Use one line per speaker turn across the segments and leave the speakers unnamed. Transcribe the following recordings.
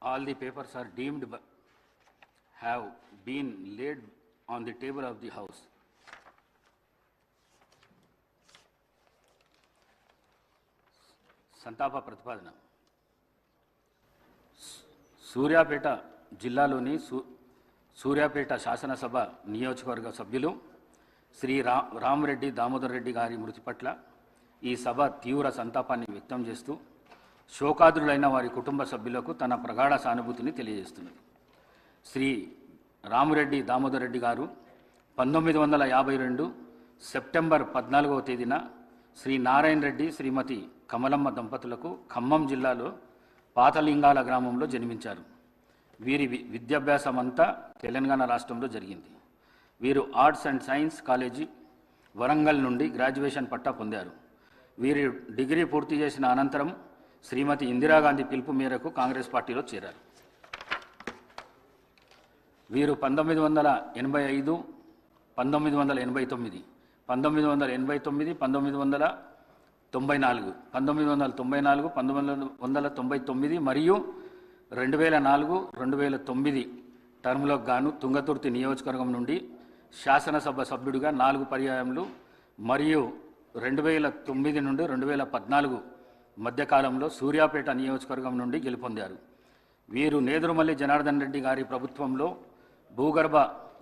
All the papers are deemed have been laid on the table of the House. సంతాప ప్రతిపాదన. సూర్యాపేట జిల్లాలోని సూర్యాపేట శాసనసభ నియోజకవర్గ సభ్యులు శ్రీ రామరెడ్డి దామోదర్ రెడ్డి గారి మృతి పట్ల ఈ సభ తీవ్ర సంతాపాన్ని వ్యక్తం చేస్తూ శోకాదులైన వారి కుటుంబ సభ్యులకు తన ప్రగాఢ సానుభూతిని తెలియజేస్తున్నది. శ్రీ రామరెడ్డి దామోదర్ రెడ్డి గారు 1952 సెప్టెంబర్ 14వ తేదీన శ్రీ నారాయణ రెడ్డి శ్రీమతి కమలమ్మ దంపతులకు ఖమ్మం జిల్లాలో పాతలింగాల గ్రామంలో జన్మించారు. వీరి విద్యాభ్యాసం అంతా తెలంగాణ రాష్ట్రంలో జరిగింది. వీరు arts and science college Warangal నుండి గ్రాడ్యుయేషన్ పట్టా పొందారు. వీరు డిగ్రీ పూర్తి చేసిన అనంతరం శ్రీమతి ఇందిరాగాంధీ పిలుపు మేరకు కాంగ్రెస్ పార్టీలో చేరారు. వీరు 1985, 1989, 1989, 1994, 1994, 1999 మరియు 2004, 2009 టర్మ్లకు గాను తుంగతుర్తి నియోజకవర్గం నుండి శాసనసభ సభ్యుడిగా 4 పర్యాయములు మరియు 2009 నుండి 2014 మధ్యకాలంలో సూర్యాపేట నియోజకవర్గం నుండి గెలుపొందారు. వీరు నేదురుమల్లి జనార్దన్ రెడ్డి గారి ప్రభుత్వంలో భూగర్భ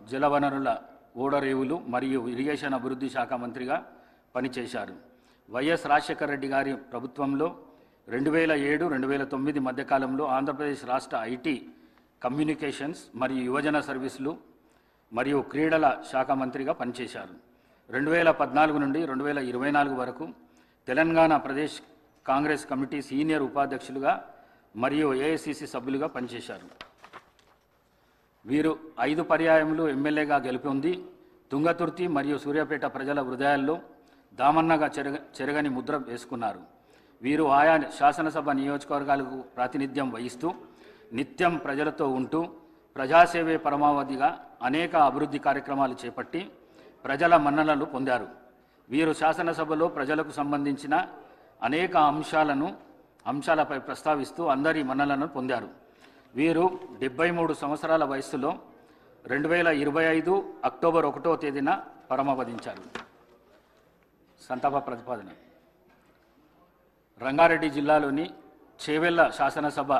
జలవనరుల ఓడరేవులు మరియు ఇరిగేషన్ అభివృద్ధి శాఖ మంత్రిగా పనిచేశారు. వైఎస్ రాజశేఖర రెడ్డి గారి ప్రభుత్వంలో 2007, 2009 మధ్యకాలంలో ఆంధ్రప్రదేశ్ రాష్ట్ర ఐటీ, కమ్యూనికేషన్స్ మరియు యువజన సర్వీసులు మరియు క్రీడల శాఖ మంత్రిగా పనిచేశారు. 2014 నుండి 2024 వరకు తెలంగాణ ప్రదేశ్ కాంగ్రెస్ కమిటీ సీనియర్ ఉపాధ్యక్షులుగా మరియు ఏఐసిసి సభ్యులుగా పనిచేశారు. వీరు 5 పర్యాయములు ఎమ్మెల్యేగా గెలుపొంది తుంగతుర్తి మరియు సూర్యాపేట ప్రజల హృదయాల్లో దామన్నగా చెరగని ముద్ర వేసుకున్నారు. వీరు ఆయా శాసనసభ నియోజకవర్గాలకు ప్రాతినిధ్యం వహిస్తూ నిత్యం ప్రజలతో ఉంటూ ప్రజాసేవే పరమావధిగా అనేక అభివృద్ధి కార్యక్రమాలు చేపట్టి ప్రజల మన్ననలు పొందారు. వీరు శాసనసభలో ప్రజలకు సంబంధించిన అనేక అంశాలపై ప్రస్తావిస్తూ అందరి మన్ననలను పొందారు. వీరు 73 సంవత్సరాల వయస్సులో 2025 అక్టోబర్ 1వ తేదీన పరమపదించారు. సంతాప ప్రతిపాదన. రంగారెడ్డి జిల్లాలోని చేవెళ్ల శాసనసభ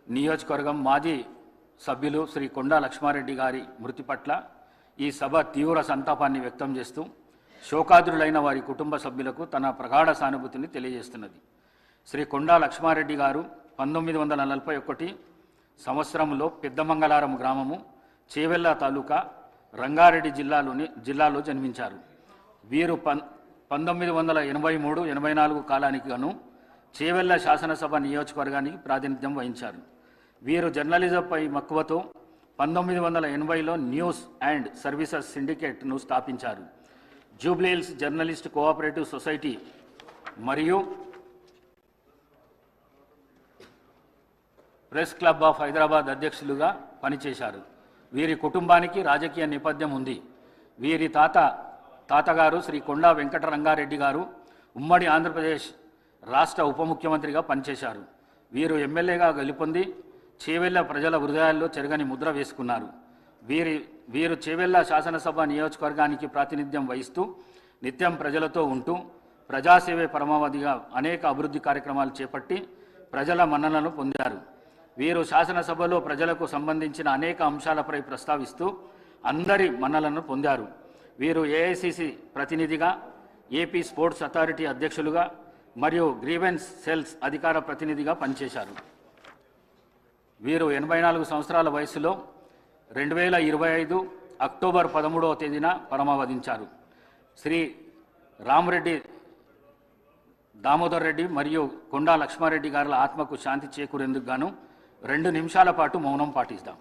నియోజకవర్గం మాజీ సభ్యులు శ్రీ కొండా లక్ష్మారెడ్డి గారి మృతి పట్ల ఈ సభ తీవ్ర సంతాపాన్ని వ్యక్తం చేస్తూ శోకాదులైన వారి కుటుంబ సభ్యులకు తన ప్రగాఢ సానుభూతిని తెలియజేస్తున్నది. శ్రీ కొండా లక్ష్మారెడ్డి గారు 1941 సంవత్సరంలో పెద్దమంగళారం గ్రామము, చేవెళ్ల తాలూకా, రంగారెడ్డి జిల్లాలో జన్మించారు. వీరు 1983, 84 కాలానికి గాను చేవెళ్ల శాసనసభ నియోజకవర్గానికి ప్రాతినిధ్యం వహించారు. వీరు జర్నలిజంపై మక్కువతో 1980లో న్యూస్ అండ్ సర్వీసెస్ సిండికేట్ను స్థాపించారు. జూబ్లీహిల్స్ జర్నలిస్ట్ కోఆపరేటివ్ సొసైటీ మరియు ప్రెస్ క్లబ్ ఆఫ్ హైదరాబాద్ అధ్యక్షులుగా పనిచేశారు. వీరి కుటుంబానికి రాజకీయ నేపథ్యం ఉంది. వీరి తాతగారు శ్రీ కొండా వెంకటరంగారెడ్డి గారు ఉమ్మడి ఆంధ్రప్రదేశ్ రాష్ట్ర ఉప ముఖ్యమంత్రిగా పనిచేశారు. వీరు ఎమ్మెల్యేగా గెలుపొంది చేవెళ్ల ప్రజల హృదయాల్లో చెరగని ముద్ర వేసుకున్నారు. వీరు చేవెళ్ల శాసనసభ నియోజకవర్గానికి ప్రాతినిధ్యం వహిస్తూ నిత్యం ప్రజలతో ఉంటూ ప్రజాసేవే పరమావధిగా అనేక అభివృద్ధి కార్యక్రమాలు చేపట్టి ప్రజల మన్ననలను పొందారు. వీరు శాసనసభలో ప్రజలకు సంబంధించిన అనేక అంశాలపై ప్రస్తావిస్తూ అందరి మన్ననలను పొందారు. వీరు ఏఐసిసి ప్రతినిధిగా, ఏపీ స్పోర్ట్స్ అథారిటీ అధ్యక్షులుగా మరియు గ్రీవెన్స్ సెల్స్ అధికార ప్రతినిధిగా పనిచేశారు. వీరు 84 సంవత్సరాల వయసులో 2025 అక్టోబర్ 13వ తేదీన పరమపదించారు. శ్రీ రామరెడ్డి దామోదర్ రెడ్డి మరియు కొండా లక్ష్మారెడ్డి గారుల ఆత్మకు శాంతి చేకూరేందుకు గాను 2 నిమిషాల పాటు మౌనం పాటిస్తాం.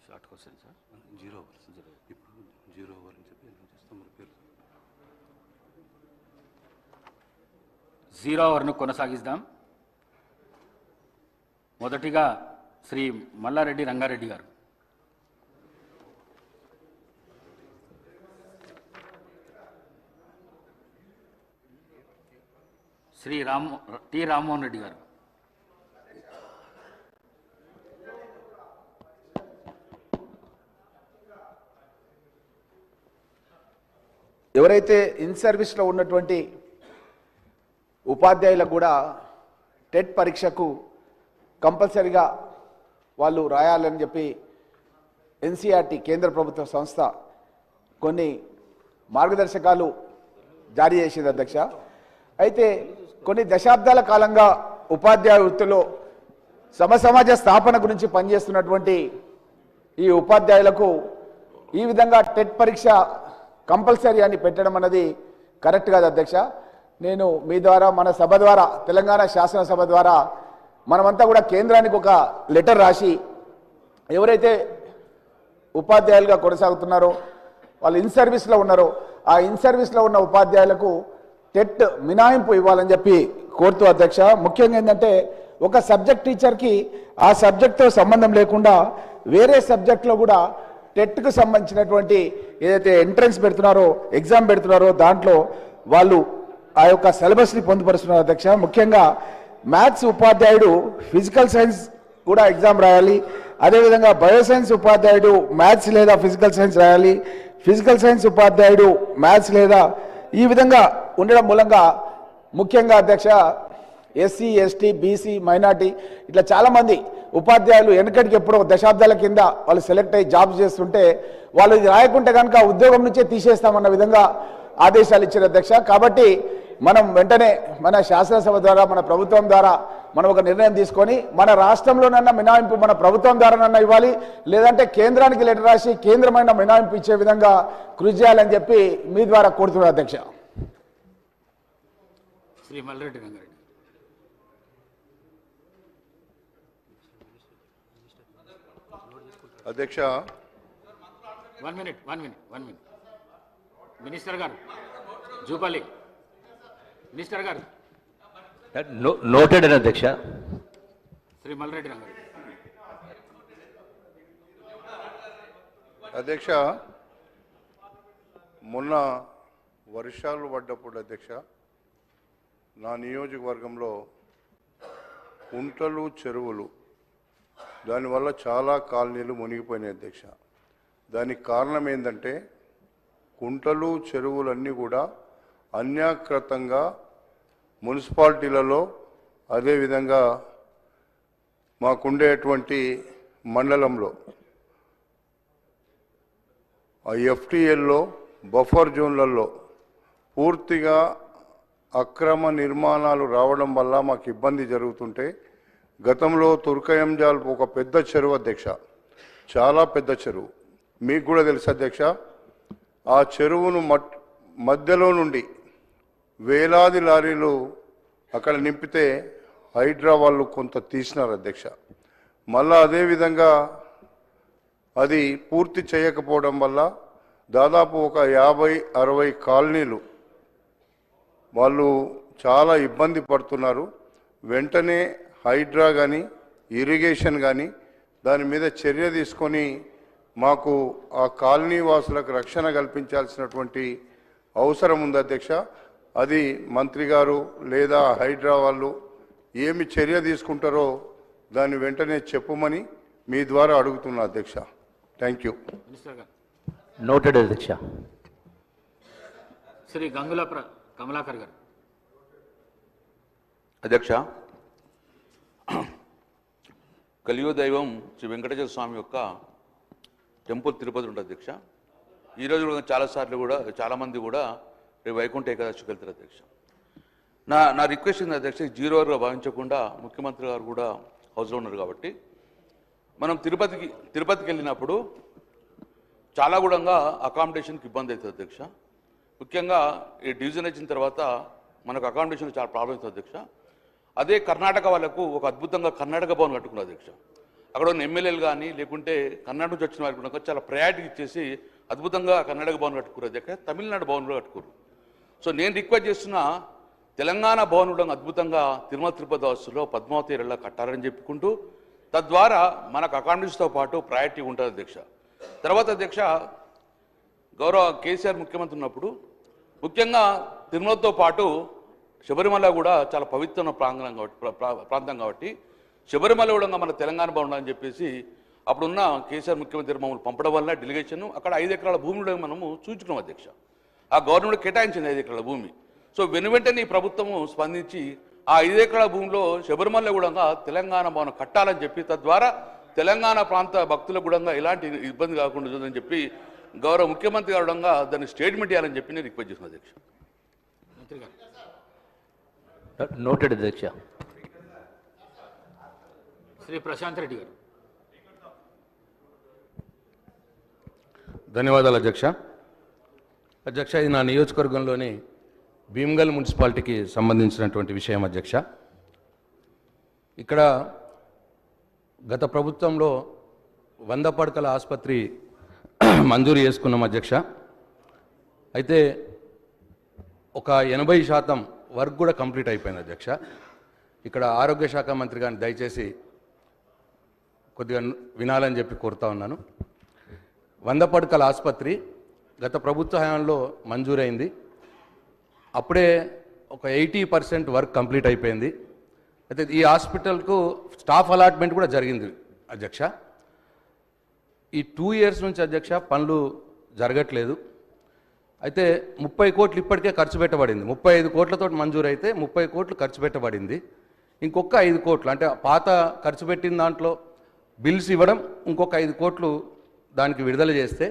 షార్ట్ క్వశ్చన్ సార్
0 ఓవర్స్ ఇప్పుడు 0 ఓవర్ అని చెప్పి ఎలా చేస్తాం మన పేరు
0 ఓవర్ను కొనసాగిద్దాం. మొదటిగా శ్రీ మల్లారెడ్డి రంగారెడ్డి గారు. శ్రీ టి రామ్మోహన్ రెడ్డి గారు.
ఎవరైతే ఇన్ సర్వీస్లో ఉన్నటువంటి ఉపాధ్యాయులకు కూడా టెట్ పరీక్షకు కంపల్సరిగా వాళ్ళు రాయాలని చెప్పి ఎన్సీఆర్టీ కేంద్ర ప్రభుత్వ సంస్థ కొన్ని మార్గదర్శకాలు జారీ చేసింది అధ్యక్ష. అయితే కొన్ని దశాబ్దాల కాలంగా ఉపాధ్యాయ వృత్తిలో సమసమాజ స్థాపన గురించి పనిచేస్తున్నటువంటి ఈ ఉపాధ్యాయులకు ఈ విధంగా టెట్ పరీక్ష కంపల్సరీ అని పెట్టడం అన్నది కరెక్ట్ కాదు అధ్యక్ష. నేను మీ ద్వారా మన సభ ద్వారా తెలంగాణ శాసనసభ ద్వారా మనమంతా కూడా కేంద్రానికి ఒక లెటర్ రాసి ఎవరైతే ఉపాధ్యాయులుగా కొనసాగుతున్నారో వాళ్ళు ఇన్ సర్వీస్లో ఉన్నారో ఆ ఇన్ సర్వీస్లో ఉన్న ఉపాధ్యాయులకు టెట్ మినహాయింపు ఇవ్వాలని చెప్పి కోరుతూ అధ్యక్ష. ముఖ్యంగా ఏంటంటే ఒక సబ్జెక్ట్ టీచర్కి ఆ సబ్జెక్ట్తో సంబంధం లేకుండా వేరే సబ్జెక్ట్లో కూడా టెట్కు సంబంధించినటువంటి ఏదైతే ఎంట్రన్స్ పెడుతున్నారో ఎగ్జామ్ పెడుతున్నారో దాంట్లో వాళ్ళు ఆ యొక్క సిలబస్ని పొందుపరుస్తున్నారు అధ్యక్ష. ముఖ్యంగా మ్యాథ్స్ ఉపాధ్యాయుడు ఫిజికల్ సైన్స్ కూడా ఎగ్జామ్ రాయాలి. అదేవిధంగా బయోసైన్స్ ఉపాధ్యాయుడు మ్యాథ్స్ లేదా ఫిజికల్ సైన్స్ రాయాలి. ఫిజికల్ సైన్స్ ఉపాధ్యాయుడు మ్యాథ్స్ లేదా ఈ విధంగా ఉండడం మూలంగా ముఖ్యంగా అధ్యక్ష ఎస్సీ ఎస్టీ బీసీ మైనార్టీ ఇట్లా చాలామంది ఉపాధ్యాయులు వెనకటికి ఎప్పుడో దశాబ్దాల కింద వాళ్ళు సెలెక్ట్ అయ్యి జాబ్స్ చేస్తుంటే వాళ్ళు ఇది రాయకుంటే కనుక ఉద్యోగం నుంచే తీసేస్తామన్న విధంగా ఆదేశాలు ఇచ్చారు అధ్యక్ష. కాబట్టి మనం వెంటనే మన శాసనసభ ద్వారా మన ప్రభుత్వం ద్వారా మనం ఒక నిర్ణయం తీసుకొని మన రాష్ట్రంలోనన్నా మినహాయింపు మన ప్రభుత్వం ద్వారానన్నా ఇవ్వాలి, లేదంటే కేంద్రానికి లెటర్ రాసి కేంద్రమైన మినహాయింపు ఇచ్చే విధంగా కృషి చేయాలని చెప్పి మీ ద్వారా కోరుతున్నారు అధ్యక్ష.
శ్రీ మల్లారెడ్డి రంగారెడ్డి.
అధ్యక్ష
1 మినిట్ మినిస్టర్ గారు జూపల్లి మినిస్టర్ గారు
నోటెడ్ అని అధ్యక్ష.
శ్రీ మల్లారెడ్డి రంగారెడ్డి.
అధ్యక్ష మొన్న వర్షాలు పడ్డప్పుడు అధ్యక్ష నా నియోజకవర్గంలో కుంటలు చెరువులు దానివల్ల చాలా కాలనీలు మునిగిపోయినాయి అధ్యక్ష. దానికి కారణం ఏంటంటే కుంటలు చెరువులన్నీ కూడా అన్యాకృతంగా మున్సిపాలిటీలలో అదేవిధంగా మాకుండేటువంటి మండలంలో ఆ ఎఫ్టీఎల్లో బఫర్ జోన్లలో పూర్తిగా అక్రమ నిర్మాణాలు రావడం వల్ల మాకు ఇబ్బంది జరుగుతుంటే గతంలో తుర్కయంజాల్ ఒక పెద్ద చెరువు అధ్యక్ష, చాలా పెద్ద చెరువు, మీకు కూడా తెలుసు అధ్యక్ష. ఆ చెరువును మధ్యలో నుండి వేలాది లారీలు అక్కడ నింపితే హైడ్రా వాళ్ళు కొంత తీసినారు అధ్యక్ష. మళ్ళా అదేవిధంగా అది పూర్తి చేయకపోవడం వల్ల దాదాపు ఒక 50-60 కాలనీలు వాళ్ళు చాలా ఇబ్బంది పడుతున్నారు. వెంటనే హైడ్రా కానీ ఇరిగేషన్ కానీ దాని మీద చర్య తీసుకొని మాకు ఆ కాలనీ వాసులకు రక్షణ కల్పించాల్సినటువంటి అవసరం ఉంది అధ్యక్ష. అది మంత్రి గారు లేదా హైడ్రా వాళ్ళు ఏమి చర్య తీసుకుంటారో దాన్ని వెంటనే చెప్పమని మీ ద్వారా అడుగుతున్నా అధ్యక్ష. Thank you.
నోటెడ్ అధ్యక్ష.
శ్రీ గంగుల కమలాకర్ గారు.
అధ్యక్ష, కలియుగ దైవం శ్రీ వెంకటేశ్వర స్వామి యొక్క టెంపుల్ తిరుపతి ఉంటుంది అధ్యక్ష. ఈరోజు కూడా చాలామంది కూడా రేపు వైకుంఠ ఏకాదశికి వెళ్తారు అధ్యక్ష. నా రిక్వెస్ట్ ఉంది అధ్యక్ష, 0 ఓవర్గా భావించకుండా ముఖ్యమంత్రి గారు కూడా హౌస్లో ఉన్నారు కాబట్టి మనం తిరుపతికి వెళ్ళినప్పుడు చాలా కూడా అకామిడేషన్కి ఇబ్బంది అవుతుంది అధ్యక్ష. ముఖ్యంగా ఈ డివిజన్ వచ్చిన తర్వాత మనకు అకామిడేషన్ చాలా ప్రాబ్లం అవుతుంది అధ్యక్ష. అదే కర్ణాటక వాళ్ళకు ఒక అద్భుతంగా కర్ణాటక భవన్ కట్టుకున్నారు అధ్యక్ష. అక్కడ ఉన్న ఎమ్మెల్యేలు కానీ లేకుంటే కర్ణాటక నుంచి వచ్చిన వారికి కూడా చాలా ప్రయారిటీ ఇచ్చేసి అద్భుతంగా కర్ణాటక భవన్ కట్టుకున్నారు అధ్యక్ష. తమిళనాడు భవన్ కూడా కట్టుకున్నారు. సో నేను రిక్వెస్ట్ చేస్తున్న తెలంగాణ భవన్ కూడా అద్భుతంగా తిరుమల తిరుపతి వాసులో పద్మావతి ఏరియాలో కట్టాలని చెప్పుకుంటూ తద్వారా మనకు అకామిడేషన్తో పాటు ప్రయారిటీ ఉంటుంది అధ్యక్ష. తర్వాత అధ్యక్ష, గౌరవ కేసీఆర్ ముఖ్యమంత్రి ఉన్నప్పుడు ముఖ్యంగా తిరుమలతో పాటు శబరిమల కూడా చాలా పవిత్రమైన ప్రాంతం కాబట్టి శబరిమల కూడా మన తెలంగాణ భవన్ అని చెప్పేసి అప్పుడున్న కేసీఆర్ ముఖ్యమంత్రి మమ్మల్ని పంపడం వల్ల డెలిగేషన్ అక్కడ 5 ఎకరాల భూమి మనము చూచుకున్నాం అధ్యక్ష. ఆ గవర్నమెంట్ కేటాయించింది 5 ఎకరాల భూమి. సో వెనువెంటనే ఈ ప్రభుత్వము స్పందించి ఆ 5 ఎకరాల భూమిలో శబరిమల కూడా తెలంగాణ భవనం కట్టాలని చెప్పి తద్వారా తెలంగాణ ప్రాంత భక్తులకు కూడా ఎలాంటి ఇబ్బంది కాకుండా ఉంటుందని చెప్పి గౌరవ ముఖ్యమంత్రి గారు కూడా దాన్ని స్టేట్మెంట్ ఇవ్వాలని చెప్పి నేను రిక్వెస్ట్ చేసిన అధ్యక్ష.
Noted, అధ్యక్ష.
శ్రీ ప్రశాంత్ రెడ్డి గారు.
ధన్యవాదాలు అధ్యక్ష. అధ్యక్ష, ఇది నా నియోజకవర్గంలోని భీమ్గల్ మున్సిపాలిటీకి సంబంధించినటువంటి విషయం అధ్యక్ష. ఇక్కడ గత ప్రభుత్వంలో 100 పడకల ఆసుపత్రి మంజూరు చేసుకున్నాం అధ్యక్ష. అయితే ఒక 80% వర్క్ కూడా కంప్లీట్ అయిపోయింది అధ్యక్ష. ఇక్కడ ఆరోగ్య శాఖ మంత్రి గారిని దయచేసి కొద్దిగా వినాలని చెప్పి కోరుతా ఉన్నాను. 100 పడకల ఆసుపత్రి గత ప్రభుత్వ హయాంలో మంజూరైంది. అప్పుడే ఒక 80% వర్క్ కంప్లీట్ అయిపోయింది. అయితే ఈ హాస్పిటల్కు స్టాఫ్ అలాట్మెంట్ కూడా జరిగింది అధ్యక్ష. ఈ 2 years నుంచి అధ్యక్ష పనులు జరగట్లేదు. అయితే 30 కోట్లు ఇప్పటికే ఖర్చు పెట్టబడింది. 35 కోట్లతో మంజూరు అయితే 30 కోట్లు ఖర్చు పెట్టబడింది. ఇంకొక 5 కోట్లు అంటే పాత ఖర్చు పెట్టిన దాంట్లో బిల్స్ ఇవ్వడం, ఇంకొక 5 కోట్లు దానికి విడుదల చేస్తే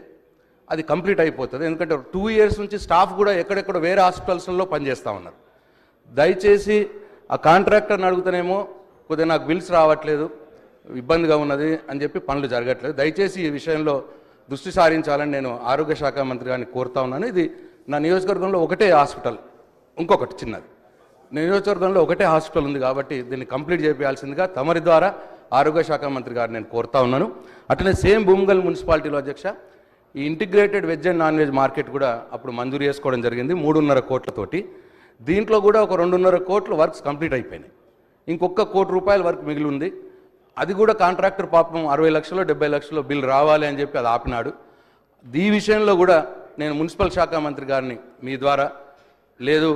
అది కంప్లీట్ అయిపోతుంది. ఎందుకంటే 2 years నుంచి స్టాఫ్ కూడా ఎక్కడెక్కడ వేరే హాస్పిటల్స్లో పనిచేస్తూ ఉన్నారు. దయచేసి ఆ కాంట్రాక్టర్ని అడుగుతానేమో కొద్దిగా నాకు బిల్స్ రావట్లేదు, ఇబ్బందిగా ఉన్నది అని చెప్పి పనులు జరగట్లేదు. దయచేసి ఈ విషయంలో దృష్టి సారించాలని నేను ఆరోగ్య శాఖ మంత్రి గారిని కోరుతా ఉన్నాను. ఇది నా నియోజకవర్గంలో ఒకటే హాస్పిటల్, ఇంకొకటి చిన్నది నియోజకవర్గంలో ఒకటే హాస్పిటల్ ఉంది కాబట్టి దీన్ని కంప్లీట్ చేయాల్సిందిగా తమరి ద్వారా ఆరోగ్య శాఖ మంత్రి గారిని నేను కోరుతా ఉన్నాను. అట్లనే సేమ్ భీమ్గల్ మున్సిపాలిటీలో అధ్యక్ష ఈ integrated veg and non veg market కూడా అప్పుడు మంజూరు చేసుకోవడం జరిగింది 3.5 కోట్లతోటి. దీంట్లో కూడా ఒక 2.5 కోట్ల వర్క్స్ కంప్లీట్ అయిపోయినాయి. ఇంకొక ₹1 కోటి వర్క్ మిగిలి ఉంది. అది కూడా కాంట్రాక్టర్ పాపం 60 లక్షలు 70 లక్షలు బిల్ రావాలి అని చెప్పి అది ఆపినాడు. ఈ విషయంలో కూడా నేను మున్సిపల్ శాఖ మంత్రి గారిని మీ ద్వారా లేదు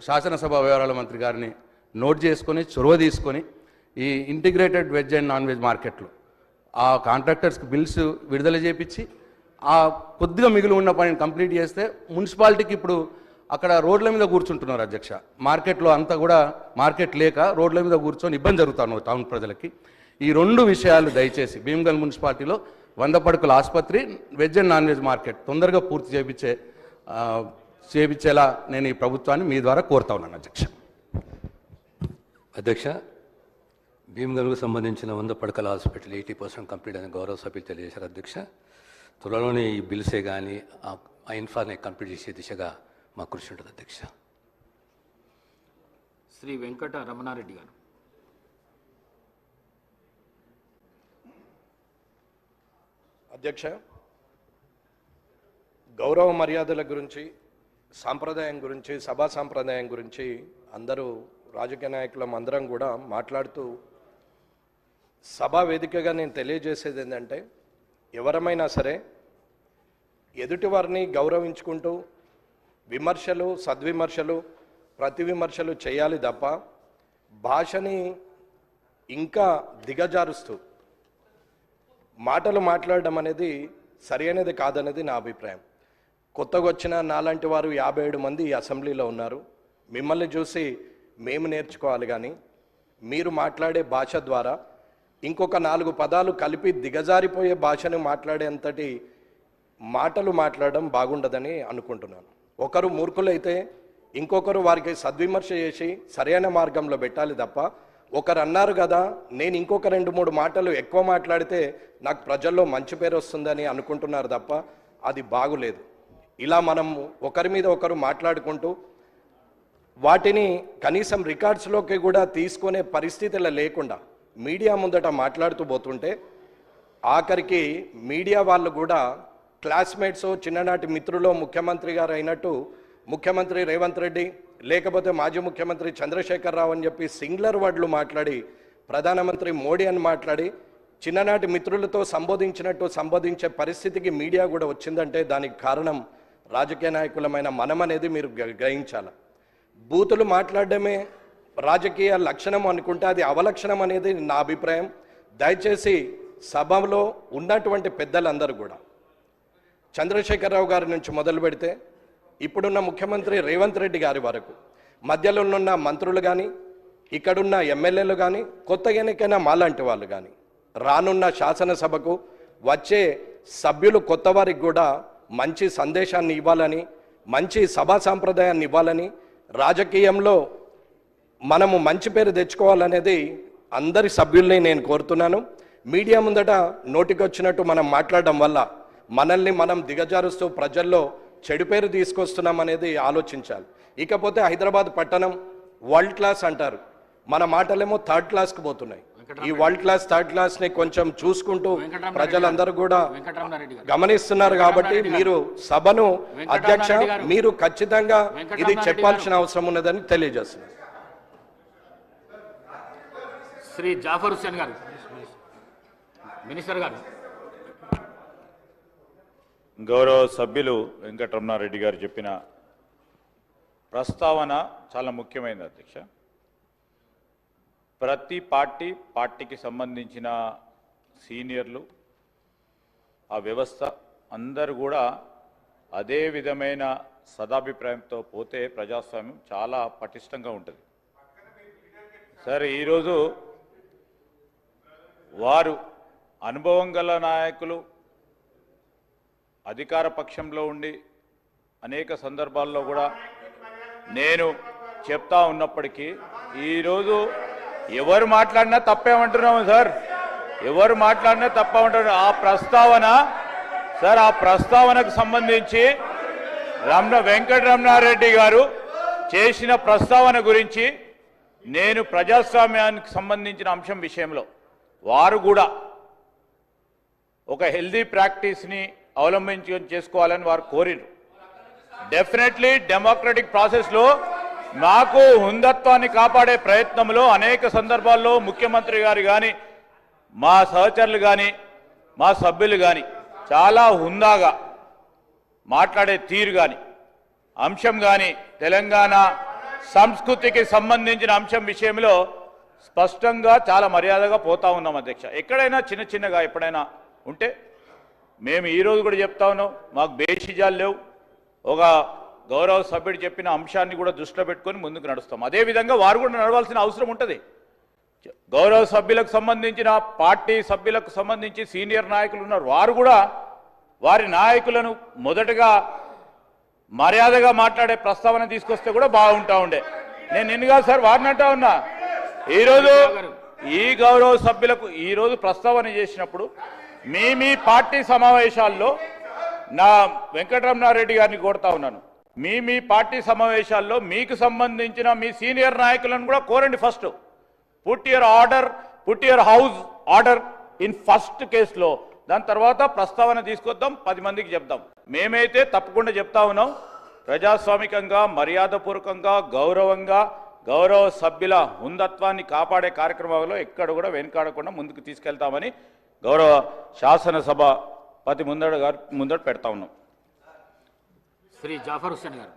శాసనసభ వ్యవహారాల మంత్రి గారిని నోట్ చేసుకొని చొరవ తీసుకొని ఈ integrated veg and non veg మార్కెట్లో ఆ కాంట్రాక్టర్స్కి బిల్స్ విడుదల చేపించి ఆ కొద్దిగా మిగిలి ఉన్న పనిని కంప్లీట్ చేస్తే మున్సిపాలిటీకి ఇప్పుడు అక్కడ రోడ్ల మీద కూర్చుంటున్నారు అధ్యక్ష. మార్కెట్లో అంతా కూడా మార్కెట్ లేక రోడ్ల మీద కూర్చొని ఇబ్బంది జరుగుతున్నారు టౌన్ ప్రజలకి. ఈ 2 విషయాలు దయచేసి భీమ్గల్ మున్సిపాలిటీలో 100 పడకల ఆసుపత్రి, veg and non veg market తొందరగా పూర్తి చేయించేలా నేను ఈ ప్రభుత్వాన్ని మీ ద్వారా కోరుతా ఉన్నాను అధ్యక్ష.
అధ్యక్ష, భీమ్గల్కు సంబంధించిన 100 పడకల హాస్పిటల్ 80% కంప్లీట్ అని గౌరవ సభ్యులు తెలియజేశారు అధ్యక్ష. త్వరలోనే ఈ బిల్సే కానీ ఆ ఇన్ఫార్ని కంప్లీట్ చేసే దిశగా మా కృషి ఉంటుంది అధ్యక్ష.
శ్రీ వెంకట రమణారెడ్డి గారు.
అధ్యక్ష, గౌరవ మర్యాదల గురించి, సాంప్రదాయం గురించి, సభా సాంప్రదాయం గురించి అందరూ రాజకీయ నాయకులం అందరం కూడా మాట్లాడుతూ సభా వేదికగా నేను తెలియజేసేది ఏంటంటే ఎవరమైనా సరే ఎదుటి వారిని గౌరవించుకుంటూ విమర్శలు, సద్విమర్శలు, ప్రతి విమర్శలు చేయాలి తప్ప భాషని ఇంకా దిగజారుస్తూ మాటలు మాట్లాడడం అనేది సరైనది కాదనేది నా అభిప్రాయం. కొత్తగా వచ్చిన నాలాంటి వారు 57 మంది ఈ అసెంబ్లీలో ఉన్నారు. మిమ్మల్ని చూసి మేము నేర్చుకోవాలి కానీ మీరు మాట్లాడే భాష ద్వారా ఇంకొక 4 పదాలు కలిపి దిగజారిపోయే భాషను మాట్లాడేంతటి మాటలు మాట్లాడడం బాగుండదని అనుకుంటున్నాను. ఒకరు మూర్ఖులైతే ఇంకొకరు వారికి సద్విమర్శ చేసి సరైన మార్గంలో పెట్టాలి తప్ప ఒకరు అన్నారు కదా నేను ఇంకొక 2-3 మాటలు ఎక్కువ మాట్లాడితే నాకు ప్రజల్లో మంచి పేరు వస్తుందని అనుకుంటున్నారు తప్ప అది బాగులేదు. ఇలా మనం ఒకరి మీద ఒకరు మాట్లాడుకుంటూ వాటిని కనీసం రికార్డ్స్లోకి కూడా తీసుకునే పరిస్థితులు లేకుండా మీడియా ముందట మాట్లాడుతూ పోతుంటే ఆఖరికి మీడియా వాళ్ళు కూడా క్లాస్మేట్స్ చిన్ననాటి మిత్రులు ముఖ్యమంత్రి గారు అయినట్టు ముఖ్యమంత్రి రేవంత్ రెడ్డి లేకపోతే మాజీ ముఖ్యమంత్రి చంద్రశేఖర్ రావు అని చెప్పి సింగులర్ వర్డ్లు మాట్లాడి ప్రధానమంత్రి మోడీ అని మాట్లాడి చిన్ననాటి మిత్రులతో సంబోధించే పరిస్థితికి మీడియా కూడా వచ్చిందంటే దానికి కారణం రాజకీయ నాయకులమైన మనం అనేది మీరు గ్రహించాలి. బూతులు మాట్లాడడమే రాజకీయ లక్షణం అనుకుంటే అది అవలక్షణం అనేది నా అభిప్రాయం. దయచేసి సభలో ఉన్నటువంటి పెద్దలందరూ కూడా చంద్రశేఖరరావు గారి నుంచి మొదలు పెడితే ఇప్పుడున్న ముఖ్యమంత్రి రేవంత్ రెడ్డి గారి వరకు మధ్యలో ఉన్న మంత్రులు కానీ ఇక్కడున్న ఎమ్మెల్యేలు కానీ కొత్తగా ఎన్నికైన మాలాంటి వాళ్ళు కానీ రానున్న శాసనసభకు వచ్చే సభ్యులు కొత్త వారికి కూడా మంచి సందేశాన్ని ఇవ్వాలని మంచి సభా సాంప్రదాయాన్ని ఇవ్వాలని రాజకీయంలో మనము మంచి పేరు తెచ్చుకోవాలనేది అందరి సభ్యుల్ని నేను కోరుతున్నాను. మీడియా ముందట నోటికొచ్చినట్టు మనం మాట్లాడడం వల్ల మనల్ని మనం దిగజారుస్తూ ప్రజల్లో చెడు పేరు తీసుకొస్తున్నాం అనేది ఆలోచించాలి. ఇకపోతే హైదరాబాద్ పట్టణం వరల్డ్ క్లాస్ అంటారు, మన మాటలేమో థర్డ్ క్లాస్కి పోతున్నాయి. ఈ వరల్డ్ క్లాస్ థర్డ్ క్లాస్ని కొంచెం చూసుకుంటూ ప్రజలందరూ కూడా గమనిస్తున్నారు. కాబట్టి మీరు సభను అధ్యక్ష మీరు ఖచ్చితంగా ఇది చెప్పాల్సిన అవసరం ఉన్నదని తెలియజేస్తున్నారు.
శ్రీ జాఫర్ హుస్సేన్ గారు, మినిస్టర్ గారు.
గౌరవ సభ్యులు వెంకటరమణారెడ్డి గారు చెప్పిన ప్రస్తావన చాలా ముఖ్యమైనది అధ్యక్ష. ప్రతి పార్టీకి సంబంధించిన సీనియర్లు ఆ వ్యవస్థ అందరూ కూడా అదే విధమైన సదాభిప్రాయంతో పోతే ప్రజాస్వామ్యం చాలా పటిష్టంగా ఉంటుంది. సరే, ఈరోజు వారు అనుభవం గల నాయకులు అధికార పక్షంలో ఉండి అనేక సందర్భాల్లో కూడా నేను చెప్తా ఉన్నప్పటికీ ఈరోజు ఎవరు మాట్లాడినా తప్పేమంటున్నాము సార్, ఎవరు మాట్లాడినా తప్పేమంటున్నారు. ఆ ప్రస్తావన సార్, ఆ ప్రస్తావనకు సంబంధించి వెంకటరమణారెడ్డి గారు చేసిన ప్రస్తావన గురించి నేను ప్రజాస్వామ్యానికి సంబంధించిన అంశం విషయంలో వారు కూడా ఒక హెల్దీ ప్రాక్టీస్ని చేసుకోవాలని వారు కోరిరు. డెఫినెట్లీ డెమోక్రటిక్ ప్రాసెస్లో నాకు హుందత్వాన్ని కాపాడే ప్రయత్నంలో అనేక సందర్భాల్లో ముఖ్యమంత్రి గారు కానీ మా సహచరులు కానీ మా సభ్యులు కానీ చాలా హుందాగా మాట్లాడే తీరు కానీ అంశం కానీ తెలంగాణ సంస్కృతికి సంబంధించిన అంశం విషయంలో స్పష్టంగా చాలా మర్యాదగా పోతా ఉన్నాం అధ్యక్ష. ఎక్కడైనా చిన్నగా ఎప్పుడైనా ఉంటే మేము ఈరోజు కూడా చెప్తా ఉన్నాం, మాకు బేషిజాలు లేవు. ఒక గౌరవ సభ్యుడు చెప్పిన అంశాన్ని కూడా దృష్టిలో పెట్టుకొని ముందుకు నడుస్తాం. అదేవిధంగా వారు కూడా నడవాల్సిన అవసరం ఉంటుంది. గౌరవ సభ్యులకు సంబంధించిన పార్టీ సభ్యులకు సంబంధించి సీనియర్ నాయకులు ఉన్నారు, వారు కూడా వారి నాయకులను మొదటగా మర్యాదగా మాట్లాడే ప్రస్తావన తీసుకొస్తే కూడా బాగుంటా ఉండే. నేను నిన్నగా సార్ వారిని అంటా ఉన్నా, ఈరోజు ఈ గౌరవ సభ్యులకు ఈరోజు ప్రస్తావన చేసినప్పుడు మీ పార్టీ సమావేశాల్లో నా వెంకటరమణారెడ్డి గారిని కోరుతా ఉన్నాను, మీ పార్టీ సమావేశాల్లో మీకు సంబంధించిన మీ సీనియర్ నాయకులను కూడా కోరండి. First put your house order in first కేసులో, దాని తర్వాత ప్రస్తావన తీసుకొద్దాం, 10 మందికి చెప్దాం. మేమైతే తప్పకుండా చెప్తా ఉన్నాం, ప్రజాస్వామికంగా మర్యాదపూర్వకంగా గౌరవంగా గౌరవ సభ్యుల హుందత్వాన్ని కాపాడే కార్యక్రమాల్లో ఎక్కడ కూడా వెనుకాడకుండా ముందుకు తీసుకెళ్తామని గౌరవ శాసనసభ ముందట పెడతా ఉన్నాం.
శ్రీ జాఫర్ హుస్సేన్ గారు.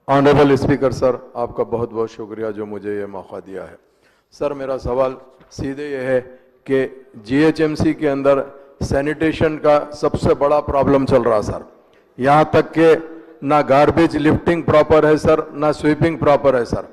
ऑनरेबल स्पीकर सर, आपका बहुत बहुत शुक्रिया जो मुझे ये मौका दिया है. सर, मेरा सवाल सीधे ये है कि जीएचएमसी के अंदर सैनिटेशन का सबसे बड़ा प्रॉब्लम चल रहा सर. यहाँ तक कि ना गार्बेज लिफ्टिंग प्रॉपर है सर, ना स्वीपिंग प्रॉपर है सर.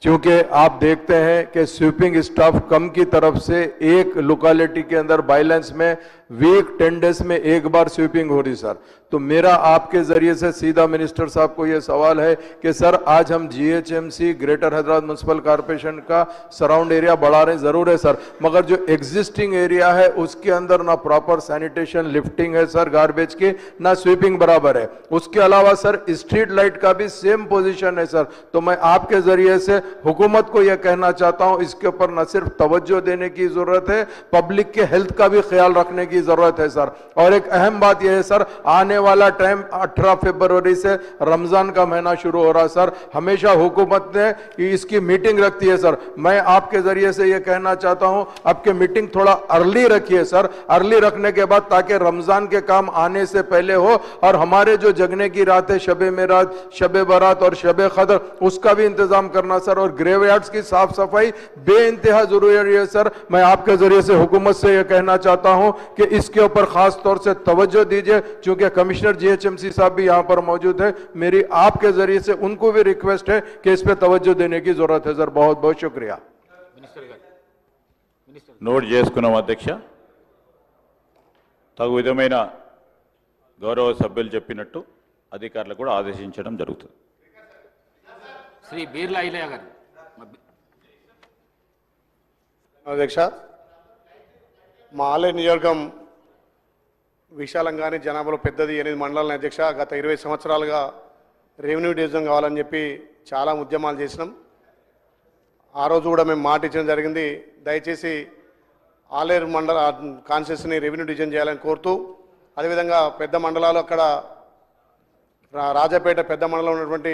क्योंकि आप देखते हैं कि स्वीपिंग स्टाफ कम की तरफ से एक लोकेलिटी के अंदर बाइलेंस में वीक 10 डेज में एक बार स्वीपिंग हो रही सर। तो मेरा आपके जरिए से सीधा मिनिस्टर साहब को यह सवाल है कि सर आज हम GHMC greater Hyderabad municipal corporation का सराउंड एरिया बढ़ा रहे हैं, जरूर है सर, मगर जो एग्जिस्टिंग एरिया है उसके अंदर ना प्रॉपर सैनिटेशन लिफ्टिंग है सर गार्बेज की, ना स्वीपिंग बराबर है। उसके अलावा सर स्ट्रीट लाइट का भी सेम पोजीशन है सर। तो मैं आपके जरिए से हुकूमत को यह कहना चाहता हूं, इसके ऊपर न सिर्फ तवज्जो देने की जरूरत है, पब्लिक के हेल्थ का भी ख्याल रखने की जरूरत है सर। और एक अहम बात यह है सर, आने वाला टाइम 18 फरवरी से रमजान का महीना शुरू हो रहा है सर। हमेशा हुकूमत ने इसकी मीटिंग रखती है सर। मैं आपके जरिए से यह कहना चाहता हूं, आपके मीटिंग थोड़ा अर्ली रखिए सर, अर्ली रखने के बाद, ताकि रमजान के काम आने से पहले हो और हमारे जो जगने की रात है, शबे मेराज, शबे बारात और शबे कदर, उसका भी इंतजाम करना सर। और ग्रेवयार्ड्स की साफ सफाई बेइंतहा जरूरी है सर। मैं आपके जरिए से हुकूमत से यह कहना चाहता हूं कि इसके ऊपर खास तौर से तवज्जो दीजिए, क्योंकि कमिश्नर जीएचएमसी साहब भी यहां पर मौजूद है। मेरी आपके जरिए से उनको भी रिक्वेस्ट है कि इस पे तवज्जो देने की जरूरत है सर। बहुत बहुत शुक्रिया।
నోట్ చేసుకున్నాం అధ్యక్ష. తగు విధమైన గౌరవ సభ్యులు చెప్పినట్టు అధికారులు కూడా ఆదేశించడం జరుగుతుంది.
శ్రీ బీర్లా ఐలయ్య గారు.
అధ్యక్ష, మా ఆలయ నియోజకవర్గం విశాలంగానే జనాభాలో పెద్దది, 8 మండలాల అధ్యక్ష. గత 20 సంవత్సరాలుగా రెవెన్యూ డివిజన్ కావాలని చెప్పి చాలా ఉద్యమాలు చేసినాం. ఆ రోజు కూడా మేము మాట ఇచ్చడం జరిగింది, దయచేసి ఆలేరు మండల కాన్స్టిట్యూన్సీని రెవెన్యూ డివిజన్ చేయాలని కోరుతూ, అదేవిధంగా పెద్ద మండలాలు అక్కడ రాజాపేట పెద్ద మండలం ఉన్నటువంటి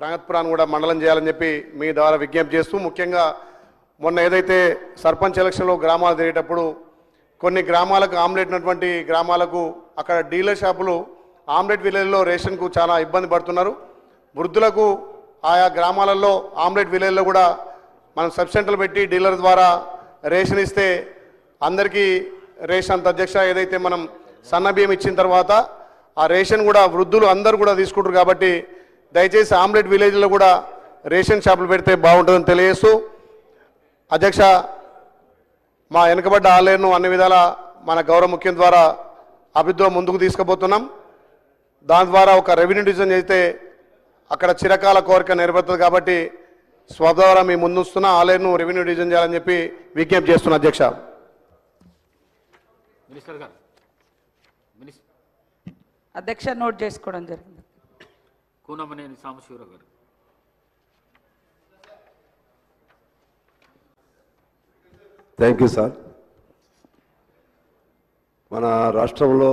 రంగత్పురాన్ని కూడా మండలం చేయాలని చెప్పి మీ ద్వారా విజ్ఞప్తి చేస్తూ, ముఖ్యంగా మొన్న ఏదైతే సర్పంచ్ ఎలక్షన్లో గ్రామాలు తిరిగేటప్పుడు కొన్ని గ్రామాలకు ఆమ్లెట్ ఉన్నటువంటి గ్రామాలకు అక్కడ డీలర్ షాపులు ఆమ్లెట్ విలేజ్లో రేషన్కు చాలా ఇబ్బంది పడుతున్నారు. వృద్ధులకు ఆయా గ్రామాలలో ఆమ్లెట్ విలేజ్లో కూడా మనం సబ్ సెంటర్లు పెట్టి డీలర్ ద్వారా రేషన్ ఇస్తే అందరికీ రేషన్ అంత అధ్యక్ష, ఏదైతే మనం సన్న బియ్యం ఇచ్చిన తర్వాత ఆ రేషన్ కూడా వృద్ధులు అందరూ కూడా తీసుకుంటారు. కాబట్టి దయచేసి ఆమ్లెట్ విలేజ్లో కూడా రేషన్ షాపులు పెడితే బాగుంటుందని తెలియజేస్తూ, అధ్యక్ష మా వెనుకబడ్డ ఆలయను అన్ని విధాల మన గౌరవ ముఖ్యం ద్వారా అభివృద్ధిలో ముందుకు తీసుకుపోతున్నాం. దాని ద్వారా ఒక రెవెన్యూ డివిజన్ అయితే అక్కడ చిరకాల కోరిక నెరవేరుతుంది. కాబట్టి స్వద్వారా మీ ముందుస్తున్న ఆలయను రెవెన్యూ డివిజన్ చేయాలని చెప్పి విజ్ఞప్తి చేస్తున్నా అధ్యక్ష.
అధ్యక్ష నోట్ చేసుకోవడం జరిగింది.
కూనమనేని సాంబశివరావు గారు.
Thank you sir. మన రాష్ట్రంలో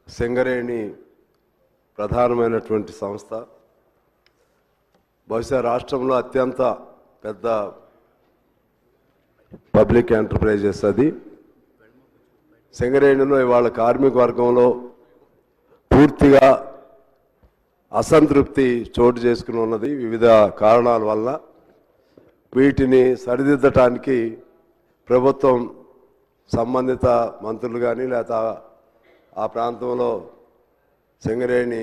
సింగరేణి ప్రధానమైనటువంటి సంస్థ, బహుశా రాష్ట్రంలో అత్యంత పెద్ద పబ్లిక్ ఎంటర్ప్రైజెస్ అది. సింగరేణిలో ఇవాళ కార్మిక వర్గంలో పూర్తిగా అసంతృప్తి చోటు చేసుకుని ఉన్నది వివిధ కారణాల వల్ల. వీటిని సరిదిద్దటానికి ప్రభుత్వం సంబంధిత మంత్రులు కానీ లేదా ఆ ప్రాంతంలో సింగరేణి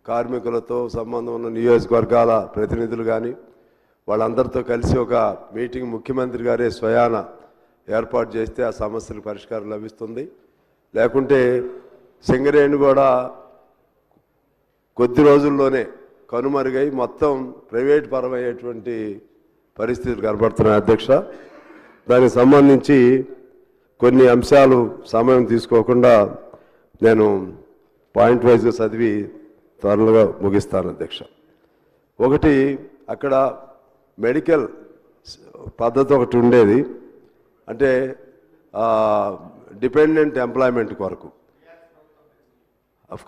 కార్మికులతో సంబంధం ఉన్న నియోజకవర్గాల ప్రతినిధులు కానీ వాళ్ళందరితో కలిసి ఒక మీటింగ్ ముఖ్యమంత్రి గారే స్వయాన ఏర్పాటు చేస్తే ఆ సమస్యలకు పరిష్కారం లభిస్తుంది. లేకుంటే సింగరేణి కూడా కొద్ది రోజుల్లోనే కనుమరుగై మొత్తం ప్రైవేట్ పరమయ్యేటువంటి పరిస్థితులు కనబడుతున్నాయి అధ్యక్ష. దానికి సంబంధించి కొన్ని అంశాలు సమయం తీసుకోకుండా నేను పాయింట్ వైజ్గా చదివి త్వరగా ముగిస్తాను అధ్యక్ష. ఒకటి, అక్కడ మెడికల్ పద్ధతి ఒకటి ఉండేది, అంటే డిపెండెంట్ ఎంప్లాయ్మెంట్ కొరకు.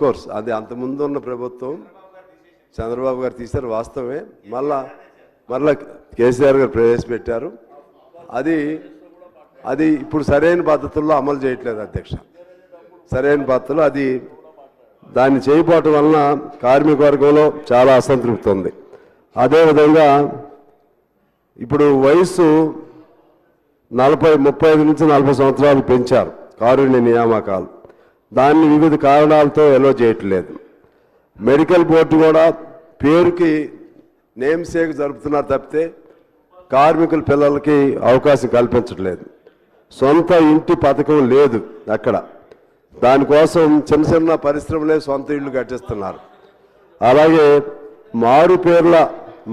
కోర్స్ అది అంతకుముందు ఉన్న ప్రభుత్వం చంద్రబాబు గారు తీశారు, వాస్తవమే. మళ్ళా కేసీఆర్ గారు ప్రవేశపెట్టారు. అది ఇప్పుడు సరైన పద్ధతుల్లో అమలు చేయట్లేదు అధ్యక్ష. సరైన పద్ధతులు దాన్ని చేయకపోవటం వలన కార్మిక వర్గంలో చాలా అసంతృప్తి ఉంది. అదేవిధంగా ఇప్పుడు వయసు 35 నుంచి 40 సంవత్సరాలు పెంచారు కారుణ్య నియామకాలు. దాన్ని వివిధ కారణాలతో ఎలో చేయట్లేదు. మెడికల్ బోర్డు కూడా పేరుకి నేమ్ సేక్ జరుపుతున్నారు తప్పితే కార్మికుల పిల్లలకి అవకాశం కల్పించట్లేదు. సొంత ఇంటి పథకం లేదు అక్కడ. దానికోసం చిన్న చిన్న పరిశ్రమలే సొంత ఇళ్ళు కట్టిస్తున్నారు. అలాగే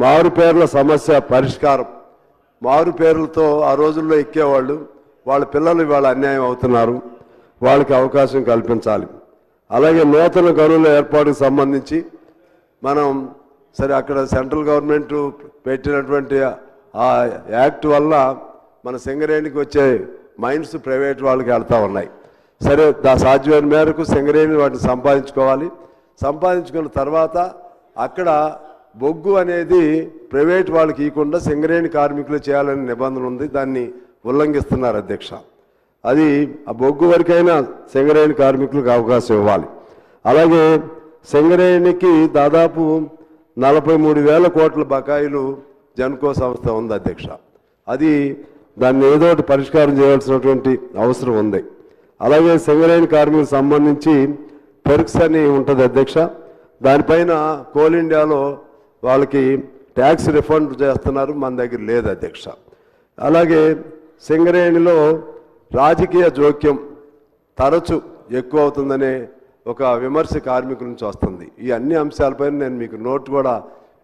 మారుపేర్ల సమస్య పరిష్కారం. మారుపేర్లతో ఆ రోజుల్లో ఎక్కేవాళ్ళు, వాళ్ళ పిల్లలు ఇవాళ అన్యాయం అవుతున్నారు, వాళ్ళకి అవకాశం కల్పించాలి. అలాగే నూతన గనుల ఏర్పాటుకు సంబంధించి మనం సరే అక్కడ సెంట్రల్ గవర్నమెంట్ పెట్టినటువంటి ఆ యాక్ట్ వల్ల మన సింగరేణికి వచ్చే మైన్స్ ప్రైవేట్ వాళ్ళకి వెళ్తూ ఉన్నాయి. సరే సాధ్యమైన మేరకు సింగరేణి వాటిని సంపాదించుకోవాలి. సంపాదించుకున్న తర్వాత అక్కడ బొగ్గు అనేది ప్రైవేట్ వాళ్ళకి ఇవ్వకుండా సింగరేణి కార్మికులు చేయాలనే నిబంధన ఉంది. దాన్ని ఉల్లంఘిస్తున్నారు అధ్యక్ష. అది ఆ బొగ్గు వరకైనా సింగరేణి కార్మికులకు అవకాశం ఇవ్వాలి. అలాగే సింగరేణికి దాదాపు 43,000 కోట్ల బకాయిలు జన్కో సంస్థ ఉంది అధ్యక్ష. అది దాన్ని ఏదో ఒకటి పరిష్కారం చేయాల్సినటువంటి అవసరం ఉంది. అలాగే సింగరేణి కార్మికులకు సంబంధించి పెర్క్స్ అని ఉంటుంది అధ్యక్ష. దానిపైన కోల్ ఇండియాలో వాళ్ళకి ట్యాక్స్ రిఫండ్ చేస్తున్నారు, మన దగ్గర లేదు అధ్యక్ష. అలాగే సింగరేణిలో రాజకీయ జోక్యం తరచు ఎక్కువ అవుతుందనే ఒక విమర్శ కార్మికుల నుంచి వస్తుంది. ఈ అన్ని అంశాలపైన నేను మీకు నోట్ కూడా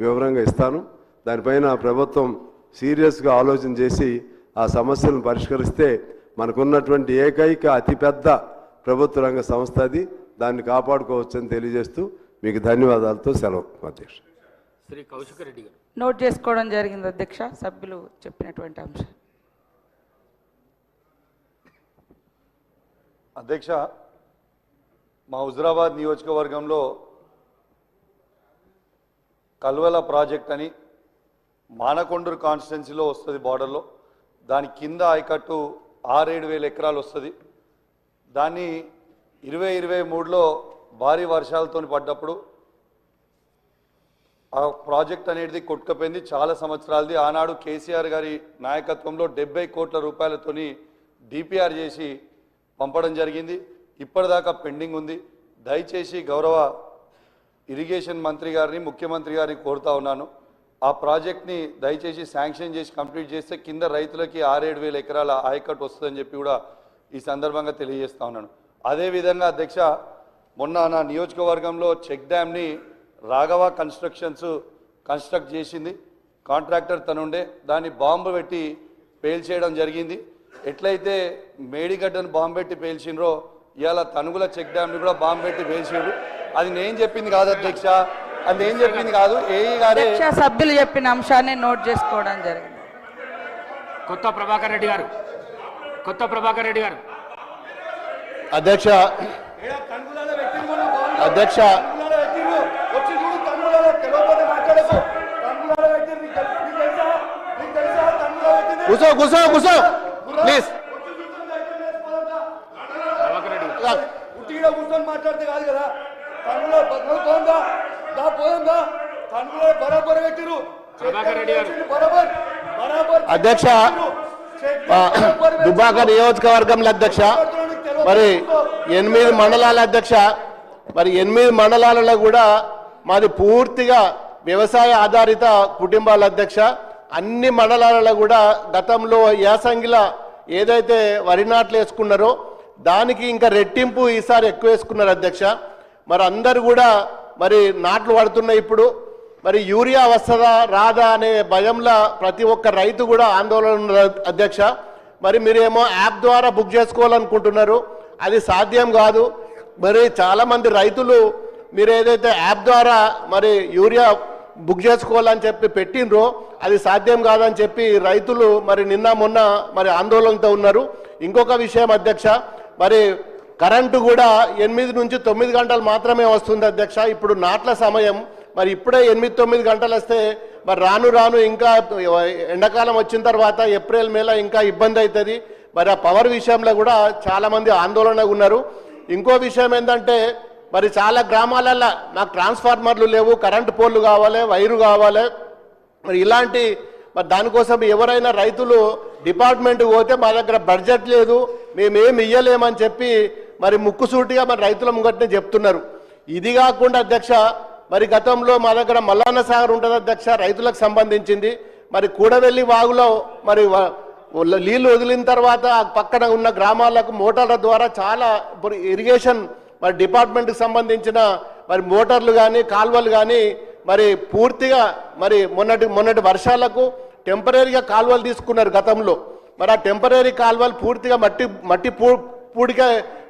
వివరంగా ఇస్తాను. దానిపైన ప్రభుత్వం సీరియస్గా ఆలోచన చేసి ఆ సమస్యలను పరిష్కరిస్తే మనకున్నటువంటి ఏకైక అతిపెద్ద ప్రభుత్వ రంగ సంస్థ అది. దాన్ని కాపాడుకోవచ్చని తెలియజేస్తూ మీకు ధన్యవాదాలతో సెలవు అధ్యక్ష.
శ్రీ కౌశిక్ రెడ్డి గారు
నోట్ చేసుకోవడం జరిగింది అధ్యక్ష, సభ్యులు చెప్పినటువంటి అంశం.
అధ్యక్ష, మా హుజరాబాద్ నియోజకవర్గంలో కల్వల ప్రాజెక్ట్ అని మానకొండూరు కాన్స్టిట్యున్సీలో వస్తుంది బార్డర్లో. దాని కింద ఆయకట్టు 6-7 ఎకరాలు వస్తుంది. దాన్ని 2023లో భారీ వర్షాలతో పడ్డప్పుడు ఆ ప్రాజెక్ట్ అనేది కొట్టుకపోయింది. చాలా సంవత్సరాలది. ఆనాడు కేసీఆర్ గారి నాయకత్వంలో 70 కోట్ల రూపాయలతోని డిపిఆర్ చేసి పంపడం జరిగింది. ఇప్పటిదాకా పెండింగ్ ఉంది. దయచేసి గౌరవ ఇరిగేషన్ మంత్రి గారిని, ముఖ్యమంత్రి గారిని కోరుతా ఉన్నాను, ఆ ప్రాజెక్ట్ని దయచేసి శాంక్షన్ చేసి కంప్లీట్ చేస్తే కింద రైతులకి 6-7 ఎకరాల ఆయకట్టు వస్తుందని చెప్పి కూడా ఈ సందర్భంగా తెలియజేస్తా ఉన్నాను. అదేవిధంగా అధ్యక్ష, మొన్న నా నియోజకవర్గంలో చెక్ డ్యామ్ని రాఘవ కన్స్ట్రక్ట్ చేసింది. కాంట్రాక్టర్ తనుండే దాన్ని బాంబు పెట్టి పేల్చేయడం జరిగింది. ఎట్లయితే మేడిగడ్డను బాంబు పెట్టి పేల్చిండ్రో ఇవాళ తనుగుల చెక్ డ్యామ్ని కూడా బాంబు పెట్టి పేల్చిండ్రు. అది నేను చెప్పింది కాదు అధ్యక్ష, అది నేను చెప్పింది కాదు, ఏఈ గారే
సభ్యులు చెప్పిన అంశాన్ని నోట్ చేసుకోవడం జరిగింది.
కొత్త ప్రభాకర్ రెడ్డి గారు
అధ్యక్ష కూసో ప్లీజ్. కూర్చొని మాట్లాడితే కాదు కదా. అధ్యక్ష, దుబ్బాక నియోజకవర్గంలో అధ్యక్ష మరి 8 మండలాల అధ్యక్ష, మరి 8 మండలాలలో కూడా మాది పూర్తిగా వ్యవసాయ ఆధారిత కుటుంబాల అధ్యక్ష. అన్ని మండలాలలో కూడా గతంలో యాసంగిలో ఏదైతే వరి నాట్లు వేసుకున్నారో దానికి ఇంకా రెట్టింపు ఈసారి ఎక్కువ వేసుకున్నారు అధ్యక్ష. మరి అందరు కూడా మరి నాట్లు పడుతున్నాయి. ఇప్పుడు మరి యూరియా వస్తుందా రాదా అనే భయంలో ప్రతి ఒక్క రైతు కూడా ఆందోళన ఉన్నారు అధ్యక్ష. మరి మీరేమో యాప్ ద్వారా బుక్ చేసుకోవాలనుకుంటున్నారు, అది సాధ్యం కాదు. మరి చాలామంది రైతులు మీరు ఏదైతే యాప్ ద్వారా మరి యూరియా బుక్ చేసుకోవాలని చెప్పి పెట్టినరో అది సాధ్యం కాదని చెప్పి రైతులు మరి నిన్న మొన్న మరి ఆందోళనతో ఉన్నారు. ఇంకొక విషయం అధ్యక్ష, మరి కరెంటు కూడా 8 నుంచి 9 గంటలు మాత్రమే వస్తుంది అధ్యక్ష. ఇప్పుడు నాట్ల సమయం, మరి ఇప్పుడే 8-9 గంటలు వస్తే మరి రాను ఇంకా ఎండాకాలం వచ్చిన తర్వాత ఏప్రిల్ మేలో ఇంకా ఇబ్బంది అవుతుంది. మరి ఆ పవర్ విషయంలో కూడా చాలామంది ఆందోళనగా ఉన్నారు. ఇంకో విషయం ఏంటంటే మరి చాలా గ్రామాలలో నాకు ట్రాన్స్ఫార్మర్లు లేవు, కరెంటు పోల్లు కావాలి, వైరు కావాలి. మరి ఇలాంటి మరి దానికోసం ఎవరైనా రైతులు డిపార్ట్మెంట్కి పోతే మా దగ్గర బడ్జెట్ లేదు, మేమేమి ఇయ్యలేమని చెప్పి మరి ముక్కుసూటిగా మరి రైతుల ముంగట్నే చెప్తున్నారు. ఇది కాకుండా అధ్యక్ష, మరి గతంలో మా దగ్గర మల్లన్న సాగర్ ఉంటుంది అధ్యక్ష, రైతులకు సంబంధించింది. మరి కూడవెల్లి వాగులో మరి నీళ్లు వదిలిన తర్వాత పక్కన ఉన్న గ్రామాలకు మోటార్ల ద్వారా చాలా ఇరిగేషన్ మరి డిపార్ట్మెంట్కి సంబంధించిన మరి మోటార్లు కానీ కాలువలు కానీ మరి పూర్తిగా మరి మొన్నటి వర్షాలకు టెంపరీగా కాలువలు తీసుకున్నారు గతంలో. మరి ఆ టెంపరీ కాలువలు పూర్తిగా మట్టి పూడిక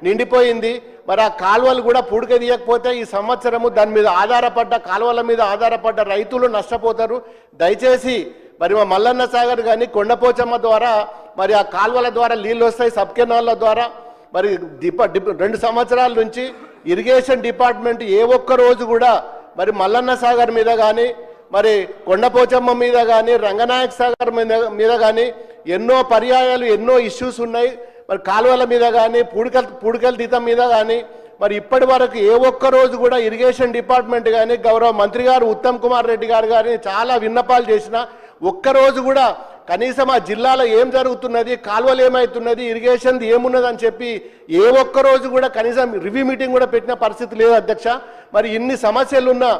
నిండిపోయింది. మరి ఆ కాలువలు కూడా పూడిక తీయకపోతే ఈ సంవత్సరము దాని మీద ఆధారపడ్డ కాలువల మీద ఆధారపడ్డ రైతులు నష్టపోతారు. దయచేసి మరి మా మల్లన్న సాగర్ కానీ కొండపోచమ్మ ద్వారా మరి ఆ కాలువల ద్వారా నీళ్ళు వస్తాయి, సబ్ కెనాల్ల ద్వారా. మరి 2 సంవత్సరాల నుంచి ఇరిగేషన్ డిపార్ట్మెంట్ ఏ ఒక్క రోజు కూడా మరి మల్లన్న సాగర్ మీద కానీ మరి కొండపోచమ్మ మీద కానీ రంగనాయక సాగర్ మీద కానీ ఎన్నో పర్యాయాలు ఎన్నో ఇష్యూస్ ఉన్నాయి. మరి కాలువల మీద కానీ పూడికల తీతం మీద కానీ మరి ఇప్పటి వరకు ఏ ఒక్క రోజు కూడా ఇరిగేషన్ డిపార్ట్మెంట్ కానీ గౌరవ మంత్రి గారు ఉత్తమ్ కుమార్ రెడ్డి గారు కానీ చాలా విన్నపాలు చేసిన ఒక్కరోజు కూడా కనీసం ఆ జిల్లాలో ఏం జరుగుతున్నది, కాలువలు ఏమవుతున్నది, ఇరిగేషన్ ఏమున్నది అని చెప్పి ఏ ఒక్క రోజు కూడా కనీసం రివ్యూ మీటింగ్ కూడా పెట్టిన పరిస్థితి లేదు అధ్యక్ష. మరి ఇన్ని సమస్యలున్నా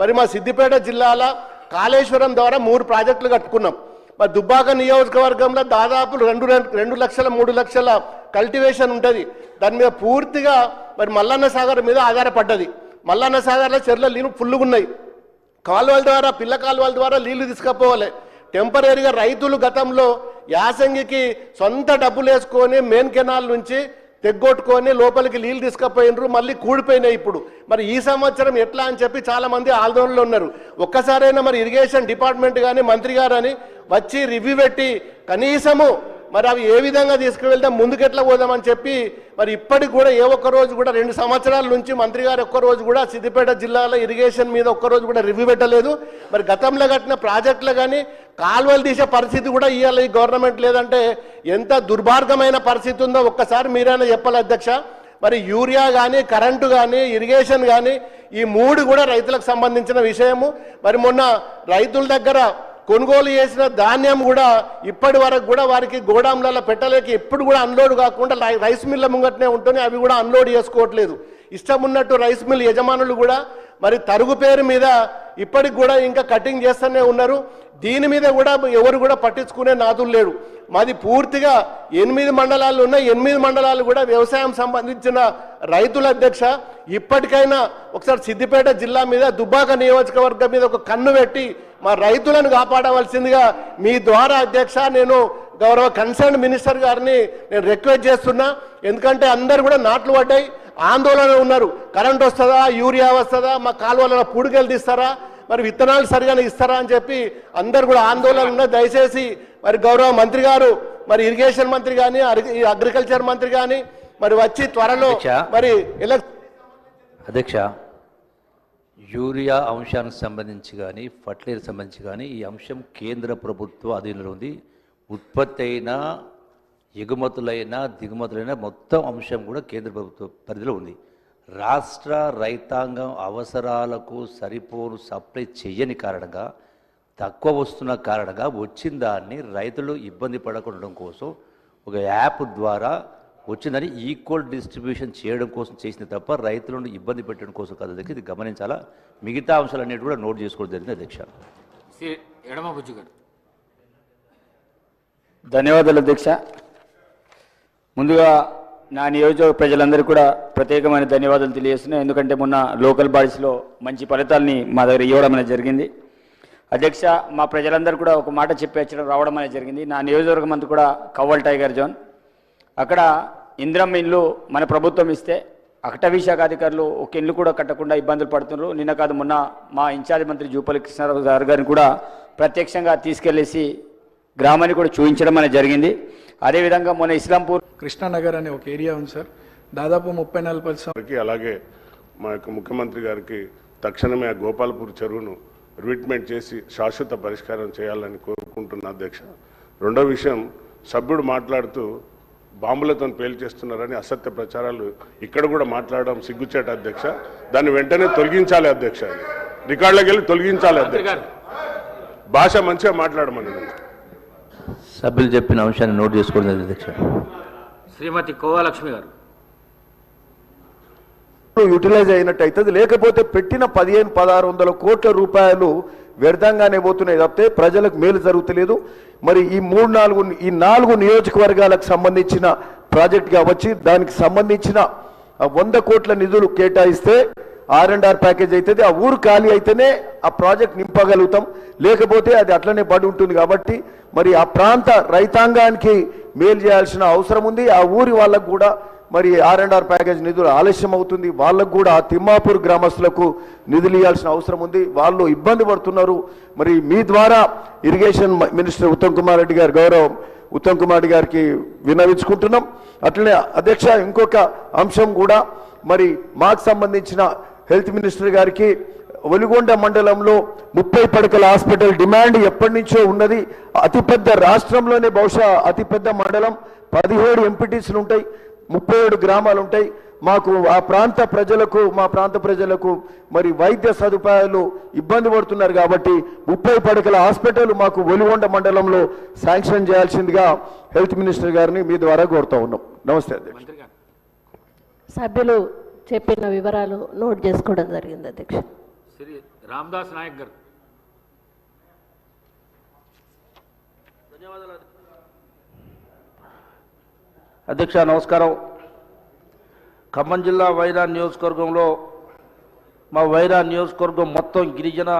మరి మా సిద్దిపేట జిల్లాలో కాళేశ్వరం ద్వారా 3 ప్రాజెక్టులు కట్టుకున్నాం. మరి దుబ్బాక నియోజకవర్గంలో దాదాపు 2 లక్షల 3 లక్షల కల్టివేషన్ ఉంటుంది. దాని మీద పూర్తిగా మరి మల్లన్న సాగర్ మీద ఆధారపడ్డది. మల్లన్న సాగర్లో చెర్ల నీళ్ళు ఫుల్లుగా ఉన్నాయి. కాలువల ద్వారా పిల్ల కాలువల ద్వారా నీళ్లు తీసుకుపోవాలి. టెంపరీగా రైతులు గతంలో యాసంగికి సొంత డబ్బులు వేసుకొని మెయిన్ కెనాల్ నుంచి తెగ్గొట్టుకొని లోపలికి నీళ్ళు తీసుకుపోయినరు, మళ్ళీ కూడిపోయినాయి ఇప్పుడు. మరి ఈ సంవత్సరం ఎట్లా అని చెప్పి చాలా మంది ఆందోళనలో ఉన్నారు. ఒక్కసారైనా మరి ఇరిగేషన్ డిపార్ట్మెంట్ కానీ మంత్రి గారు అని వచ్చి రివ్యూ పెట్టి కనీసము మరి అవి ఏ విధంగా తీసుకువెళ్తాం, ముందుకెట్లా పోదామని చెప్పి మరి ఇప్పటికి కూడా ఏ ఒక్క రోజు కూడా 2 సంవత్సరాల నుంచి మంత్రి గారు ఒక్కరోజు కూడా సిద్దిపేట జిల్లాలో ఇరిగేషన్ మీద ఒక్కరోజు కూడా రివ్యూ పెట్టలేదు. మరి గతంలో కట్టిన ప్రాజెక్టులు కానీ కాలువలు తీసే పరిస్థితి కూడా ఇవాళ ఈ గవర్నమెంట్ లేదంటే ఎంత దుర్మార్గమైన పరిస్థితి ఉందో ఒక్కసారి మీరైనా చెప్పాలి అధ్యక్ష. మరి యూరియా కానీ కరెంటు కానీ ఇరిగేషన్ కానీ ఈ 3 కూడా రైతులకు సంబంధించిన విషయము. మరి మొన్న రైతుల దగ్గర కొనుగోలు చేసిన ధాన్యం కూడా ఇప్పటి వరకు కూడా వారికి గోడాంలలో పెట్టలేక ఎప్పుడు కూడా అన్లోడ్ కాకుండా రైస్ మిల్ల ముంగట్నే ఉంటూనే అవి కూడా అన్లోడ్ చేసుకోవట్లేదు. ఇష్టం ఉన్నట్టు రైస్ మిల్ యజమానులు కూడా మరి తరుగు పేరు మీద ఇప్పటికి కూడా ఇంకా కటింగ్ చేస్తూనే ఉన్నారు. దీని మీద కూడా ఎవరు కూడా పట్టించుకునే నాదులు లేడు. మాది పూర్తిగా 8 మండలాలు ఉన్నాయి. 8 మండలాలు కూడా వ్యవసాయం సంబంధించిన రైతుల అధ్యక్ష. ఇప్పటికైనా ఒకసారి సిద్దిపేట జిల్లా మీద దుబ్బాక నియోజకవర్గం మీద ఒక కన్ను పెట్టి మా రైతులను కాపాడవలసిందిగా మీ ద్వారా అధ్యక్ష నేను గౌరవ కన్సర్న్ మినిస్టర్ గారిని నేను రిక్వెస్ట్ చేస్తున్నా. ఎందుకంటే అందరు కూడా నాట్లు పడ్డాయి, ఆందోళన ఉన్నారు. కరెంట్ వస్తుందా, యూరియా వస్తుందా, మా కాలువలలో పూడికలు తీస్తారా, మరి విత్తనాలు సరిగానే ఇస్తారా అని చెప్పి అందరు కూడా ఆందోళన ఉన్నారు. దయచేసి మరి గౌరవ మంత్రి గారు మరి ఇరిగేషన్ మంత్రి కానీ అగ్రికల్చర్ మంత్రి కానీ మరి వచ్చి త్వరలో మరి
అధ్యక్ష యూరియా అంశానికి సంబంధించి కానీ ఫర్టిలైజర్ సంబంధించి కానీ ఈ అంశం కేంద్ర ప్రభుత్వ అధీనంలో ఉంది. ఉత్పత్తి అయినా ఎగుమతులైనా దిగుమతులైనా మొత్తం అంశం కూడా కేంద్ర ప్రభుత్వ పరిధిలో ఉంది. రాష్ట్ర రైతాంగం అవసరాలకు సరిపోను సప్లై చేయని కారణంగా తక్కువ వస్తున్న కారణంగా వచ్చిన దాన్ని రైతులు ఇబ్బంది పడకుండా కోసం ఒక యాప్ ద్వారా వచ్చిందని ఈక్వల్ డిస్ట్రిబ్యూషన్ చేయడం కోసం చేసింది తప్ప రైతులను ఇబ్బంది పెట్టడం కోసం కాదు అధ్యక్ష. ఇది గమనించాలా. మిగతా అంశాలన్నిటి కూడా నోట్ చేసుకోవడం జరిగింది అధ్యక్ష.
ధన్యవాదాలు అధ్యక్ష. ముందుగా నా నియోజకవర్గ ప్రజలందరికీ కూడా ప్రత్యేకమైన ధన్యవాదాలు తెలియజేస్తున్నాయి. ఎందుకంటే మొన్న లోకల్ బాడీస్లో మంచి ఫలితాలని మా దగ్గర ఇవ్వడం అనేది జరిగింది అధ్యక్ష. మా ప్రజలందరూ కూడా ఒక మాట చెప్పి రావడం అనేది జరిగింది. నా నియోజకవర్గం అంతా కూడా కవ్వల్ టైగర్ జోన్. అక్కడ ఇంద్రం ఇల్లు మన ప్రభుత్వం ఇస్తే అటవీ శాఖ అధికారులు ఒక ఇల్లు కూడా కట్టకుండా ఇబ్బందులు పడుతున్నారు. నిన్న కాదు మొన్న మా ఇన్ఛార్జ్ మంత్రి జూపల్లి కృష్ణారావు గారిని కూడా ప్రత్యక్షంగా తీసుకెళ్లేసి గ్రామాన్ని కూడా చూపించడం అనేది జరిగింది. అదేవిధంగా మొన్న ఇస్లాంపూర్
కృష్ణానగర్ అనే ఒక ఏరియా ఉంది సార్. దాదాపు 30-40
అలాగే మా యొక్క ముఖ్యమంత్రి గారికి తక్షణమే ఆ గోపాలపూర్ చెరువును రిట్మెంట్ చేసి శాశ్వత పరిష్కారం చేయాలని కోరుకుంటున్నా అధ్యక్ష. రెండో విషయం, సభ్యుడు మాట్లాడుతూ బాంబులతో పేల్చేస్తున్నారని అసత్య ప్రచారాలు ఇక్కడ కూడా మాట్లాడడం సిగ్గుచేట అధ్యక్ష. దాన్ని వెంటనే తొలగించాలి అధ్యక్ష. రికార్డులోకి వెళ్ళి తొలగించాలి అధ్యక్ష. భాష మంచిగా మాట్లాడమని
సభ్యులు చెప్పిన అంశాన్ని నోట్ చేసుకోండి అధ్యక్ష.
శ్రీమతి కోవాలక్ష్మి గారు.
యూటిలైజ్ అయినట్టయితే, లేకపోతే పెట్టిన 1500-1600 కోట్ల రూపాయలు వ్యర్థంగానే పోతున్నాయి తప్పితే ప్రజలకు మేలు జరుగుతలేదు. మరి ఈ నాలుగు నియోజకవర్గాలకు సంబంధించిన ప్రాజెక్ట్ కావచ్చు, దానికి సంబంధించిన 100 కోట్ల నిధులు కేటాయిస్తే R&R ప్యాకేజ్ అవుతుంది. ఆ ఊరు ఖాళీ అయితేనే ఆ ప్రాజెక్ట్ నింపగలుగుతాం, లేకపోతే అది అట్లనే పడి ఉంటుంది. కాబట్టి మరి ఆ ప్రాంత రైతాంగానికి మేలు చేయాల్సిన అవసరం ఉంది. ఆ ఊరి వాళ్ళకు కూడా మరి R&R ప్యాకేజ్ నిధులు ఆలస్యం అవుతుంది. వాళ్ళకు కూడా ఆ తిమ్మాపూర్ గ్రామస్తులకు నిధులు ఇవ్వాల్సిన అవసరం ఉంది. వాళ్ళు ఇబ్బంది పడుతున్నారు. మరి మీ ద్వారా ఇరిగేషన్ మినిస్టర్ ఉత్తమ్ కుమార్ రెడ్డి గారు, గౌరవం ఉత్తమ్ కుమార్ రెడ్డి గారికి విన్నవించుకుంటున్నాం. అట్లనే అధ్యక్ష, ఇంకొక అంశం కూడా మరి మాకు సంబంధించిన హెల్త్ మినిస్టర్ గారికి, ఒలిగొండ మండలంలో 30 పడకల హాస్పిటల్ డిమాండ్ ఎప్పటి నుంచో ఉన్నది. అతిపెద్ద రాష్ట్రంలోనే బహుశా అతిపెద్ద మండలం, 17 ఎంపీటీసీలు ఉంటాయి, 37 గ్రామాలు ఉంటాయి. మాకు ఆ ప్రాంత ప్రజలకు, మా ప్రాంత ప్రజలకు మరి వైద్య సదుపాయాలు ఇబ్బంది పడుతున్నారు. కాబట్టి 30 పడకల హాస్పిటల్ మాకు ఒలిగొండ మండలంలో శాంక్షన్ చేయాల్సిందిగా హెల్త్ మినిస్టర్ గారిని మీ ద్వారా కోరుతా ఉన్నాం. నమస్తే అధ్యక్ష.
సభ్యులు చెప్పిన వివరాలు నోట్ చేసుకోవడం జరిగింది అధ్యక్ష.
శ్రీ రామదాస్ నాయక్ గారు.
అధ్యక్ష నమస్కారం. ఖమ్మం జిల్లా వైరా నియోజకవర్గంలో మా వైరా నియోజకవర్గం మొత్తం గిరిజన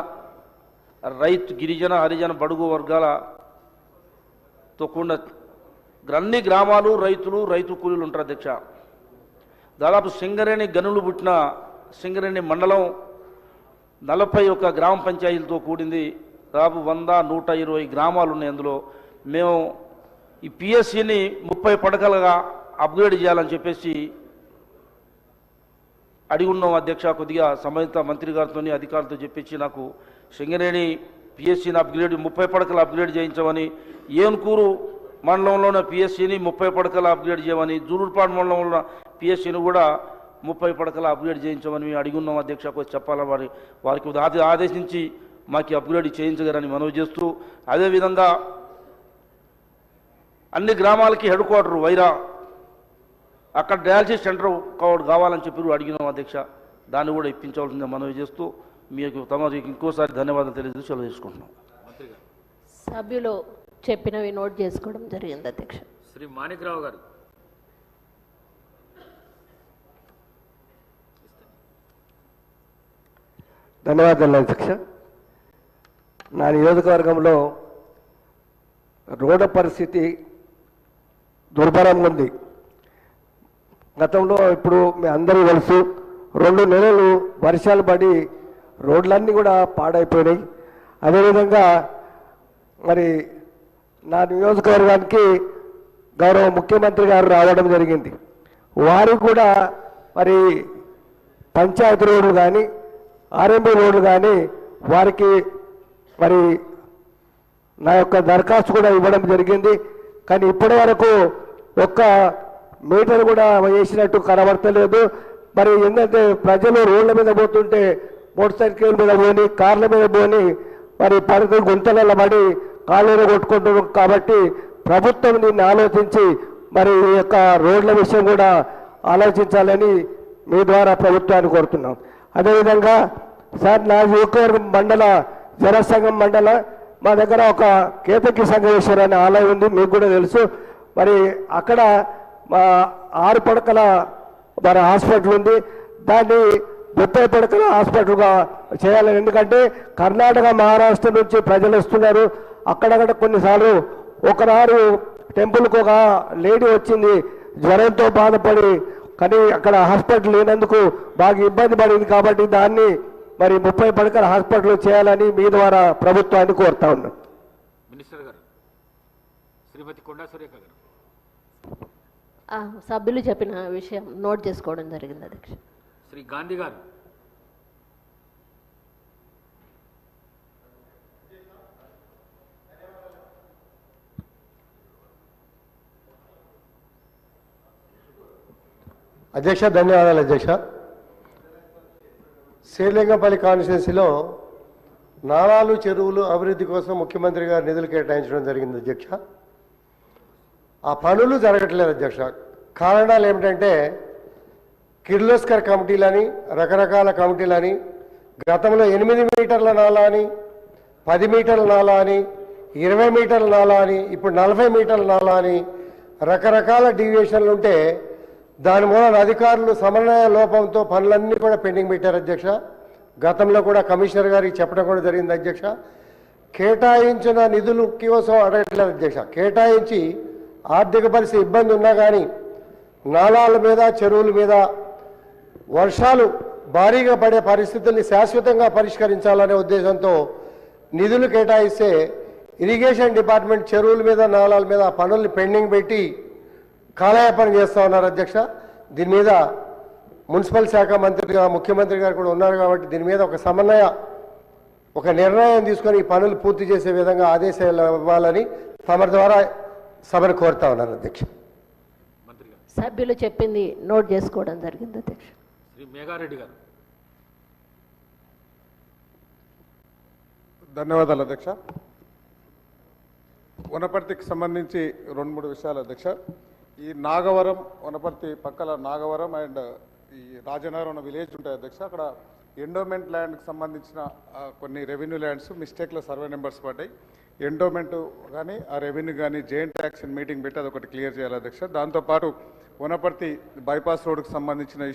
హరిజన బడుగు వర్గాలతో కూడిన అన్ని గ్రామాలు రైతు కూలీలు ఉంటారు అధ్యక్ష. దాదాపు సింగరేణి గనులు పుట్టిన సింగరేణి మండలం 41 గ్రామ పంచాయతీలతో కూడింది. దాదాపు 100-120 గ్రామాలు ఉన్నాయి. అందులో మేము ఈ పిఎస్సిని 30 పడకలుగా అప్గ్రేడ్ చేయాలని చెప్పేసి అడిగి ఉన్నాం అధ్యక్ష. కొద్దిగా సంబంధిత మంత్రి గారితో అధికారులతో చెప్పించి నాకు సింగరేణి పిఎస్సిని 30 పడకలు అప్గ్రేడ్ చేయించమని, ఏనుకూరు మండలంలోని పిఎస్సిని 30 పడకలు అప్గ్రేడ్ చేయమని, జూలూరుపాడు మండలంలో పిఎస్సిని కూడా 30 పడకలు అప్గ్రేడ్ చేయించమని మేము అడిగి ఉన్నాం అధ్యక్ష. కొద్ది చెప్పాలా వారికి ఆదేశించి మాకు అప్గ్రేడ్ చేయించగలని మనవి చేస్తూ, అదేవిధంగా అన్ని గ్రామాలకి హెడ్ క్వార్టర్ వైరా, అక్కడ డయాలసిస్ సెంటర్ కావాలని చెప్పి అడిగినాం అధ్యక్ష. దాన్ని కూడా ఇప్పించవలసిందే మనవి చేస్తూ మీకు తమరికి ఇంకోసారి ధన్యవాదాలు తెలియజేసి సెలవు తీసుకుంటున్నాం.
సభ్యులు చెప్పినవి నోట్ చేసుకోవడం జరిగింది అధ్యక్ష.
శ్రీ మాణిక్రావు గారు.
ధన్యవాదాలు అధ్యక్ష. నా నియోజకవర్గంలో రోడ్ల పరిస్థితి దుర్భరంగా ఉంది. గతంలో ఇప్పుడు మీ అందరూ తెలుసు, 2 నెలలు వర్షాలు పడి రోడ్లన్నీ కూడా పాడైపోయినాయి. అదేవిధంగా మరి నా నియోజకవర్గానికి గౌరవ ముఖ్యమంత్రి గారు రావడం జరిగింది. వారికి కూడా మరి పంచాయతీ రోడ్లు కానీ ఆర్ఎంబీ రోడ్లు కానీ వారికి మరి నా యొక్క దరఖాస్తు కూడా ఇవ్వడం జరిగింది. కానీ ఇప్పటి వరకు ఒక్క మీటర్ కూడా వేసినట్టు కనబడతలేదు. మరి ఏంటంటే ప్రజలు రోడ్ల మీద పోతుంటే మోటార్ సైకిల్ మీద పోని, కార్ల మీద పోని మరి పడక గుంతలలో పడి కాలువలు కొట్టుకుంటున్నారు. కాబట్టి ప్రభుత్వం దీన్ని ఆలోచించి మరి ఈ యొక్క రోడ్ల విషయం కూడా ఆలోచించాలని మీ ద్వారా ప్రభుత్వాన్ని కోరుతున్నాం. అదేవిధంగా సార్, నా నియోజకవర్గం మండల జనసంఘం మండల మా దగ్గర ఒక కేతకి సంగమేశ్వర అనే ఆలయం ఉంది, మీకు కూడా తెలుసు. మరి అక్కడ 6 పడకల మరి హాస్పిటల్ ఉంది. దాన్ని 30 పడకల హాస్పిటల్గా చేయాలని, ఎందుకంటే కర్ణాటక మహారాష్ట్ర నుంచి ప్రజలు వస్తున్నారు. అక్కడక్కడ కొన్నిసార్లు ఒకనాడు టెంపుల్కి ఒక లేడీ వచ్చింది జ్వరంతో బాధపడి, కానీ అక్కడ హాస్పిటల్ లేనందుకు బాగా ఇబ్బంది పడింది. కాబట్టి దాన్ని మరి 30 పడకల హాస్పిటల్ చేయాలని మీ ద్వారా ప్రభుత్వాన్ని కోరుతా ఉన్నాం.
మినిస్టర్ గారు శ్రీమతి కొండా సురేఖ గారు.
సభ్యులు చెప్పిన విషయం నోట్ చేసుకోవడం జరిగింది అధ్యక్ష.
శ్రీ గాంధీ గారు.
అధ్యక్ష ధన్యవాదాలు అధ్యక్ష. శ్రీలింగంపల్లి కాన్స్టిట్యున్సీలో నాలాలు చెరువులు అభివృద్ధి కోసం ముఖ్యమంత్రి గారు నిధులు కేటాయించడం జరిగింది అధ్యక్ష. ఆ పనులు జరగట్లేదు అధ్యక్ష. కారణాలు ఏమిటంటే కిర్లోస్కర్ కమిటీలని, రకరకాల కమిటీలని, గతంలో 8 మీటర్ల నాలా అని, 10 మీటర్ల నాలా అని 20 మీటర్ల నాలా అని, ఇప్పుడు 40 మీటర్ల నాలా అని రకరకాల డీవియేషన్లు ఉంటే దాని మూలన అధికారులు సమన్వయ లోపంతో పనులన్నీ కూడా పెండింగ్ పెట్టారు అధ్యక్ష. గతంలో కూడా కమిషనర్ గారికి చెప్పడం కూడా జరిగింది అధ్యక్ష. కేటాయించిన నిధులు కోసం అడగట్లేదు అధ్యక్ష. కేటాయించి ఆర్థిక పరిస్థితి ఇబ్బంది ఉన్నా కానీ నాలాల మీద చెరువుల మీద వర్షాలు భారీగా పడే పరిస్థితుల్ని శాశ్వతంగా పరిష్కరించాలనే ఉద్దేశంతో నిధులు కేటాయిస్తే ఇరిగేషన్ డిపార్ట్మెంట్ చెరువుల మీద నాలాల మీద ఆ పనుల్ని పెండింగ్ పెట్టి కాలయాపన చేస్తూ ఉన్నారు అధ్యక్ష. దీని మీద మున్సిపల్ శాఖ మంత్రిగా ముఖ్యమంత్రి గారు కూడా ఉన్నారు కాబట్టి దీని మీద ఒక నిర్ణయం తీసుకొని ఈ పనులు పూర్తి చేసే విధంగా ఆదేశాలు ఇవ్వాలని తమరి ద్వారా సభను కోరుతా ఉన్నారు అధ్యక్ష.
సభ్యులు చెప్పింది నోట్ చేసుకోవడం జరిగింది అధ్యక్ష.
శ్రీ మేఘారెడ్డి గారు.
ధన్యవాదాలు అధ్యక్ష. వనపర్తికి సంబంధించి 2-3 విషయాలు అధ్యక్ష. ఈ నాగవరం వనపర్తి పక్కల నాగవరం అండ్ ఈ రాజనగరం విలేజ్ ఉంటాయి అధ్యక్ష. అక్కడ ఎండోమెంట్ ల్యాండ్కి సంబంధించిన కొన్ని రెవెన్యూ ల్యాండ్స్ మిస్టేక్లో సర్వే నెంబర్స్ పడ్డాయి. ఎండోమెంట్ కానీ ఆ రెవెన్యూ కానీ జాయింట్ యాక్షన్ మీటింగ్ పెట్టి అదొకటి క్లియర్ చేయాలి అధ్యక్ష. దాంతోపాటు వనపర్తి బైపాస్ రోడ్డుకు సంబంధించిన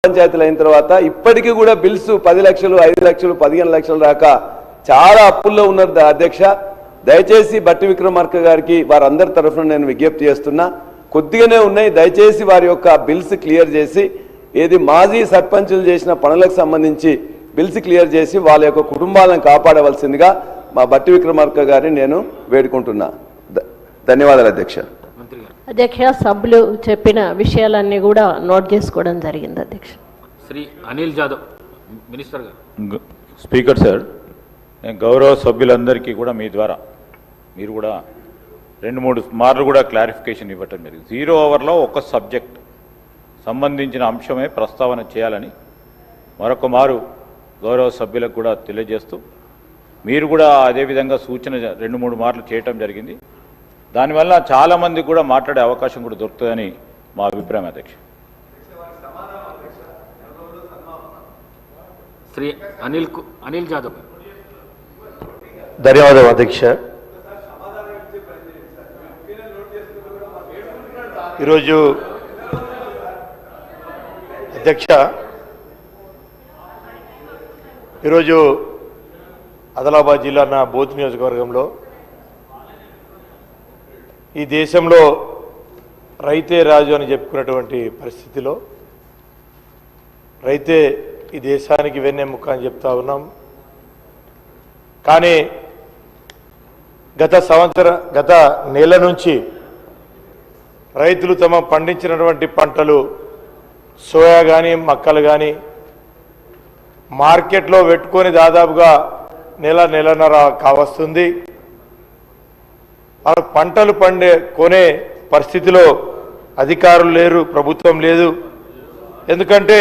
పంచాయతీలు అయిన తర్వాత ఇప్పటికీ కూడా బిల్స్ 10 లక్షలు 5 లక్షలు 15 లక్షల దాకా చాలా అప్పుల్లో ఉన్నారు అధ్యక్ష. దయచేసి బట్టి విక్రమార్క గారికి వారందరి తరఫున నేను విజ్ఞప్తి చేస్తున్నా, కొద్దిగానే ఉన్నాయి, దయచేసి వారి యొక్క బిల్స్ క్లియర్ చేసి ఏది మాజీ సర్పంచులు చేసిన పనులకు సంబంధించి బిల్స్ క్లియర్ చేసి వాళ్ళ యొక్క కుటుంబాలను కాపాడవలసిందిగా మా బట్టి విక్రమార్క గారిని నేను వేడుకుంటున్నా. ధన్యవాదాలు అధ్యక్ష.
అధ్యక్ష, సభ్యులు చెప్పిన విషయాలన్నీ కూడా నోట్ చేసుకోవడం జరిగింది అధ్యక్ష.
శ్రీ అనిల్ జాదవ్ మినిస్టర్ గారు.
స్పీకర్ సార్, నేను గౌరవ సభ్యులందరికీ కూడా మీ ద్వారా మీరు కూడా 2-3 మార్లు కూడా క్లారిఫికేషన్ ఇవ్వటం జరిగింది. 0 అవర్లో ఒక సబ్జెక్ట్ సంబంధించిన అంశమే ప్రస్తావన చేయాలని మరొక మారు గౌరవ సభ్యులకు కూడా తెలియజేస్తూ మీరు కూడా అదేవిధంగా సూచన 2-3 మార్లు చేయటం జరిగింది. దానివల్ల చాలామంది కూడా మాట్లాడే అవకాశం కూడా దొరుకుతుందని మా అభిప్రాయం అధ్యక్ష.
శ్రీ అనిల్ జాదవ్.
ధన్యవాదాలు అధ్యక్ష. ఈరోజు అధ్యక్ష, ఈరోజు ఆదిలాబాద్ జిల్లా నా బోధ్ నియోజకవర్గంలో ఈ దేశంలో రైతే రాజు అని చెప్పుకున్నటువంటి పరిస్థితిలో రైతే ఈ దేశానికి వెన్నెముక అని చెప్తా ఉన్నాం. కానీ గత నెల నుంచి రైతులు తమ పండించినటువంటి పంటలు సోయా కానీ మక్కలు కానీ మార్కెట్లో పెట్టుకొని దాదాపుగా నెలన్నర కావస్తుంది. వాళ్ళ పంటలు కొనే పరిస్థితిలో అధికారులు లేరు, ప్రభుత్వం లేదు. ఎందుకంటే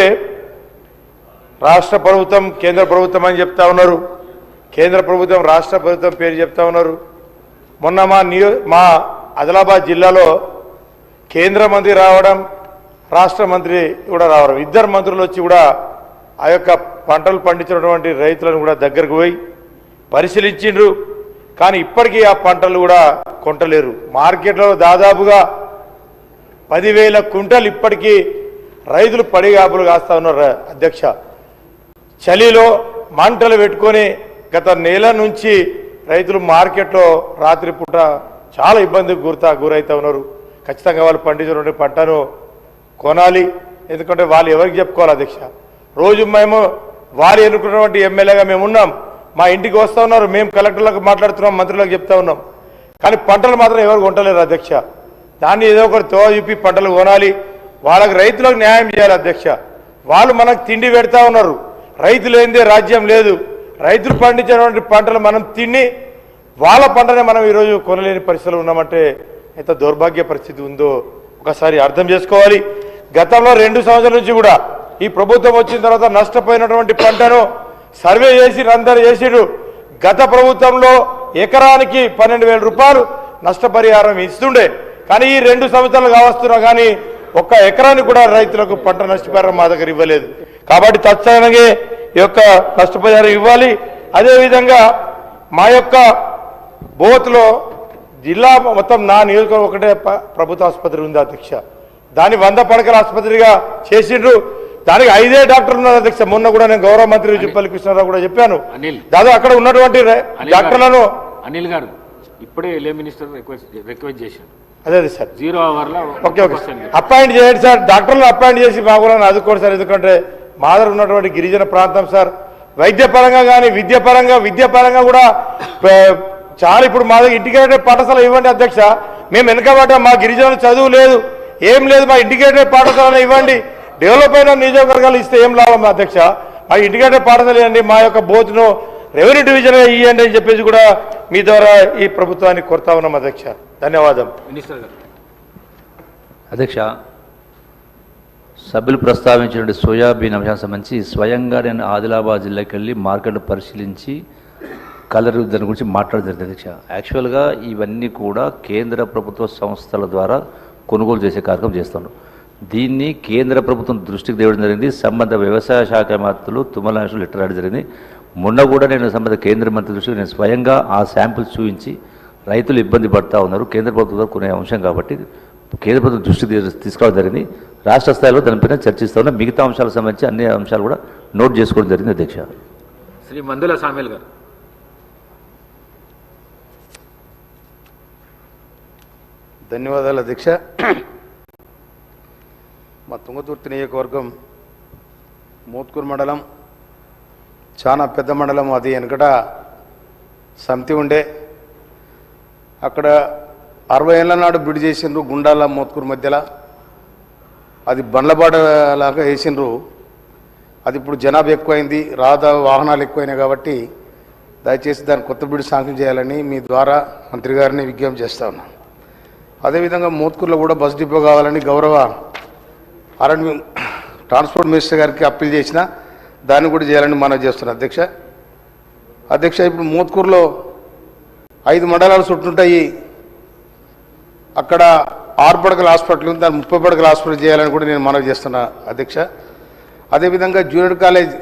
రాష్ట్ర ప్రభుత్వం కేంద్ర ప్రభుత్వం అని చెప్తా ఉన్నారు, కేంద్ర ప్రభుత్వం రాష్ట్ర ప్రభుత్వం పేరు చెప్తా ఉన్నారు. మొన్న మా ఆదిలాబాద్ జిల్లాలో కేంద్ర మంత్రి రావడం, రాష్ట్ర మంత్రి కూడా రావడం, 2 మంత్రులు వచ్చి కూడా ఆ యొక్క పంటలు పండించినటువంటి రైతులను కూడా దగ్గరకు పోయి పరిశీలించిండ్రు. కానీ ఇప్పటికీ ఆ పంటలు కూడా కొంటలేరు. మార్కెట్లో దాదాపుగా 10,000 క్వింటల్ ఇప్పటికీ రైతులు పడిగాపులు కాస్తా ఉన్నారు అధ్యక్ష. చలిలో మంటలు పెట్టుకొని గత నెల నుంచి రైతులు మార్కెట్లో రాత్రిపూట చాలా ఇబ్బందికి గురైతా ఉన్నారు. ఖచ్చితంగా వాళ్ళు పండించినటువంటి పంటను కొనాలి. ఎందుకంటే వాళ్ళు ఎవరికి చెప్పుకోవాలి అధ్యక్ష? రోజు మేము వారు ఎన్నుకున్నటువంటి ఎమ్మెల్యేగా మేము ఉన్నాం, మా ఇంటికి వస్తూ ఉన్నారు, మేము కలెక్టర్లకు మాట్లాడుతున్నాం, మంత్రులకు చెప్తా ఉన్నాం. కానీ పంటలు మాత్రం ఎవరు కొంటలేరు అధ్యక్ష. దాన్ని ఏదో ఒకటి తో చూపి పంటలు కొనాలి, వాళ్ళకి రైతులకు న్యాయం చేయాలి అధ్యక్ష. వాళ్ళు మనకు తిండి పెడతా ఉన్నారు, రైతులు ఏందే రాజ్యం లేదు. రైతులు పండించినటువంటి పంటలు మనం తిని వాళ్ళ పంటనే మనం ఈరోజు కొనలేని పరిస్థితులు ఉన్నామంటే ఎంత దౌర్భాగ్య పరిస్థితి ఉందో ఒకసారి అర్థం చేసుకోవాలి. గతంలో 2 సంవత్సరాల నుంచి కూడా ఈ ప్రభుత్వం వచ్చిన తర్వాత నష్టపోయినటువంటి పంటను సర్వే చేసి అందరూ చేసిరు. గత ప్రభుత్వంలో ఎకరానికి 12,000 రూపాయలు నష్టపరిహారం ఇస్తుండే. కానీ ఈ 2 సంవత్సరాలు కావస్తున్నా కానీ ఒక్క ఎకరానికి కూడా రైతులకు పంట నష్టపరిహారం మా దగ్గర ఇవ్వలేదు. కాబట్టి తక్షణంగా ఈ యొక్క నష్టపరిహారం ఇవ్వాలి. అదేవిధంగా మా యొక్క బోత్లో జిల్లా మొత్తం నా నియోజకవర్గం ఒకటే ప్రభుత్వ ఆసుపత్రి ఉంది అధ్యక్ష. దాన్ని 100 పడకల ఆసుపత్రిగా చేసిండ్రు. దానికి 5 డాక్టర్లు ఉన్నారు అధ్యక్ష. మొన్న కూడా నేను గౌరవ మంత్రి జుప్పల్లి కృష్ణారావు కూడా చెప్పాను. దాదాపు అక్కడ ఉన్నటువంటి డాక్టర్లను
అనిల్ గారు ఇప్పుడే ఎల్ఏ మినిస్టర్ రిక్వెస్ట్ చేశారు.
అదే సార్
0 అవర్లో
ఓకే అపాయింట్ చేయండి సార్, డాక్టర్లను అపాయింట్ చేసి మా కూడా ఆదుకోండి సార్. ఎందుకంటే మా దగ్గర ఉన్నటువంటి గిరిజన ప్రాంతం సార్, వైద్యపరంగా కానీ విద్యాపరంగా కూడా చాలా ఇప్పుడు మా దగ్గర ఇంటిగ్రేటెడ్ పాఠశాల ఇవ్వండి అధ్యక్ష. మేము వెనకబడ్డా, మా గిరిజనులు చదువు లేదు, ఏం లేదు, మా ఇంటిగ్రేటెడ్ పాఠశాలను ఇవ్వండి. డెవలప్ అయిన నియోజకవర్గాలు ఇస్తే ఏం లాభం అధ్యక్ష? మా ఇంటిగ్రేటెడ్ పాఠశాల ఇవ్వండి, మా యొక్క బోత్ను రెవెన్యూ డివిజన్గా ఇవ్వండి అని చెప్పేసి కూడా మీ ద్వారా ఈ ప్రభుత్వాన్ని కోరుతా ఉన్నాం అధ్యక్ష. ధన్యవాదం.
మినిస్టర్ గారు.
అధ్యక్ష, సభ్యులు ప్రస్తావించిన సోయాబీన్ అంశానికి సంబంధించి స్వయంగా నేను ఆదిలాబాద్ జిల్లాకి వెళ్ళి మార్కెట్ పరిశీలించి కలర్ దాని గురించి మాట్లాడడం జరిగింది అధ్యక్ష. యాక్చువల్గా ఇవన్నీ కూడా కేంద్ర ప్రభుత్వ సంస్థల ద్వారా కొనుగోలు చేసే కార్యక్రమం చేస్తున్నారు. దీన్ని కేంద్ర ప్రభుత్వం దృష్టికి తేవడం జరిగింది. సంబంధ వ్యవసాయ శాఖ మంత్రులు తుమ్మల నాగేశ్వరరావు లెటర్ రాయడం జరిగింది. మొన్న కూడా నేను సంబంధ కేంద్ర మంత్రి దృష్టికి నేను స్వయంగా ఆ శాంపుల్స్ చూపించి రైతులు ఇబ్బంది పడుతూ ఉన్నారు, కేంద్ర ప్రభుత్వం కొనే అంశం కాబట్టి కేంద్ర ప్రభుత్వం దృష్టికి తీసుకురావడం జరిగింది. రాష్ట్ర స్థాయిలో దానిపైన చర్చిస్తూ ఉన్న మిగతా అంశాలకు సంబంధించి అన్ని అంశాలు కూడా నోట్ చేసుకోవడం జరిగింది అధ్యక్ష.
శ్రీ మందుల సామేల్ గారు.
ధన్యవాదాలు అధ్యక్ష. మా తుంగతుర్తి నియోజకవర్గం మోత్కూరు మండలం చాలా పెద్ద మండలం. అది వెనకట సమితి ఉండే, అక్కడ 60 ఏళ్ళ నాడు బిడి చేసిండ్రు గుండాల మోత్కూరు మధ్యలో. అది బండ్లబాట లాగా వేసిండ్రు. అది ఇప్పుడు జనాభా ఎక్కువైంది, వాహనాలు ఎక్కువైనాయి కాబట్టి దయచేసి దాన్ని కొత్త బిడి శాంక్షన్ చేయాలని మీ ద్వారా మంత్రి గారిని విజ్ఞప్తి చేస్తా ఉన్నాను. అదేవిధంగా మోత్కూరులో కూడా బస్ డిపో కావాలని గౌరవ ట్రాన్స్పోర్ట్ మినిస్టర్ గారికి అప్పీల్ చేసిన దాన్ని కూడా చేయాలని మనవి చేస్తున్నాను అధ్యక్ష. ఇప్పుడు మోత్కూరులో 5 మండలాలు చుట్టుంటాయి. అక్కడ 6 పడకల హాస్పిటల్ ఉంది, దాన్ని 30 పడకల హాస్పిటల్ చేయాలని కూడా నేను మనవి చేస్తున్నా అధ్యక్ష. అదేవిధంగా జూనియర్ కాలేజ్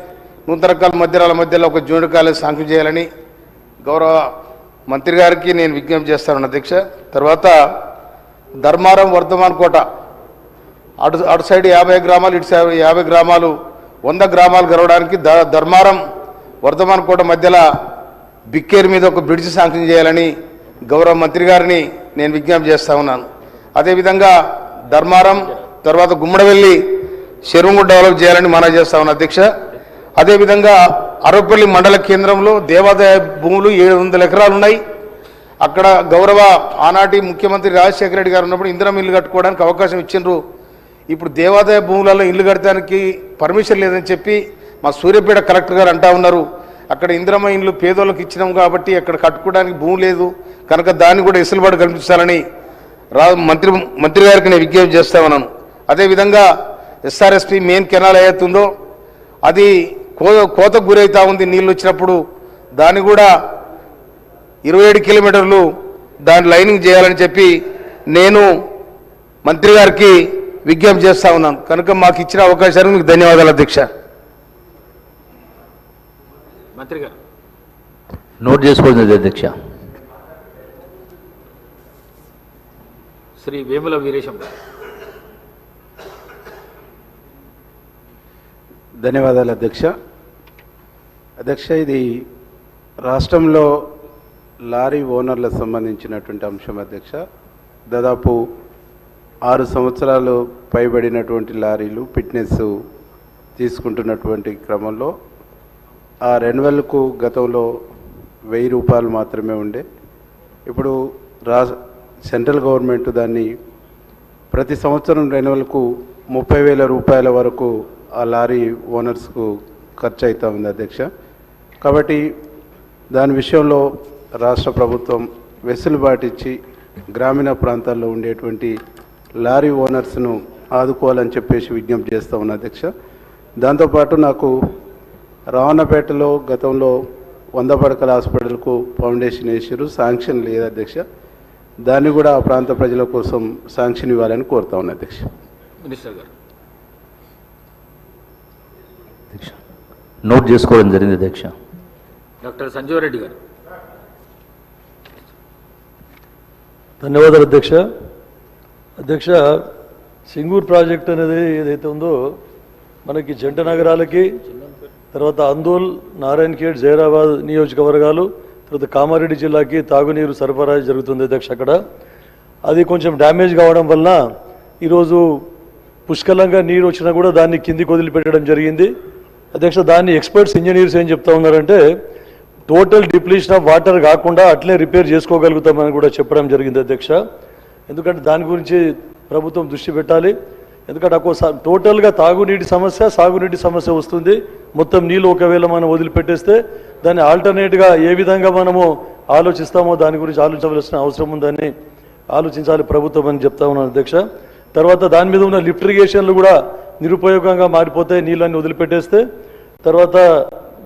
నూతన మధ్యరాల మధ్యలో ఒక జూనియర్ కాలేజ్ శాంక్షన్ చేయాలని గౌరవ మంత్రి గారికి నేను విజ్ఞప్తి చేస్తాను అధ్యక్ష. తర్వాత ధర్మారం వర్ధమాన్ కోట అటు సైడ్ 50 గ్రామాలు, ఇటు సైడ్ 50 గ్రామాలు, 100 గ్రామాలు గడవడానికి ధర్మారం వర్ధమాన్ కోట మధ్యలో బిక్కేరు మీద ఒక బ్రిడ్జ్ శాంక్షన్ చేయాలని గౌరవ మంత్రి గారిని నేను విజ్ఞప్తి చేస్తా ఉన్నాను. అదేవిధంగా ధర్మారం తర్వాత గుమ్మడవెల్లి చెరువు డెవలప్ చేయాలని మనవి చేస్తా ఉన్నాను అధ్యక్ష. అదేవిధంగా అరవపల్లి మండల కేంద్రంలో దేవాదాయ భూములు 700 ఎకరాలు ఉన్నాయి. అక్కడ గౌరవ ఆనాటి ముఖ్యమంత్రి రాజశేఖర రెడ్డి గారు ఉన్నప్పుడు ఇందిరమ్మ ఇల్లు కట్టుకోవడానికి అవకాశం ఇచ్చిండ్రు. ఇప్పుడు దేవాదాయ భూములలో ఇల్లు కట్టడానికి పర్మిషన్ లేదని చెప్పి మా సూర్యాపేట కలెక్టర్ గారు అంటా ఉన్నారు. అక్కడ ఇందిరమ్మ ఇల్లు పేదోళ్ళకి ఇచ్చినాం కాబట్టి అక్కడ కట్టుకోవడానికి భూమి లేదు కనుక దాన్ని కూడా వెసులుబాటు కల్పించాలని మంత్రి గారికి నేను విజ్ఞప్తి చేస్తా ఉన్నాను. అదేవిధంగా ఎస్ఆర్ఎస్పి మెయిన్ కెనాల్ ఏదైతుందో అది కోతకు గురవుతా ఉంది. నీళ్ళు వచ్చినప్పుడు దాన్ని కూడా 27 కిలోమీటర్లు దాని లైనింగ్ చేయాలని చెప్పి నేను మంత్రి గారికి విజ్ఞప్తి చేస్తా ఉన్నాను. కనుక మాకు ఇచ్చిన అవకాశానికి మీకు ధన్యవాదాలు అధ్యక్ష.
మంత్రి గారు
నోట్ చేసుకోండి అధ్యక్ష.
శ్రీ వేముల వీరేశం గారు.
ధన్యవాదాలు అధ్యక్ష. ఇది రాష్ట్రంలో లారీ ఓనర్లకు సంబంధించినటువంటి అంశం అధ్యక్ష. దాదాపు 6 సంవత్సరాలు పైబడినటువంటి లారీలు ఫిట్నెస్ తీసుకుంటున్నటువంటి క్రమంలో ఆ రెన్యువల్కు గతంలో 1000 రూపాయలు మాత్రమే ఉండే. ఇప్పుడు సెంట్రల్ గవర్నమెంట్ దాన్ని ప్రతి సంవత్సరం రెన్యువల్కు 30,000 రూపాయల వరకు ఆ లారీ ఓనర్స్కు ఖర్చు అవుతూ ఉంది అధ్యక్ష. కాబట్టి దాని విషయంలో రాష్ట్ర ప్రభుత్వం వెసులుబాటు ఇచ్చి గ్రామీణ ప్రాంతాల్లో ఉండేటువంటి లారీ ఓనర్స్ను ఆదుకోవాలని చెప్పేసి విజ్ఞప్తి చేస్తూ ఉన్నా అధ్యక్ష. దాంతోపాటు నాకు రావణపేటలో గతంలో 100 పడకల హాస్పిటల్కు ఫౌండేషన్ వేసారు, శాంక్షన్ లేదు అధ్యక్ష. దాన్ని కూడా ఆ ప్రాంత ప్రజల కోసం శాంక్షన్ ఇవ్వాలని కోరుతా ఉన్నా అధ్యక్ష.
మినిస్టర్ గారు
నోట్ చేసుకోవడం జరిగింది అధ్యక్ష.
డాక్టర్ సంజీవ్ రెడ్డి గారు.
ధన్యవాదాలు అధ్యక్ష. సింగూర్ ప్రాజెక్ట్ అనేది ఏదైతే ఉందో మనకి జంట నగరాలకి, తర్వాత అందోల్, నారాయణఖేడ్, జైరాబాద్ నియోజకవర్గాలు, తర్వాత కామారెడ్డి జిల్లాకి తాగునీరు సరఫరా జరుగుతుంది అధ్యక్ష. అక్కడ అది కొంచెం డ్యామేజ్ కావడం వలన ఈరోజు పుష్కలంగా నీరు వచ్చినా కూడా దాన్ని కిందికి వదిలిపెట్టడం జరిగింది అధ్యక్ష. దాన్ని ఎక్స్పర్ట్స్ ఇంజనీర్స్ ఏం చెప్తా ఉన్నారంటే టోటల్ డిప్లీషన్ ఆఫ్ వాటర్ కాకుండా అట్లే రిపేర్ చేసుకోగలుగుతామని కూడా చెప్పడం జరిగింది అధ్యక్ష. ఎందుకంటే దాని గురించి ప్రభుత్వం దృష్టి పెట్టాలి. ఎందుకంటే టోటల్గా తాగునీటి సమస్య, సాగునీటి సమస్య వస్తుంది. మొత్తం నీళ్ళు ఒకవేళ మనం వదిలిపెట్టేస్తే దాన్ని ఆల్టర్నేట్గా ఏ విధంగా మనము ఆలోచిస్తామో దాని గురించి ఆలోచించవలసిన అవసరం ఉందని ఆలోచించాలి ప్రభుత్వం అని చెప్తా ఉన్నాను అధ్యక్ష. తర్వాత దాని మీద ఉన్న లిఫ్ట్ ఇరిగేషన్లు కూడా నిరుపయోగంగా మారిపోతాయి నీళ్ళని వదిలిపెట్టేస్తే. తర్వాత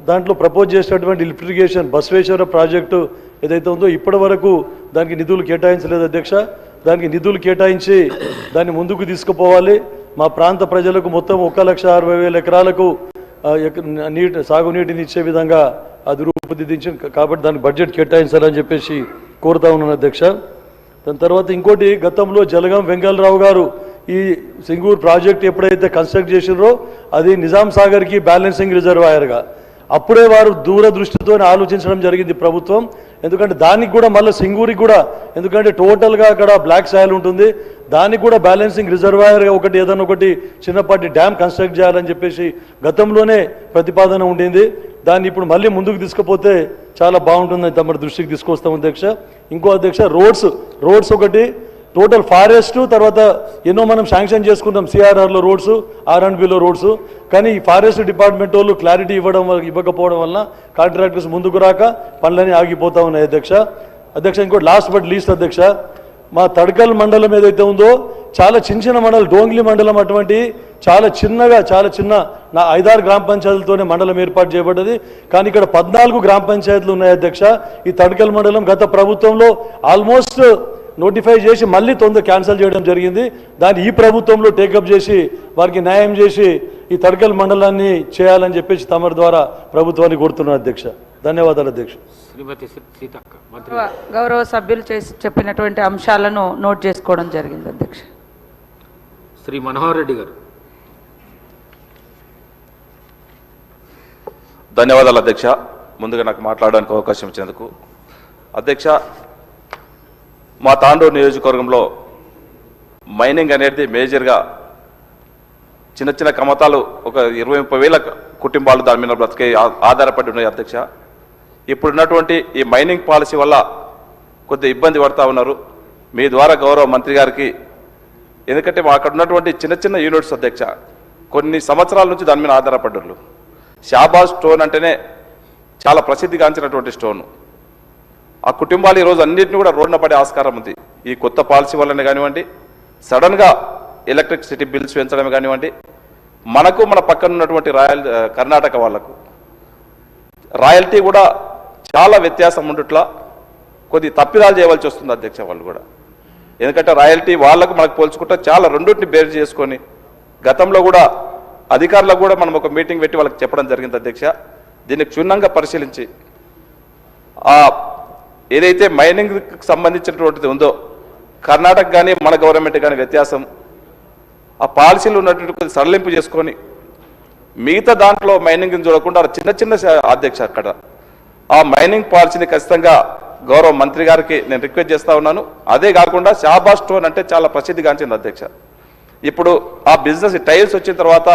దాంట్లో ప్రపోజ్ చేసినటువంటి లిఫ్ట్ ఇరిగేషన్ బసవేశ్వర ప్రాజెక్టు ఏదైతే ఉందో ఇప్పటి వరకు దానికి నిధులు కేటాయించలేదు అధ్యక్ష. దానికి నిధులు కేటాయించి దాన్ని ముందుకు తీసుకుపోవాలి. మా ప్రాంత ప్రజలకు మొత్తం 1,60,000 ఎకరాలకు సాగునీటిని ఇచ్చే విధంగా అది రూపుదిద్దించింది కాబట్టి దానికి బడ్జెట్ కేటాయించాలని చెప్పేసి కోరుతా ఉన్నాను అధ్యక్ష. దాని తర్వాత ఇంకోటి, గతంలో జలగం వెంకటరావు గారు ఈ సింగూర్ ప్రాజెక్ట్ ఎప్పుడైతే కన్స్ట్రక్ట్ చేసినారో అది నిజాం సాగర్కి బ్యాలెన్సింగ్ రిజర్వాయర్గా, అప్పుడే వారు దూరదృష్టితో ఆలోచించడం జరిగింది ప్రభుత్వం. ఎందుకంటే దానికి కూడా మళ్ళీ సింగూరికి కూడా, ఎందుకంటే టోటల్గా అక్కడ బ్లాక్ సాయిల్ ఉంటుంది, దానికి కూడా బ్యాలెన్సింగ్ రిజర్వాయర్గా ఒకటి ఏదైనా ఒకటి చిన్నపాటి డ్యామ్ కన్స్ట్రక్ట్ చేయాలని చెప్పేసి గతంలోనే ప్రతిపాదన ఉండింది. దాన్ని ఇప్పుడు మళ్ళీ ముందుకు తీసుకుపోతే చాలా బాగుంటుందని తమ దృష్టికి తీసుకొస్తాం అధ్యక్ష. ఇంకో అధ్యక్ష, రోడ్స్ ఒకటి, టోటల్ ఫారెస్ట్ తర్వాత ఎన్నో మనం శాంక్షన్ చేసుకుంటాం సిఆర్ఆర్లో రోడ్స్, ఆర్ఎండ్బిలో రోడ్స్, కానీ ఈ ఫారెస్ట్ డిపార్ట్మెంట్ వాళ్ళు క్లారిటీ ఇవ్వకపోవడం వల్ల కాంట్రాక్టర్స్ ముందుకు రాక పనులన్నీ ఆగిపోతా ఉన్నాయి అధ్యక్ష. ఇంకోటి లాస్ట్ బట్ లీస్ట్ అధ్యక్ష, మా తడకల్ మండలం ఏదైతే ఉందో చాలా చిన్న మండలం, డోంగ్లీ మండలం అటువంటి చాలా చిన్న 5-6 గ్రామ పంచాయతీలతోనే మండలం ఏర్పాటు చేయబడ్డది. కానీ ఇక్కడ 14 గ్రామ పంచాయతీలు ఉన్నాయి అధ్యక్ష. ఈ తడకల్ మండలం గత ప్రభుత్వంలో ఆల్మోస్ట్ నోటిఫై చేసి మళ్ళీ క్యాన్సిల్ చేయడం జరిగింది. దాన్ని ఈ ప్రభుత్వంలో టేకప్ చేసి వారికి న్యాయం చేసి ఈ తడకల్ మండలాన్ని చేయాలని చెప్పేసి తమరి ద్వారా ప్రభుత్వాన్ని కోరుతున్నారు అధ్యక్ష. ధన్యవాదాలు అధ్యక్ష.
శ్రీమతి సీతక్క మంత్రి.
గౌరవ సభ్యులు చెప్పినటువంటి అంశాలను నోట్ చేసుకోవడం జరిగింది అధ్యక్ష.
శ్రీ మనోహర్ రెడ్డి గారు.
ధన్యవాదాలు అధ్యక్ష. ముందుగా నాకు మాట్లాడడానికి అవకాశం ఇచ్చినందుకు. అధ్యక్ష, మా తాండూరు నియోజకవర్గంలో మైనింగ్ అనేది మేజర్గా చిన్న కమతాలు ఒక 20-30 వేల కుటుంబాలు దాని మీద బ్రతికే ఆధారపడి ఉన్నాయి అధ్యక్ష. ఇప్పుడున్నటువంటి ఈ మైనింగ్ పాలసీ వల్ల కొద్దిగా ఇబ్బంది పడుతూ ఉన్నారు. మీ ద్వారా గౌరవ మంత్రి గారికి, ఎందుకంటే అక్కడ ఉన్నటువంటి చిన్న యూనిట్స్ అధ్యక్ష కొన్ని సంవత్సరాల నుంచి దాని మీద ఆధారపడ్డారు. షాబాజ్ స్టోన్ అంటేనే చాలా ప్రసిద్ధిగాంచినటువంటి స్టోన్. ఆ కుటుంబాలు ఈరోజు అన్నింటినీ కూడా రోడ్డున పడే ఆస్కారం ఉంది. ఈ కొత్త పాలసీ వల్లనే కానివ్వండి, సడన్గా ఎలక్ట్రిసిటీ బిల్స్ పెంచడమే కానివ్వండి, మనకు మన పక్కన ఉన్నటువంటి కర్ణాటక వాళ్లకు రాయల్టీ కూడా చాలా వ్యత్యాసం ఉండుట్లా కొద్ది తప్పిదాలు చేయవలసి వస్తుంది అధ్యక్ష. వాళ్ళు కూడా ఎందుకంటే రాయల్టీ వాళ్ళకు మనకు పోల్చుకుంటే చాలా రెండింటిని బేర్ చేసుకొని గతంలో కూడా అధికారులకు కూడా మనం ఒక మీటింగ్ పెట్టి వాళ్ళకి చెప్పడం జరిగింది అధ్యక్ష. దీన్ని క్షుణ్ణంగా పరిశీలించి ఏదైతే మైనింగ్కి సంబంధించినటువంటిది ఉందో కర్ణాటక కానీ మన గవర్నమెంట్ కానీ వ్యత్యాసం ఆ పాలసీలు ఉన్నటువంటి కొద్ది సడలింపు చేసుకొని మిగతా దాంట్లో మైనింగ్ చూడకుండా చిన్న అధ్యక్ష అక్కడ ఆ మైనింగ్ పాలసీని ఖచ్చితంగా గౌరవ మంత్రి గారికి నేను రిక్వెస్ట్ చేస్తా ఉన్నాను. అదే కాకుండా షాబాజ్ స్టోన్ అంటే చాలా ప్రసిద్ధిగాంచింది అధ్యక్ష. ఇప్పుడు ఆ బిజినెస్ టైల్స్ వచ్చిన తర్వాత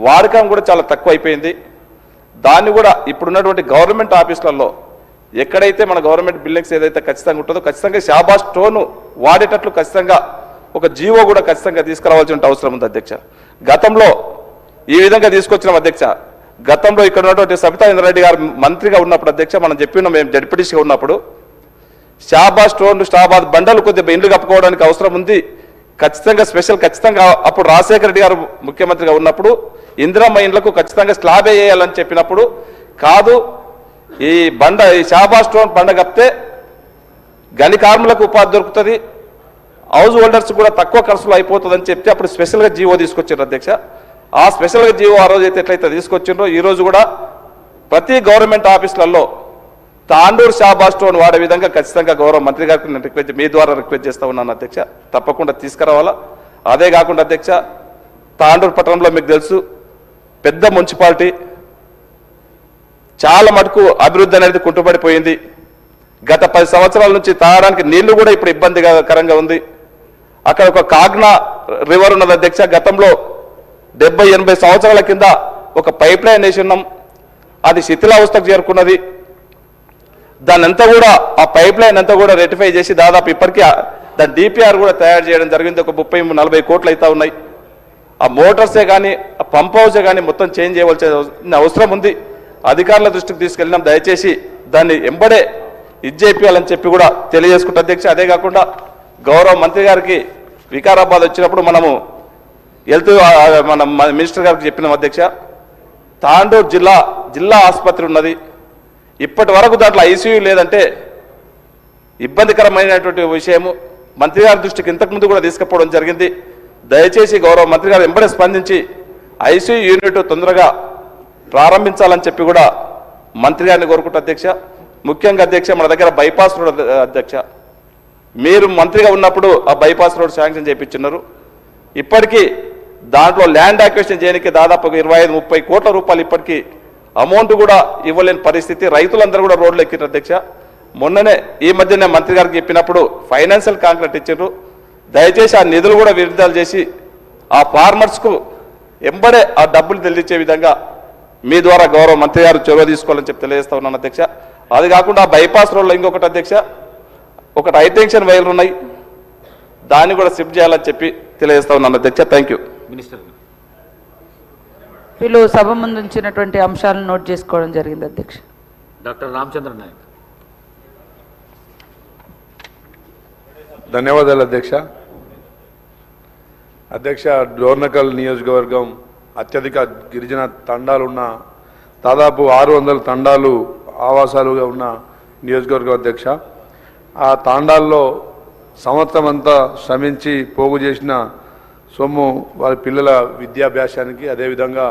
వాడకం కూడా చాలా తక్కువ అయిపోయింది. దాన్ని కూడా ఇప్పుడున్నటువంటి గవర్నమెంట్ ఆఫీసులలో ఎక్కడైతే మన గవర్నమెంట్ బిల్డింగ్స్ ఏదైతే ఖచ్చితంగా ఉంటుందో ఖచ్చితంగా షాబాజ్ స్టోన్ వాడేటట్లు ఖచ్చితంగా ఒక జీవో కూడా ఖచ్చితంగా తీసుకురావాల్సిన అవసరం ఉంది అధ్యక్ష. గతంలో ఈ విధంగా తీసుకొచ్చినాం అధ్యక్ష. గతంలో ఇక్కడ ఉన్నటువంటి సబితా ఇంద్రారెడ్డి గారు మంత్రిగా ఉన్నప్పుడు అధ్యక్ష మనం చెప్పినాం, మేము జడ్పీటీసీగా ఉన్నప్పుడు షాబాజ్ స్టోన్ షాబాజ్ బండలు కొద్దిగా ఇండ్లు కప్పుకోవడానికి అవసరం ఉంది ఖచ్చితంగా అప్పుడు రాజశేఖర రెడ్డి గారు ముఖ్యమంత్రిగా ఉన్నప్పుడు ఇందిరమ్మ ఇండ్లకు ఖచ్చితంగా స్లాబ్ వేయాలని చెప్పినప్పుడు కాదు ఈ షాబాజ్ స్టోన్ బండ కప్పితే గని కార్మికులకు ఉపాధి దొరుకుతుంది, హౌస్ హోల్డర్స్ కూడా తక్కువ ఖర్చులు అయిపోతుందని చెప్తే అప్పుడు స్పెషల్గా జీవో తీసుకొచ్చారు అధ్యక్ష. ఆ స్పెషల్గా జీవో ఆ రోజు అయితే ఎట్లయితే తీసుకొచ్చిండ్రో ఈ రోజు కూడా ప్రతి గవర్నమెంట్ ఆఫీసులలో తాండూరు షాబాజ్ స్టోన్ వాడే విధంగా ఖచ్చితంగా గౌరవ మంత్రి గారికి నేను మీ ద్వారా రిక్వెస్ట్ చేస్తా ఉన్నాను అధ్యక్ష. తప్పకుండా తీసుకురావాలా. అదే కాకుండా అధ్యక్ష తాండూరు పట్టణంలో మీకు తెలుసు పెద్ద మున్సిపాలిటీ, చాలా మటుకు అభివృద్ధి అనేది కుంటుపడిపోయింది. గత 10 సంవత్సరాల నుంచి తాగడానికి నీళ్లు కూడా ఇప్పుడు ఇబ్బందికరంగా ఉంది. అక్కడ ఒక కాగ్నా రివర్ ఉన్నది అధ్యక్ష. గతంలో 70-80 సంవత్సరాల కింద ఒక పైప్ లైన్ వేసి ఉన్నాం, అది శిథిలావస్థకు చేరుకున్నది. దాన్ని అంతా కూడా ఆ పైప్ లైన్ అంతా కూడా రెటిఫై చేసి దాదాపు ఇప్పటికీ దాని డిపిఆర్ కూడా తయారు చేయడం జరిగింది. ఒక 30-40 కోట్లు అవుతా ఉన్నాయి. ఆ మోటార్సే కానీ ఆ పంప్ హౌసే కానీ మొత్తం చేంజ్ చేయవలసిన అవసరం ఉంది. అధికారుల దృష్టికి తీసుకెళ్ళినాం. దయచేసి దాన్ని ఎంబడే ఇచ్చేయాలని చెప్పి కూడా తెలియజేసుకుంటా అధ్యక్ష. అదే కాకుండా గౌరవ మంత్రి గారికి వికారాబాద్ వచ్చినప్పుడు మనము హెల్త్ మన మినిస్టర్ గారికి చెప్పినాం అధ్యక్ష. తాండూరు జిల్లా ఆసుపత్రి ఉన్నది, ఇప్పటి వరకు దాంట్లో ఐసీయూ లేదంటే ఇబ్బందికరమైనటువంటి విషయము. మంత్రి గారి దృష్టికి ఇంతకుముందు కూడా తీసుకుపోవడం జరిగింది. దయచేసి గౌరవ మంత్రి గారు ఎంబడే స్పందించి ఐసీయూ యూనిట్ తొందరగా ప్రారంభించాలని చెప్పి కూడా మంత్రి గారిని కోరుకుంటా అధ్యక్ష. ముఖ్యంగా అధ్యక్ష మన దగ్గర బైపాస్ రోడ్ అధ్యక్ష, మీరు మంత్రిగా ఉన్నప్పుడు ఆ బైపాస్ రోడ్ శాంక్షన్ చేయించున్నారు. ఇప్పటికీ దాంట్లో ల్యాండ్ అక్విజిషన్ చేయడానికి దాదాపు 25-30 కోట్ల రూపాయలు ఇప్పటికీ అమౌంట్ కూడా ఇవ్వలేని పరిస్థితి. రైతులందరూ కూడా రోడ్లు ఎక్కిన అధ్యక్ష. మొన్ననే ఈ మధ్యనే మంత్రి గారికి చెప్పినప్పుడు ఫైనాన్షియల్ కాంట్రాక్ట్ ఇచ్చారు. దయచేసి ఆ నిధులు కూడా విడుదల చేసి ఆ ఫార్మర్స్కు ఎంబడే ఆ డబ్బులు చెల్లించే విధంగా మీ ద్వారా గౌరవ మంత్రి గారు చొరవ తీసుకోవాలని చెప్పి తెలియజేస్తా ఉన్నాను అధ్యక్ష. అది కాకుండా బైపాస్ రోడ్లో ఇంకొకటి అధ్యక్ష, ఒకటి హైటెన్షన్ వైర్లు ఉన్నాయి, దాన్ని కూడా షిఫ్ట్ చేయాలని చెప్పి తెలియజేస్తా ఉన్నాను అధ్యక్ష. Thank you.
మినిస్టర్
వీళ్ళు సభ ముందు ఉంచినటువంటి అంశాలను నోట్ చేసుకోవడం జరిగింది అధ్యక్ష.
డాక్టర్ రామచంద్ర నాయక్.
ధన్యవాదాలు అధ్యక్ష. అధ్యక్ష, డోర్నకల్ నియోజకవర్గం అత్యధిక గిరిజన తండాలున్న దాదాపు 600 తండాలు ఆవాసాలుగా ఉన్న నియోజకవర్గం అధ్యక్ష. ఆ తాండాల్లో సంవత్సరం అంతా శ్రమించి పోగు చేసిన సొమ్ము వారి పిల్లల విద్యాభ్యాసానికి, అదేవిధంగా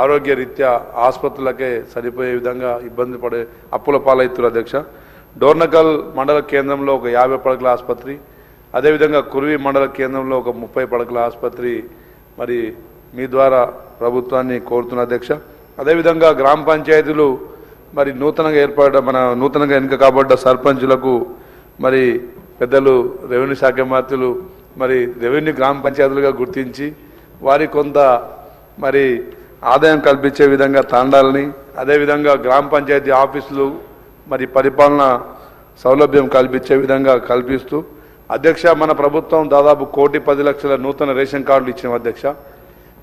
ఆరోగ్యరీత్యా ఆసుపత్రులకే సరిపోయే విధంగా ఇబ్బంది పడే అప్పుల పాలవుతున్నారు అధ్యక్ష. డోర్నకల్ మండల కేంద్రంలో ఒక 50 పడకల ఆసుపత్రి, అదేవిధంగా కుర్వి మండల కేంద్రంలో ఒక 30 పడకల ఆసుపత్రి మరి మీ ద్వారా ప్రభుత్వాన్ని కోరుతున్న అధ్యక్ష. అదేవిధంగా గ్రామ పంచాయతీలు మరి నూతనంగా ఎన్నిక కాబడ్డ సర్పంచులకు మరి పెద్దలు రెవెన్యూ శాఖ మంత్రులు మరి రెవెన్యూ గ్రామ పంచాయతీలుగా గుర్తించి వారి కొంత మరి ఆదాయం కల్పించే విధంగా తాండాలని, అదేవిధంగా గ్రామ పంచాయతీ ఆఫీసులు మరి పరిపాలన సౌలభ్యం కల్పించే విధంగా కల్పిస్తూ అధ్యక్ష, మన ప్రభుత్వం దాదాపు 1,10,00,000 నూతన రేషన్ కార్డులు ఇచ్చిన అధ్యక్ష.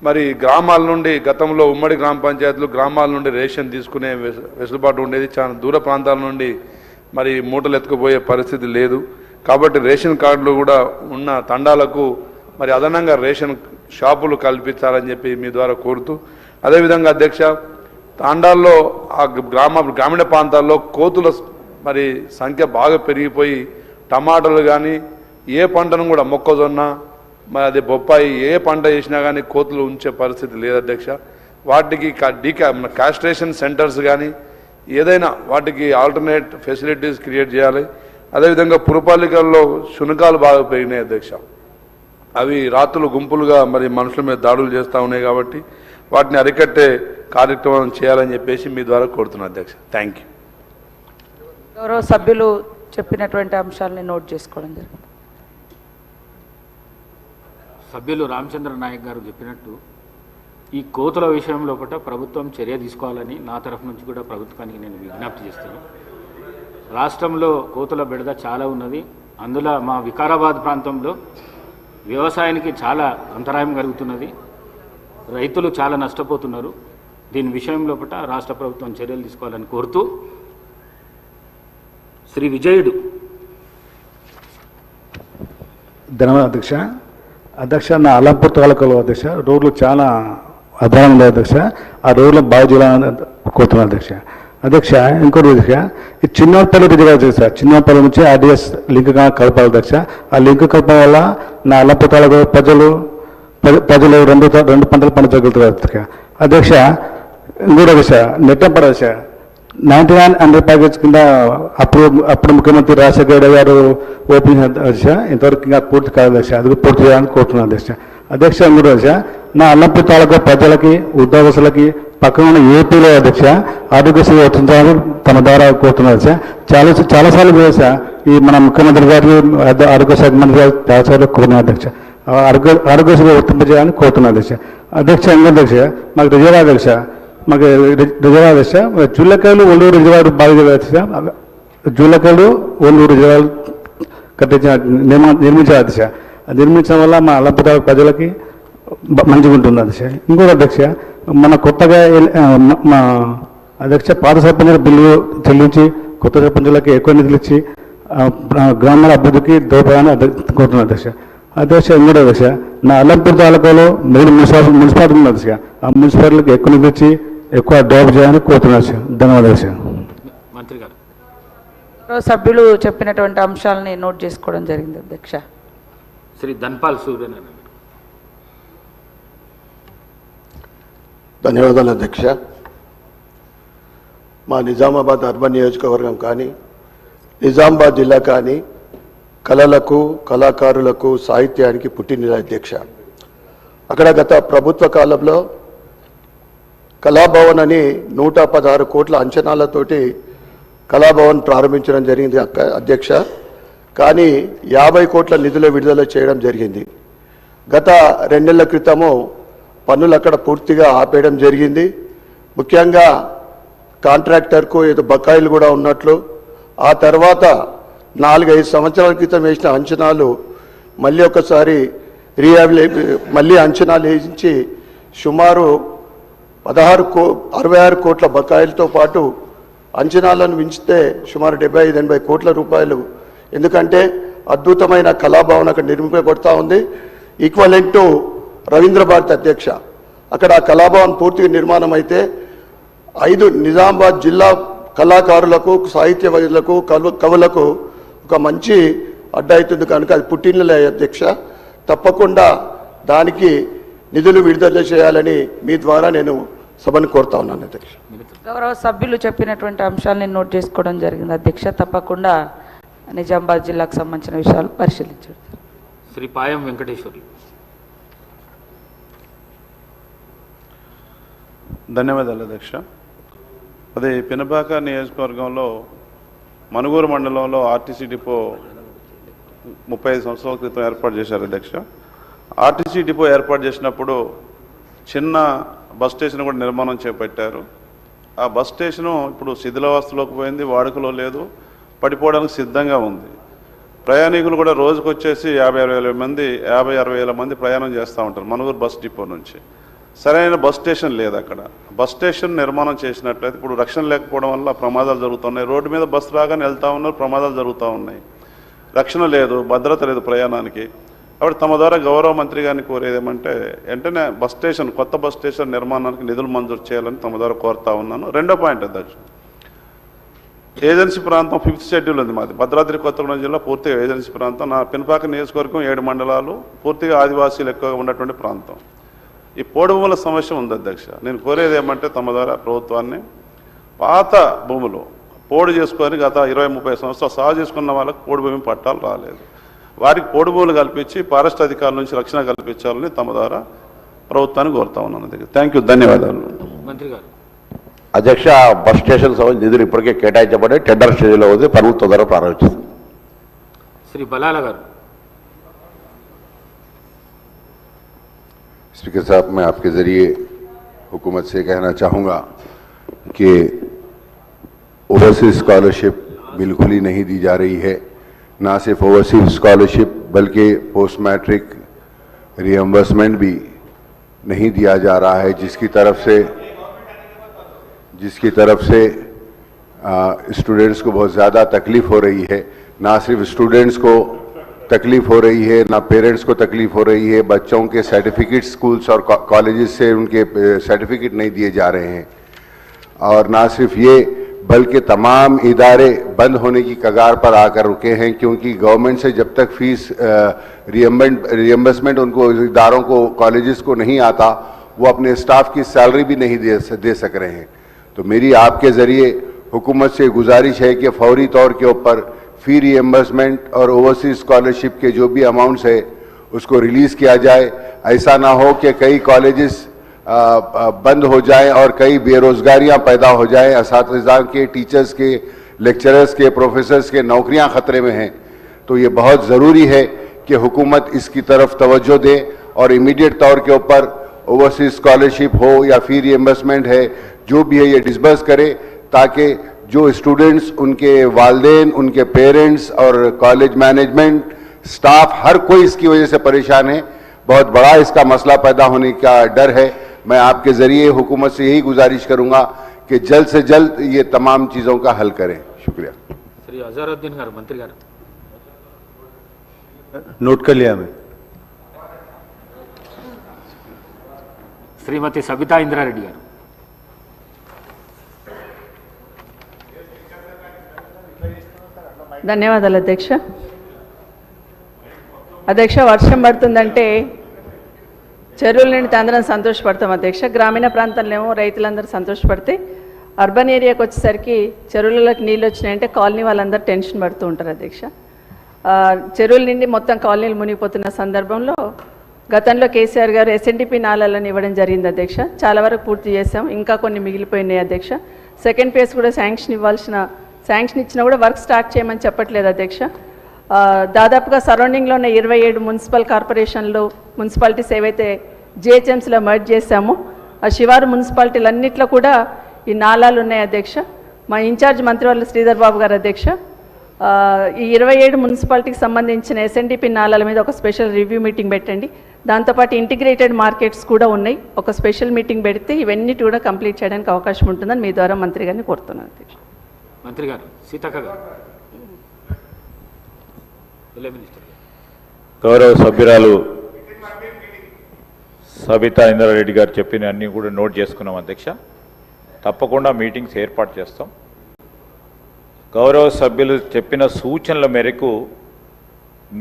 మరి గ్రామాల నుండి గతంలో ఉమ్మడి గ్రామ పంచాయతీలు గ్రామాల నుండి రేషన్ తీసుకునే వెసులుబాటు ఉండేది. చాలా దూర ప్రాంతాల నుండి మరి మూటలు ఎత్తుకుపోయే పరిస్థితి లేదు. కాబట్టి రేషన్ కార్డులు కూడా ఉన్న తండాలకు మరి అదనంగా రేషన్ షాపులు కల్పించాలని చెప్పి మీ ద్వారా కోరుతూ, అదేవిధంగా అధ్యక్ష, తాండాల్లో ఆ గ్రామీణ ప్రాంతాల్లో కోతుల మరి సంఖ్య బాగా పెరిగిపోయి టమాటాలు కానీ ఏ పంటను కూడా మొక్కజొన్న మరి అదే బొప్పాయి ఏ పంట చేసినా కానీ కోతులు ఉంచే పరిస్థితి లేదు అధ్యక్ష. వాటికి కాస్ట్రేషన్ సెంటర్స్ కానీ ఏదైనా వాటికి ఆల్టర్నేట్ ఫెసిలిటీస్ క్రియేట్ చేయాలి. అదేవిధంగా పురపాలికల్లో శునకాలు బాగా పెరిగినాయి అధ్యక్ష. అవి రాత్రులు గుంపులుగా మరి మనుషుల మీద దాడులు చేస్తూ ఉన్నాయి కాబట్టి వాటిని అరికట్టే కార్యక్రమం చేయాలని చెప్పేసి మీ ద్వారా కోరుతున్నాను అధ్యక్ష. Thank you.
గౌరవ సభ్యులు చెప్పినటువంటి అంశాలని నోట్ చేసుకోవడం జరిగింది.
సభ్యులు రామచంద్ర నాయక్ గారు చెప్పినట్టు ఈ కోతుల విషయంలో కూడా ప్రభుత్వం చర్య తీసుకోవాలని నా తరఫు నుంచి కూడా ప్రభుత్వానికి నేను విజ్ఞప్తి చేస్తాను. రాష్ట్రంలో కోతుల బెడద చాలా ఉన్నది. అందులో మా వికారాబాద్ ప్రాంతంలో వ్యవసాయానికి చాలా అంతరాయం కలుగుతున్నది. రైతులు చాలా నష్టపోతున్నారు. దీని విషయంలో కూడా రాష్ట్ర ప్రభుత్వం చర్యలు తీసుకోవాలని కోరుతూ శ్రీ విజయుడు.
ధన్యవాదాలు అధ్యక్ష. అధ్యక్ష, నా అల్లంపూర్ తాలూకాలో అధ్యక్ష రోడ్లు చాలా అధ్వానం ఉంది అధ్యక్ష. ఆ రోడ్లు బాగు చేయాలని కోరుతున్నాను అధ్యక్ష. అధ్యక్ష, ఇంకోటి అధ్యక్ష, ఈ చిన్నపల్లి రిజర్వ్ సార్, చిన్నపల్లి నుంచి ఆర్డీఎస్ లింక్ కలపాలి అధ్యక్ష. ఆ లింక్ కలపడం వల్ల నా అల్లంపూర్ తాలూకా ప్రజలు రెండు పంటలు పండించగలుగుతారు అధ్యక్ష. అధ్యక్ష, ఇంకోటి అధ్యక్ష, నెట్టంపడ అధ్యక్ష 99 ప్యాకేజ్ కింద అప్పుడు ముఖ్యమంత్రి రాజశేఖర గారు ఓపెనింగ్ అధ్యక్ష, ఇంతవరకు ఇంకా పూర్తి కాదు అధ్యక్ష. అది పూర్తి చేయాలని కోరుతున్నాను అధ్యక్ష. అధ్యక్ష, ఇంకోటి అధ్యక్ష, నా అల్లంపూర్ తాలూకా ప్రజలకి ఉద్యోగస్తులకి పక్కన ఉన్న ఏపీలో అధ్యక్ష ఆరోగ్యశ్రీ వర్తించాలని తమ ద్వారా కోరుతున్నారు అధ్యక్ష. చాలాసార్లు అధ్యక్ష ఈ మన ముఖ్యమంత్రి గారు ఆరోగ్య శాఖ మంత్రి గారు చాలాసార్లు కోరుతున్నారు అధ్యక్ష. ఆరోగ్యశ్రీ వర్తింపజేయాలని కోరుతున్నారు అధ్యక్ష. అధ్యక్ష, ఇంకో అధ్యక్ష, మాకు రిజర్వ్ అధ్యక్ష, మాకు రిజర్వ్ అధ్యక్ష, జూలకాయలు ఒల్లూరు రిజర్వాయర్ బాగా అధ్యక్ష. జూలకాయలు ఒల్లూరు రిజర్వాయర్ నిర్మించాలి అధ్యక్ష. నిర్మించడం వల్ల మా అల్లంపూర్ ప్రజలకి మంచిగా ఉంటుంది అధ్యక్ష. ఇంకోటి అధ్యక్ష, మన కొత్తగా మా అధ్యక్ష పాత సర్పంచుల బిల్లు చెల్లించి కొత్త సర్పంచులకి ఎక్కువ నిధులు ఇచ్చి గ్రామాల అభివృద్ధికి దోహదపడాలని కోరుతున్నాను అధ్యక్ష. అధ్యక్ష, ఇంకోటి అధ్యక్ష, నా అల్లంపూర్ తాలూకాలో 3 మున్సిపాలిటీ ఉంది అధ్యక్ష. ఆ మున్సిపాలిటీకి ఎక్కువ నిధులు ఇచ్చి ఎక్కువ డెవలప్ చేయాలని కోరుతున్నాను. ధన్యవాదాలు.
మంత్రి గారు.
సభ్యులు చెప్పినటువంటి అంశాలని నోట్ చేసుకోవడం జరిగింది అధ్యక్ష.
శ్రీ ధన్పాల్ సూర్యనారాయణ.
ధన్యవాదాలు అధ్యక్ష. మా నిజామాబాద్ అర్బన్ నియోజకవర్గం కానీ నిజామాబాద్ జిల్లా కానీ కళలకు, కళాకారులకు, సాహిత్యానికి పుట్టినరోజు అధ్యక్ష. అక్కడ గత ప్రభుత్వ కాలంలో కళాభవన్ అని 116 కోట్ల అంచనాలతోటి కళాభవన్ ప్రారంభించడం జరిగింది అధ్యక్ష. కానీ 50 కోట్ల నిధుల విడుదల చేయడం జరిగింది. గత 2 నెలల క్రితము పన్నులు అక్కడ పూర్తిగా ఆపేయడం జరిగింది. ముఖ్యంగా కాంట్రాక్టర్కు ఏదో బకాయిలు కూడా ఉన్నట్లు, ఆ తర్వాత 4-5 సంవత్సరాల క్రితం వేసిన అంచనాలు మళ్ళీ ఒకసారి మళ్ళీ అంచనాలు వేయించి సుమారు 66 కోట్ల బకాయిలతో పాటు అంచనాలను మించితే సుమారు 75-80 కోట్ల రూపాయలు. ఎందుకంటే అద్భుతమైన కళాభవన్ అక్కడ నిర్మింపబడుతూ ఉంది. ఈక్వలెంట్ టు రవీంద్ర భారతి అధ్యక్ష. అక్కడ ఆ కళాభవన్ పూర్తిగా నిర్మాణం అయితే 5 నిజామాబాద్ జిల్లా కళాకారులకు, సాహిత్యవేత్తలకు, కవులకు ఒక మంచి అడ్డ అవుతుంది కనుక అది పుట్టినలే అధ్యక్ష. తప్పకుండా దానికి నిధులు విడుదల చేయాలని మీ ద్వారా నేను సభను కోరుతా ఉన్నాను అధ్యక్ష.
గౌరవ సభ్యులు చెప్పినటువంటి అంశాలని నోట్ చేసుకోవడం జరిగింది అధ్యక్ష. తప్పకుండా నిజామాబాద్ జిల్లాకు సంబంధించిన విషయాలు పరిశీలించారు.
శ్రీ పాయం వెంకటేశ్వర్లు.
ధన్యవాదాలు అధ్యక్ష. అదే పినపాక నియోజకవర్గంలో మనుగూరు మండలంలో ఆర్టీసీ డిపో 35 సంవత్సరాల క్రితం ఏర్పాటు చేశారు అధ్యక్ష. ఆర్టీసీ డిపో ఏర్పాటు చేసినప్పుడు చిన్న బస్ స్టేషన్ కూడా నిర్మాణం చేపట్టారు. ఆ బస్ స్టేషను ఇప్పుడు శిథిలావస్థలోకి పోయింది, వాడుకలో లేదు, పడిపోవడానికి సిద్ధంగా ఉంది. ప్రయాణికులు కూడా రోజుకు వచ్చేసి 50-60 మంది 50-60 వేల మంది ప్రయాణం చేస్తూ ఉంటారు మనుగూరు బస్ డిపో నుంచి. సరైన బస్ స్టేషన్ లేదు అక్కడ. బస్ స్టేషన్ నిర్మాణం చేసినట్లయితే ఇప్పుడు రక్షణ లేకపోవడం వల్ల ప్రమాదాలు జరుగుతున్నాయి. రోడ్డు మీద బస్సు రాగానే వెళ్తూ ఉన్నారు, ప్రమాదాలు జరుగుతూ ఉన్నాయి. రక్షణ లేదు, భద్రత లేదు ప్రయాణానికి. కాబట్టి తమ ద్వారా గౌరవ మంత్రి గారిని కోరేది ఏమంటే వెంటనే బస్ స్టేషన్, కొత్త బస్ స్టేషన్ నిర్మాణానికి నిధులు మంజూరు చేయాలని తమ ద్వారా కోరుతా ఉన్నాను. రెండో పాయింట్ అధ్యక్ష, ఏజెన్సీ ప్రాంతం 5th షెడ్యూల్ ఉంది మాది. భద్రాద్రి కొత్తగూడెం జిల్లా పూర్తిగా ఏజెన్సీ ప్రాంతం. నా పినపాక నియోజకవర్గం 7 మండలాలు, పూర్తిగా ఆదివాసీలు ఎక్కువగా ఉన్నటువంటి ప్రాంతం. ఈ పోడుభూముల సమస్య ఉంది అధ్యక్ష. నేను కోరేది ఏమంటే తమ ద్వారా ప్రభుత్వాన్ని పాత భూములు పోడు చేసుకొని గత 20-30 సంవత్సరాలు సాగు చేసుకున్న వాళ్ళకి పోడు భూమి పట్టాలు రాలేదు. వారికి పోడు భూములు కల్పించి ఫారెస్ట్ అధికారుల నుంచి రక్షణ కల్పించాలని తమ ద్వారా ప్రభుత్వాన్ని కోరుతా ఉన్నాను అధ్యక్ష. థ్యాంక్ యూ, ధన్యవాదాలు.
మంత్రి గారు.
అధ్యక్ష, బస్ స్టేషన్ సంబంధించి నిధులు ఇప్పటికే కేటాయించబడి టెండర్ స్టేజ్లో ఉంది, పనులు తొందరగా ప్రారంభిస్తుంది.
శ్రీ బలాల గారు.
स्पीकर साहब, मैं आपके ज़रिए हुकूमत से कहना चाहूँगा कि ओवरसीज स्कॉलरशिप बिल्कुल ही नहीं दी जा रही है. ना सिर्फ ओवरसीज स्कॉलरशिप बल्कि पोस्ट मैट्रिक रिएम्बर्समेंट भी नहीं दिया जा रहा है, जिसकी तरफ से स्टूडेंट्स को बहुत ज़्यादा तकलीफ़ हो रही है. ना सिर्फ स्टूडेंट्स को तकलीफ हो रही है, ना पेरेंट्स को तकलीफ हो रही है. बच्चों के सर्टिफिकेट स्कूल्स और कॉलेजेस से उनके सर्टिफिकेट नहीं दिए जा रहे हैं. और ना सिर्फ ये बल्कि तमाम इदारे बंद होने की कगार पर आकर रुके हैं, क्योंकि गवर्नमेंट से जब तक फीस रिएम्बर्समेंट उनको इदारों को, कॉलेजेस को नहीं आता, वो अपने स्टाफ की सैलरी भी नहीं दे सक रहे हैं. तो मेरी आपके ज़रिए हुकूमत से गुजारिश है कि फौरी तौर के ऊपर फी रिएम्बर्समेंट और ओवरसीज स्कॉलरशिप के जो भी अमाउंट्स है उसको रिलीज़ किया जाए. ऐसा ना हो कि कई कॉलेजेस बंद हो जाएं और कई बेरोज़गारियां पैदा हो जाएं. असातिज़ा के, टीचर्स के, लेक्चरर्स के, प्रोफेसर्स के नौकरियां ख़तरे में हैं. तो ये बहुत ज़रूरी है कि हुकूमत इसकी तरफ तवज्जो दे और इमीडिएट तौर के ऊपर ओवरसीज स्कॉलरशिप हो या फी रिएम्बर्समेंट है, जो भी है ये डिसबर्स करे, ताकि जो स्टूडेंट्स, उनके वालिदैन, उनके पेरेंट्स और कॉलेज मैनेजमेंट, स्टाफ, हर कोई इसकी वजह से परेशान है. बहुत बड़ा इसका मसला पैदा होने का डर है. मैं आपके ज़रिए हुकूमत से यही गुजारिश करूंगा कि जल्द से जल्द ये तमाम चीज़ों का हल करें. शुक्रिया.
श्री अजहरुद्दीन गाరు, मंत्री गाరు.
नोट कर लिया मैं.
श्रीमती सबिता इंद्रारेड्डी गाరు.
ధన్యవాదాలు అధ్యక్ష. అధ్యక్ష, వర్షం పడుతుందంటే చెరువుల నిండి అందరం సంతోషపడతాం అధ్యక్ష. గ్రామీణ ప్రాంతాల్లో ఏమో రైతులందరూ సంతోషపడితే, అర్బన్ ఏరియాకి వచ్చేసరికి చెరువులకు నీళ్ళు వచ్చినాయంటే కాలనీ వాళ్ళందరూ టెన్షన్ పడుతూ ఉంటారు అధ్యక్ష. చెరువుల నుండి మొత్తం కాలనీలు మునిగిపోతున్న సందర్భంలో గతంలో కేసీఆర్ గారు ఎస్ఎన్డిపి నాళాలను ఇవ్వడం జరిగింది అధ్యక్ష. చాలా వరకు పూర్తి చేసాం, ఇంకా కొన్ని మిగిలిపోయినాయి అధ్యక్ష. సెకండ్ ఫేజ్ కూడా శాంక్షన్ ఇచ్చినా కూడా వర్క్ స్టార్ట్ చేయమని చెప్పట్లేదు అధ్యక్ష. దాదాపుగా సరౌండింగ్లో ఉన్న 27 మున్సిపల్ కార్పొరేషన్లు మున్సిపాలిటీస్ ఏవైతే జిహెచ్ఎంసీలో మర్జ్ చేశామో ఆ శివారు మున్సిపాలిటీలన్నింటిలో కూడా ఈ నాళాలు ఉన్నాయి అధ్యక్ష. మా ఇన్ఛార్జ్ మంత్రివర్యులు శ్రీధర్ బాబు గారు అధ్యక్ష ఈ 27 మున్సిపాలిటీకి సంబంధించిన ఎస్ఎన్డిపి నాళాల మీద ఒక స్పెషల్ రివ్యూ మీటింగ్ పెట్టండి. దాంతోపాటు ఇంటిగ్రేటెడ్ మార్కెట్స్ కూడా ఉన్నాయి, ఒక స్పెషల్ మీటింగ్ పెడితే ఇవన్నీ కూడా కంప్లీట్ చేయడానికి అవకాశం ఉంటుందని మీ ద్వారా మంత్రి గారిని కోరుతున్నాను అధ్యక్ష.
మంత్రి గారు సీతక్క గారు.
గౌరవ సభ్యురాలు సబితా ఇంద్రారెడ్డి గారు చెప్పిన అన్నీ కూడా నోట్ చేసుకున్నాం అధ్యక్ష. తప్పకుండా మీటింగ్స్ ఏర్పాటు చేస్తాం. గౌరవ సభ్యులు చెప్పిన సూచనల మేరకు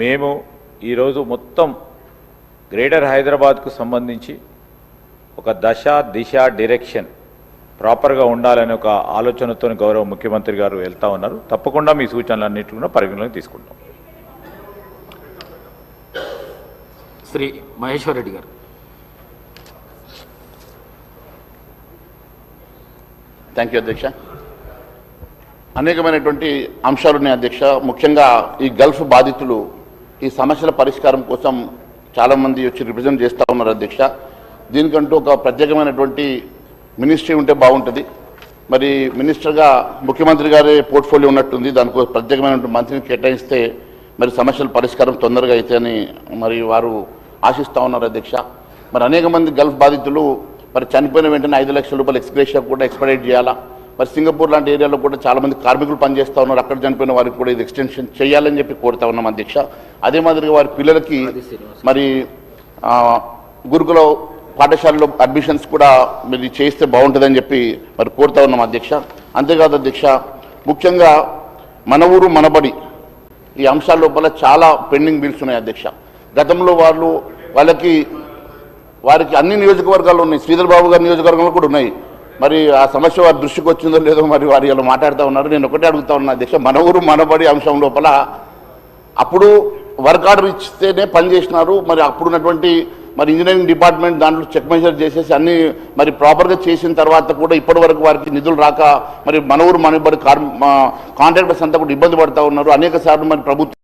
మేము ఈరోజు మొత్తం గ్రేటర్ హైదరాబాద్కు సంబంధించి ఒక దశ దిశ డైరెక్షన్ ప్రాపర్గా ఉండాలనే ఒక ఆలోచనతో గౌరవ ముఖ్యమంత్రి గారు వెళ్తా ఉన్నారు. తప్పకుండా మీ సూచనలన్నింటినీ కూడా పరిగణలోకి తీసుకుంటాం.
శ్రీ మహేశ్వర్ రెడ్డి గారు.
థ్యాంక్ యూ అధ్యక్ష. అనేకమైనటువంటి అంశాలు ఉన్నాయి అధ్యక్ష. ముఖ్యంగా ఈ గల్ఫ్ బాధితులు ఈ సమస్యల పరిష్కారం కోసం చాలామంది వచ్చి రిప్రజెంట్ చేస్తూ ఉన్నారు అధ్యక్ష. దీనికంటూ ఒక ప్రత్యేకమైనటువంటి మినిస్ట్రీ ఉంటే బాగుంటుంది. మరి మినిస్టర్గా ముఖ్యమంత్రి గారి పోర్ట్ఫోలియో ఉన్నట్టుంది, దానికి ప్రత్యేకమైనటువంటి మంత్రిని కేటాయిస్తే మరి సమస్యల పరిష్కారం తొందరగా అవుతాయని మరి వారు ఆశిస్తూ ఉన్నారు అధ్యక్ష. మరి అనేక మంది గల్ఫ్ బాధితులు మరి చనిపోయిన వెంటనే 5 లక్షల రూపాయల ఎక్స్గ్రేషియా కూడా ఎక్స్పెడైట్ చేయాలా. మరి సింగపూర్ లాంటి ఏరియాలో కూడా చాలామంది కార్మికులు పనిచేస్తూ ఉన్నారు, అక్కడ చనిపోయిన వారికి కూడా ఇది ఎక్స్టెన్షన్ చేయాలని చెప్పి కోరుతా ఉన్నాం అధ్యక్ష. అదే మాదిరిగా వారి పిల్లలకి మరి గురుకుల పాఠశాలలో అడ్మిషన్స్ కూడా మీరు చేస్తే బాగుంటుందని చెప్పి మరి కోరుతా ఉన్నాం అధ్యక్ష. అంతేకాదు అధ్యక్ష, ముఖ్యంగా మన ఊరు మనబడి ఈ అంశాల లోపల చాలా పెండింగ్ బిల్స్ ఉన్నాయి అధ్యక్ష. గతంలో వారికి అన్ని నియోజకవర్గాలు ఉన్నాయి, శ్రీధర్ బాబు గారి నియోజకవర్గంలో కూడా ఉన్నాయి. మరి ఆ సమస్య వారి దృష్టికి వచ్చిందో లేదో మరి వారు ఇలా మాట్లాడుతూ ఉన్నారు. నేను ఒకటే అడుగుతా ఉన్నా అధ్యక్ష, మన ఊరు మనబడి అంశం లోపల అప్పుడు వర్క్ ఆర్డర్ ఇస్తేనే పనిచేసినారు. మరి అప్పుడున్నటువంటి మరి ఇంజనీరింగ్ డిపార్ట్మెంట్ దాంట్లో చెక్ మెజర్ చేసేసి అన్ని మరి ప్రాపర్గా చేసిన తర్వాత కూడా ఇప్పటి వరకు వారికి నిధులు రాక మరి మన ఊరు మనబడి కాంట్రాక్టర్స్ అంతా కూడా ఇబ్బంది పడుతూ ఉన్నారు. అనేక సార్లు మరి ప్రభుత్వం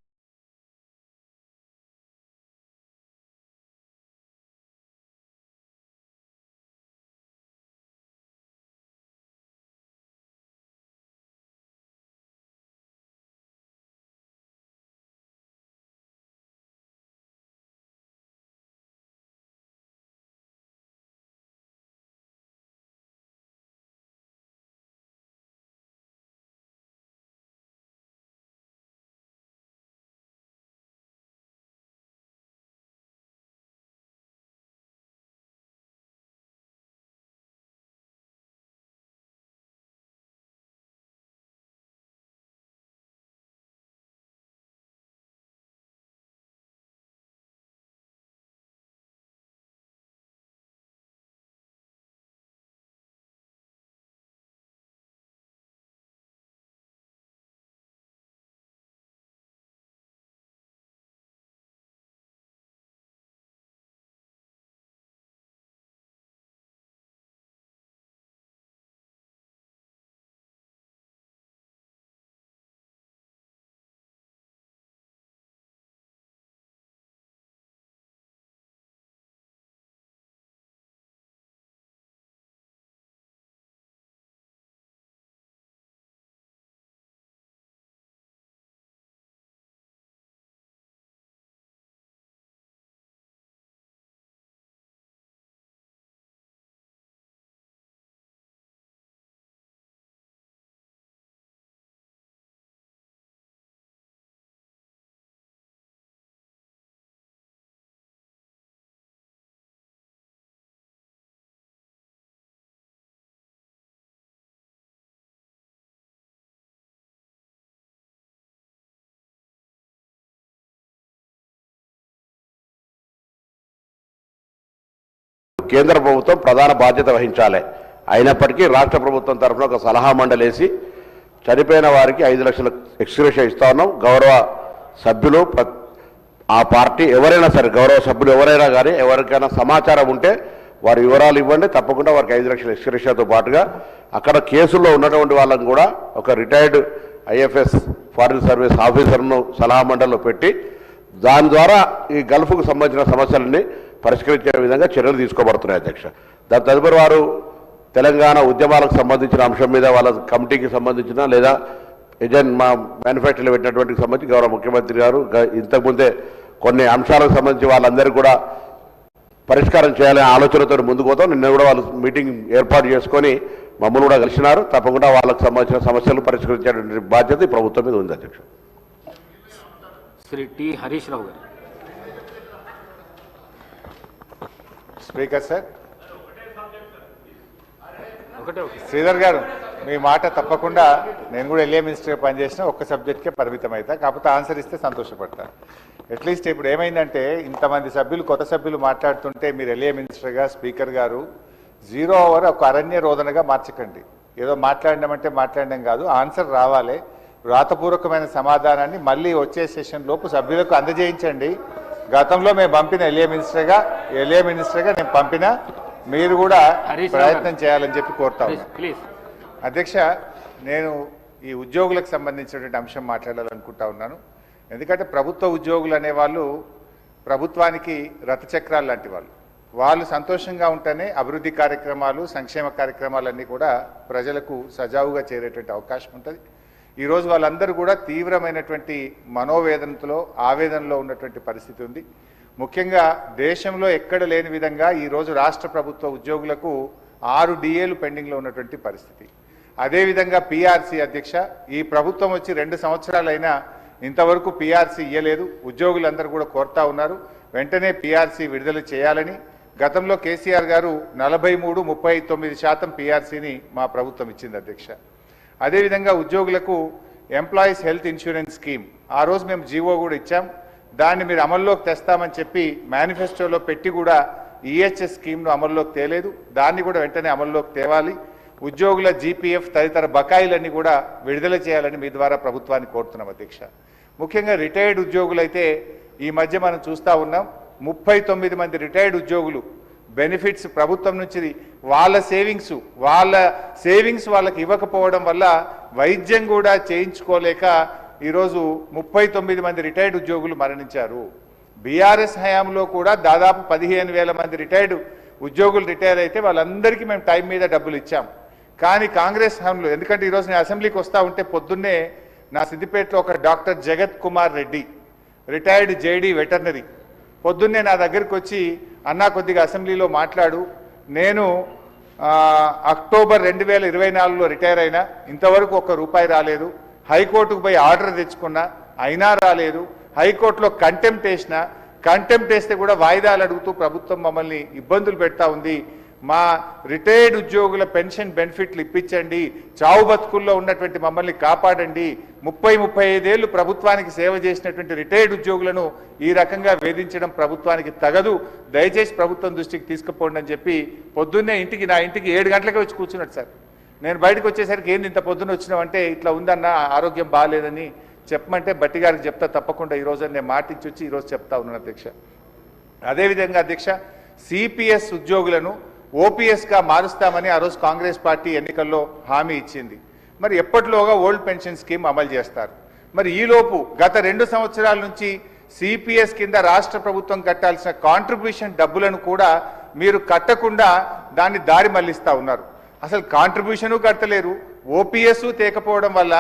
కేంద్ర ప్రభుత్వం ప్రధాన బాధ్యత వహించాలి. అయినప్పటికీ రాష్ట్ర ప్రభుత్వం తరఫున ఒక సలహా మండలి వేసి చనిపోయిన వారికి 5 లక్షల ఎక్స్గ్రేషియా ఇస్తా ఉన్నాం. గౌరవ
సభ్యులు ఆ పార్టీ ఎవరైనా సరే గౌరవ సభ్యులు ఎవరైనా కానీ ఎవరికైనా సమాచారం ఉంటే వారి వివరాలు ఇవ్వండి. తప్పకుండా వారికి 5 లక్షల ఎక్స్గ్రేషియాతో పాటుగా అక్కడ కేసుల్లో ఉన్నటువంటి వాళ్ళని కూడా ఒక రిటైర్డ్ IFS ఫారిన్ సర్వీస్ ఆఫీసర్ను సలహా మండలిలో పెట్టి దాని ద్వారా ఈ గల్ఫ్కు సంబంధించిన సమస్యలన్నీ పరిష్కరించే విధంగా చర్యలు తీసుకోబడుతున్నాయి అధ్యక్ష. దాని తదుపరి వారు తెలంగాణ ఉద్యమాలకు సంబంధించిన అంశం మీద వాళ్ళ కమిటీకి సంబంధించిన లేదా ఏజెంట్ మా మేనిఫెస్టోలో పెట్టినటువంటి సంబంధించి గౌరవ ముఖ్యమంత్రి గారు ఇంతకుముందే కొన్ని అంశాలకు సంబంధించి వాళ్ళందరికీ కూడా పరిష్కారం చేయాలనే ఆలోచనతో ముందుకు పోతాం. నిన్న కూడా వాళ్ళు మీటింగ్ ఏర్పాటు చేసుకొని మమ్మల్ని కూడా కలిసినారు. తప్పకుండా వాళ్ళకు సంబంధించిన సమస్యలు పరిష్కరించేటువంటి బాధ్యత ఈ ప్రభుత్వం మీద ఉంది అధ్యక్ష.
శ్రీ టి హరీష్ రావు గారు.
స్పీకర్ సార్, శ్రీధర్ గారు మీ మాట తప్పకుండా నేను కూడా LA మినిస్టర్గా పనిచేసిన ఒక్క సబ్జెక్ట్కే పరిమితం అవుతా. కాకపోతే ఆన్సర్ ఇస్తే సంతోషపడతాను. అట్లీస్ట్ ఇప్పుడు ఏమైందంటే ఇంతమంది సభ్యులు కొత్త సభ్యులు మాట్లాడుతుంటే మీరు LA మినిస్టర్గా స్పీకర్ గారు 0 ఓవర్ ఒక అరణ్య రోదనగా మార్చకండి. ఏదో మాట్లాడినామంటే మాట్లాడడం కాదు, ఆన్సర్ రావాలి. వ్రాతపూర్వకమైన సమాధానాన్ని మళ్ళీ వచ్చే సెషన్ లోపు సభ్యులకు అందజేయించండి. గతంలో మేము పంపిన LA మినిస్టర్గా నేను పంపిన మీరు కూడా ప్రయత్నం చేయాలని చెప్పి కోరుతా ఉన్నాను. అధ్యక్ష, నేను ఈ ఉద్యోగులకు సంబంధించినటువంటి అంశం మాట్లాడాలనుకుంటా ఉన్నాను. ఎందుకంటే ప్రభుత్వ ఉద్యోగులు అనేవాళ్ళు ప్రభుత్వానికి రథచక్రాలు లాంటి వాళ్ళు సంతోషంగా ఉంటేనే అభివృద్ధి కార్యక్రమాలు సంక్షేమ కార్యక్రమాలన్నీ కూడా ప్రజలకు సజావుగా చేరేటువంటి అవకాశం ఉంటుంది. ఈరోజు వాళ్ళందరూ కూడా తీవ్రమైనటువంటి మనోవేదనతో ఆవేదనలో ఉన్నటువంటి పరిస్థితి ఉంది. ముఖ్యంగా దేశంలో ఎక్కడ లేని విధంగా ఈరోజు రాష్ట్ర ప్రభుత్వ ఉద్యోగులకు 6 DAలు పెండింగ్లో ఉన్నటువంటి పరిస్థితి. అదేవిధంగా PRC అధ్యక్ష, ఈ ప్రభుత్వం వచ్చి 2 సంవత్సరాలైనా ఇంతవరకు PRC ఇయ్యలేదు. ఉద్యోగులందరూ కూడా కోరుతా ఉన్నారు వెంటనే PRC విడుదల చేయాలని. గతంలో KCR గారు 43-39% PRCని మా ప్రభుత్వం ఇచ్చింది అధ్యక్ష. అదేవిధంగా ఉద్యోగులకు ఎంప్లాయీస్ హెల్త్ ఇన్సూరెన్స్ స్కీమ్ ఆ రోజు మేము జీవో కూడా ఇచ్చాం. దాన్ని మీరు అమల్లోకి తెస్తామని చెప్పి మేనిఫెస్టోలో పెట్టి కూడా EHS స్కీమ్ను అమల్లోకి తేలేదు. దాన్ని కూడా వెంటనే అమల్లోకి తేవాలి. ఉద్యోగుల GPF తదితర బకాయిలన్నీ కూడా విడుదల చేయాలని మీ ద్వారా ప్రభుత్వాన్ని కోరుతున్నాం అధ్యక్ష. ముఖ్యంగా రిటైర్డ్ ఉద్యోగులైతే ఈ మధ్య మనం చూస్తూ ఉన్నాం 39 మంది రిటైర్డ్ ఉద్యోగులు బెనిఫిట్స్ ప్రభుత్వం నుంచి వాళ్ళ సేవింగ్స్ వాళ్ళకి ఇవ్వకపోవడం వల్ల వైద్యం కూడా చేయించుకోలేక ఈరోజు 39 మంది రిటైర్డ్ ఉద్యోగులు మరణించారు. BRS హయాంలో కూడా దాదాపు 15,000 మంది రిటైర్డ్ ఉద్యోగులు రిటైర్ అయితే వాళ్ళందరికీ మేము టైం మీద డబ్బులు ఇచ్చాం. కానీ కాంగ్రెస్ హయాంలో, ఎందుకంటే ఈరోజు నేను అసెంబ్లీకి వస్తూ ఉంటే పొద్దున్నే నా సిద్దిపేటలో ఒక డాక్టర్ జగత్ Kumar Reddy retired JD veterinary పొద్దున్నే నా దగ్గరికి వచ్చి అన్నా కొద్దిగా అసెంబ్లీలో మాట్లాడు, నేను అక్టోబర్ 2024లో రిటైర్ అయినా ఇంతవరకు ₹1 రాలేదు. హైకోర్టుకు పోయి ఆర్డర్ తెచ్చుకున్నా అయినా రాలేదు. హైకోర్టులో కంటెంప్ట్ వేస్తే కూడా వాయిదాలు అడుగుతూ ప్రభుత్వం మమ్మల్ని ఇబ్బందులు పెడతా ఉంది. మా రిటైర్డ్ ఉద్యోగుల పెన్షన్ బెనిఫిట్లు ఇప్పించండి, చావు బతుకుల్లో ఉన్నటువంటి మమ్మల్ని కాపాడండి. 30-35 ఏళ్ళు ప్రభుత్వానికి సేవ చేసినటువంటి రిటైర్డ్ ఉద్యోగులను ఈ రకంగా వేధించడం ప్రభుత్వానికి తగదు. దయచేసి ప్రభుత్వం దృష్టికి తీసుకుపోండి అని చెప్పి పొద్దున్నే నా ఇంటికి 7 గంటలకే వచ్చి కూర్చున్నాడు సార్. నేను బయటకు వచ్చేసరికి ఏంది ఇంత పొద్దున్న వచ్చినామంటే ఇట్లా ఉందన్న ఆరోగ్యం బాగాలేదని చెప్పమంటే బట్టి గారికి చెప్తా తప్పకుండా ఈరోజు నేను మాటించి వచ్చి ఈరోజు చెప్తా ఉన్నాను అధ్యక్ష. అదేవిధంగా అధ్యక్ష, CPS ఉద్యోగులను OPSగా మారుస్తామని ఆ రోజు కాంగ్రెస్ పార్టీ ఎన్నికల్లో హామీ ఇచ్చింది. మరి ఎప్పటిలోగా ఓల్డ్ పెన్షన్ స్కీమ్ అమలు చేస్తారు? మరి ఈలోపు గత 2 సంవత్సరాల నుంచి CPS కింద రాష్ట్ర ప్రభుత్వం కట్టాల్సిన కాంట్రిబ్యూషన్ డబ్బులను కూడా మీరు కట్టకుండా దాన్ని దారి మళ్లిస్తా ఉన్నారు. అసలు కాంట్రిబ్యూషను కట్టలేరు, OPS తేకపోవడం వల్ల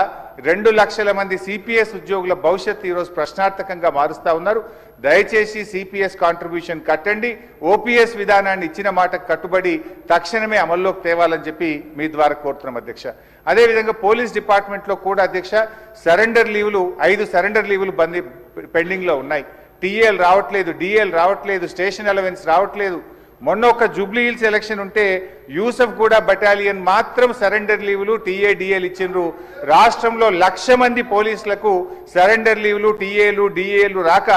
2 లక్షల మంది CPS ఉద్యోగుల భవిష్యత్తు ఈరోజు ప్రశ్నార్థకంగా మారుస్తా ఉన్నారు. దయచేసి CPS కాంట్రిబ్యూషన్ కట్టండి, OPS విధానాన్ని ఇచ్చిన మాటకు కట్టుబడి తక్షణమే అమల్లోకి తేవాలని చెప్పి మీ ద్వారా కోరుతున్నాం అధ్యక్ష. అదేవిధంగా పోలీస్ డిపార్ట్మెంట్లో కూడా అధ్యక్ష సరెండర్ లీవులు 5 సరెండర్ లీవులు పెండింగ్లో ఉన్నాయి. TL రావట్లేదు, DL రావట్లేదు, స్టేషన్ అలవెన్స్ రావట్లేదు. మొన్న ఒక జూబ్లీ హిల్స్ ఎలక్షన్ ఉంటే యూసఫ్ కూడా బటాలియన్ మాత్రం సరెండర్ లీవులు TA DL ఇచ్చిండ్రు. రాష్ట్రంలో 1,00,000 మంది పోలీసులకు సరెండర్ లీవులు TAలు DAలు రాక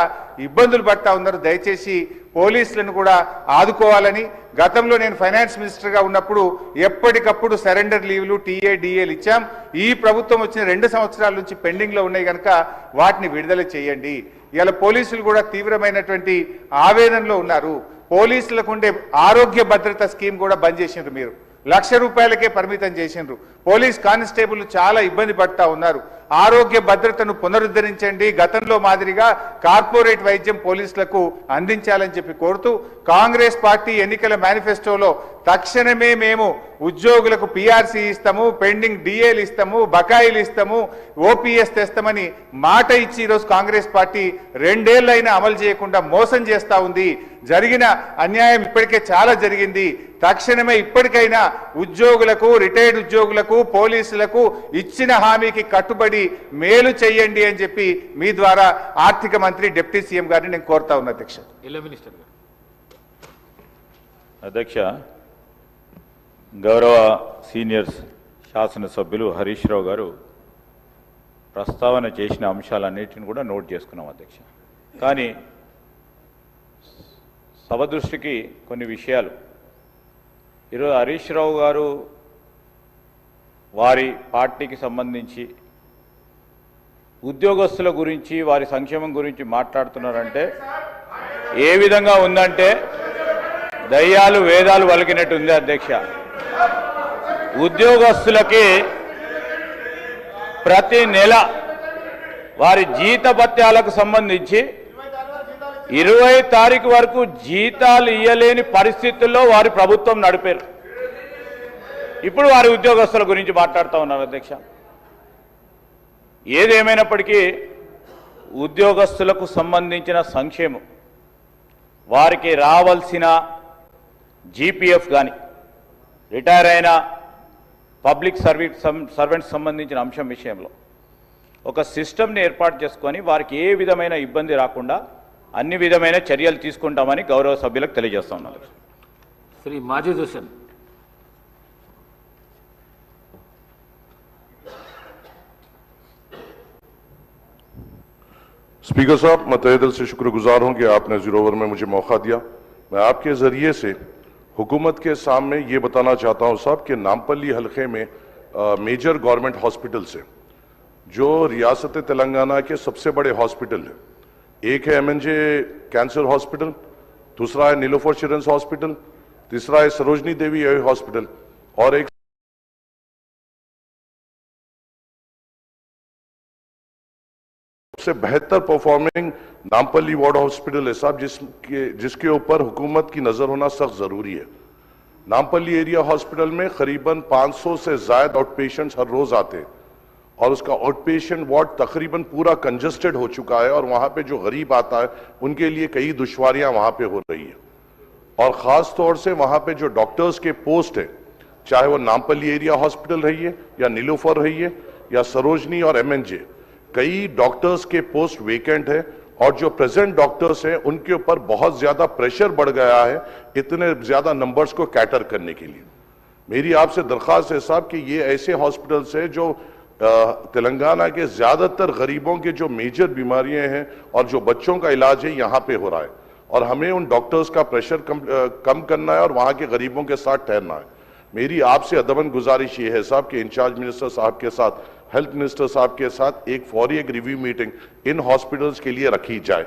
ఇబ్బందులు పడతా ఉన్నారు. దయచేసి పోలీసులను కూడా ఆదుకోవాలని, గతంలో నేను ఫైనాన్స్ మినిస్టర్గా ఉన్నప్పుడు ఎప్పటికప్పుడు సరెండర్ లీవ్లు టీఏ-డిఏలు ఇచ్చాం. ఈ ప్రభుత్వం వచ్చిన 2 సంవత్సరాల నుంచి పెండింగ్లో ఉన్నాయి కనుక వాటిని విడుదల చేయండి. ఇలా పోలీసులు కూడా తీవ్రమైనటువంటి ఆవేదనలో ఉన్నారు. పోలీసులకు ఉండే ఆరోగ్య భద్రత స్కీమ్ కూడా బంద్ చేసిండ్రు. మీరు ₹1,00,000కే పరిమితం చేసిండ్రు. పోలీస్ కానిస్టేబుల్ చాలా ఇబ్బంది పడతా ఉన్నారు. ఆరోగ్య భద్రతను పునరుద్ధరించండి, గతంలో మాదిరిగా కార్పొరేట్ వైద్యం పోలీసులకు అందించాలని చెప్పి కోరుతూ, కాంగ్రెస్ పార్టీ ఎన్నికల మేనిఫెస్టోలో తక్షణమే మేము ఉద్యోగులకు పీఆర్సీ ఇస్తాము, పెండింగ్ డిఏలు ఇస్తాము, బకాయిలు ఇస్తాము, ఓపీఎస్ తెస్తామని మాట ఇచ్చి ఈరోజు కాంగ్రెస్ పార్టీ 2 ఏళ్లైనా అమలు చేయకుండా మోసం చేస్తా ఉంది. జరిగిన అన్యాయం ఇప్పటికే చాలా జరిగింది. తక్షణమే ఇప్పటికైనా ఉద్యోగులకు, రిటైర్డ్ ఉద్యోగులకు, పోలీసులకు ఇచ్చిన హామీకి కట్టుబడి మేలు చేయండి అని చెప్పి మీ ద్వారా ఆర్థిక మంత్రి డిప్యూటీ సీఎం గారిని నేను కోరుతా ఉన్నా.
అధ్యక్ష, గౌరవ సీనియర్ శాసనసభ్యులు హరీష్ రావు గారు ప్రస్తావన చేసిన అంశాలన్నిటిని కూడా నోట్ చేసుకున్నాం అధ్యక్ష. కానీ సభ దృష్టికి కొన్ని విషయాలు ఈరోజు హరీష్ రావు గారు వారి పార్టీకి సంబంధించి ఉద్యోగస్తుల గురించి, వారి సంక్షేమం గురించి మాట్లాడుతున్నారంటే ఏ విధంగా ఉందంటే దయ్యాలు వేదాలు వలికినట్టు ఉంది అధ్యక్ష. ఉద్యోగస్తులకి ప్రతి నెల వారి జీతభత్యాలకు సంబంధించి 20 తారీఖు వరకు జీతాలు ఇయ్యలేని పరిస్థితుల్లో వారి ప్రభుత్వం నడిపారు. ఇప్పుడు వారి ఉద్యోగస్తుల గురించి మాట్లాడుతూ ఉన్నారు అధ్యక్ష. ఏదేమైనప్పటికీ ఉద్యోగస్తులకు సంబంధించిన సంక్షేమం, వారికి రావాల్సిన జీపీఎఫ్ కానీ, రిటైర్ అయిన పబ్లిక్ సర్వెంట్స్ సంబంధించిన అంశం విషయంలో ఒక సిస్టమ్ని ఏర్పాటు చేసుకొని వారికి ఏ విధమైన ఇబ్బంది రాకుండా అన్ని విధమైన చర్యలు తీసుకుంటామని గౌరవ సభ్యులకు తెలియజేస్తా ఉన్నారు.
శ్రీ మాజిద్ హుసేన్.
स्पीकर साहब, मैं तहे दिल से शुक्रगुजार हूं कि आपने जीरो ओवर में मुझे मौका दिया। मैं आपके जरिए से हुकूमत के सामने ये बताना चाहता हूं साहब कि नामपल्ली हलके में मेजर गवर्नमेंट हॉस्पिटल से जो रियासत तेलंगाना के सबसे बड़े हॉस्पिटल है, एक है एमएनजे कैंसर हॉस्पिटल, दूसरा है नीलोफर चिल्ड्रंस हॉस्पिटल, तीसरा है सरोजनी देवी हॉस्पिटल और एक सबसे बेहतर परफॉर्मिंग नामपल्ली वार्ड हॉस्पिटल है साहब, जिसके ऊपर हुकूमत की नजर होना सख्त जरूरी है। नामपल्ली एरिया हॉस्पिटल में करीबन 500 से ज्यादा आउट पेशेंट्स हर रोज आते हैं और उसका आउट पेशेंट वार्ड तकरीबन पूरा कंजस्टेड हो चुका है और वहां पे जो गरीब आता है उनके लिए कई दुश्वारियां वहां पे हो रही है। और खास तौर से वहां पे जो डॉक्टर्स के पोस्ट है, चाहे वो नामपल्ली एरिया हॉस्पिटल रही है या नीलोफर रही है या सरोजनी और एमएनजे, कई डॉक्टर्स के पोस्ट वेकेंट है और जो प्रेजेंट डॉक्टर्स हैं उनके ऊपर बहुत ज्यादा प्रेशर बढ़ गया है इतने ज्यादा नंबर्स को कैटर करने के लिए। मेरी आपसे दरख्वास्त है साहब कि ये ऐसे हॉस्पिटल्स हैं जो तेलंगाना के ज्यादातर गरीबों के जो मेजर बीमारियां हैं और जो बच्चों का इलाज है यहाँ पे हो रहा है और हमें उन डॉक्टर्स का प्रेशर कम करना है और वहां के गरीबों के साथ ठहरना है। मेरी आपसे अदबन गुजारिश ये है साहब कि इंचार्ज मिनिस्टर साहब के साथ, हेल्थ मिनिस्टर साहब के साथ एक रिव्यू मीटिंग इन हॉस्पिटल्स के लिए रखी जाए।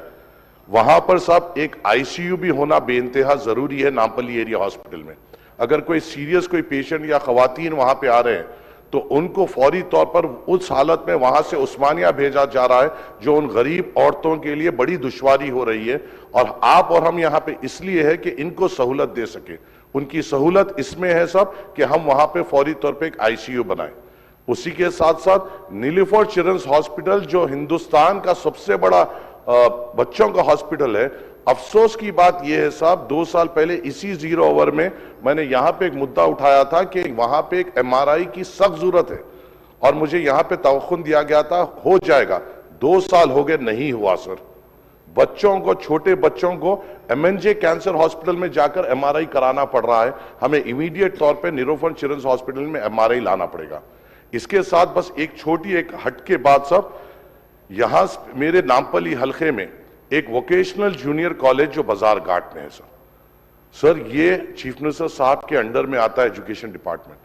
वहां पर साहब एक आईसीयू भी होना बेइंतहा जरूरी है नामपल्ली एरिया हॉस्पिटल में। अगर कोई सीरियस कोई पेशेंट या खवातीन वहां पे आ रहे हैं तो उनको फौरी तौर पर उस हालत में वहां से उस्मानिया भेजा जा रहा है जो उन गरीब औरतों के लिए बड़ी दुश्वारी हो रही है और आप और हम यहाँ पे इसलिए है कि इनको सहूलत दे सके। उनकी सहूलत इसमें है साहब कि हम वहां पे फौरी तौर पे एक आईसीयू बनाएं। उसी के साथ साथ नीलोफर चिल्ड्रंस हॉस्पिटल जो हिंदुस्तान का सबसे बड़ा बच्चों का हॉस्पिटल है, अफसोस की बात यह है साहब 2 साल पहले इसी जीरो ओवर में मैंने यहां पे एक मुद्दा उठाया था कि वहां पे एक एमआरआई की सख्त जरूरत है और मुझे यहां पे तवक्कुन दिया गया था हो जाएगा। 2 साल हो गए, नहीं हुआ सर। बच्चों को, छोटे बच्चों को एमएनजे कैंसर हॉस्पिटल में जाकर एमआरआई कराना पड़ रहा है। हमें इमीडिएट तौर पर नीलोफर चिल्ड्रंस हॉस्पिटल में एमआरआई लाना पड़ेगा। इसके साथ बस एक छोटी एक हट के बाद सब यहां मेरे नामपल्ली हलके में एक वोकेशनल जूनियर कॉलेज जो बाजार घाट में है सर, ये चीफ मिनिस्टर साहब के अंडर में आता है एजुकेशन डिपार्टमेंट।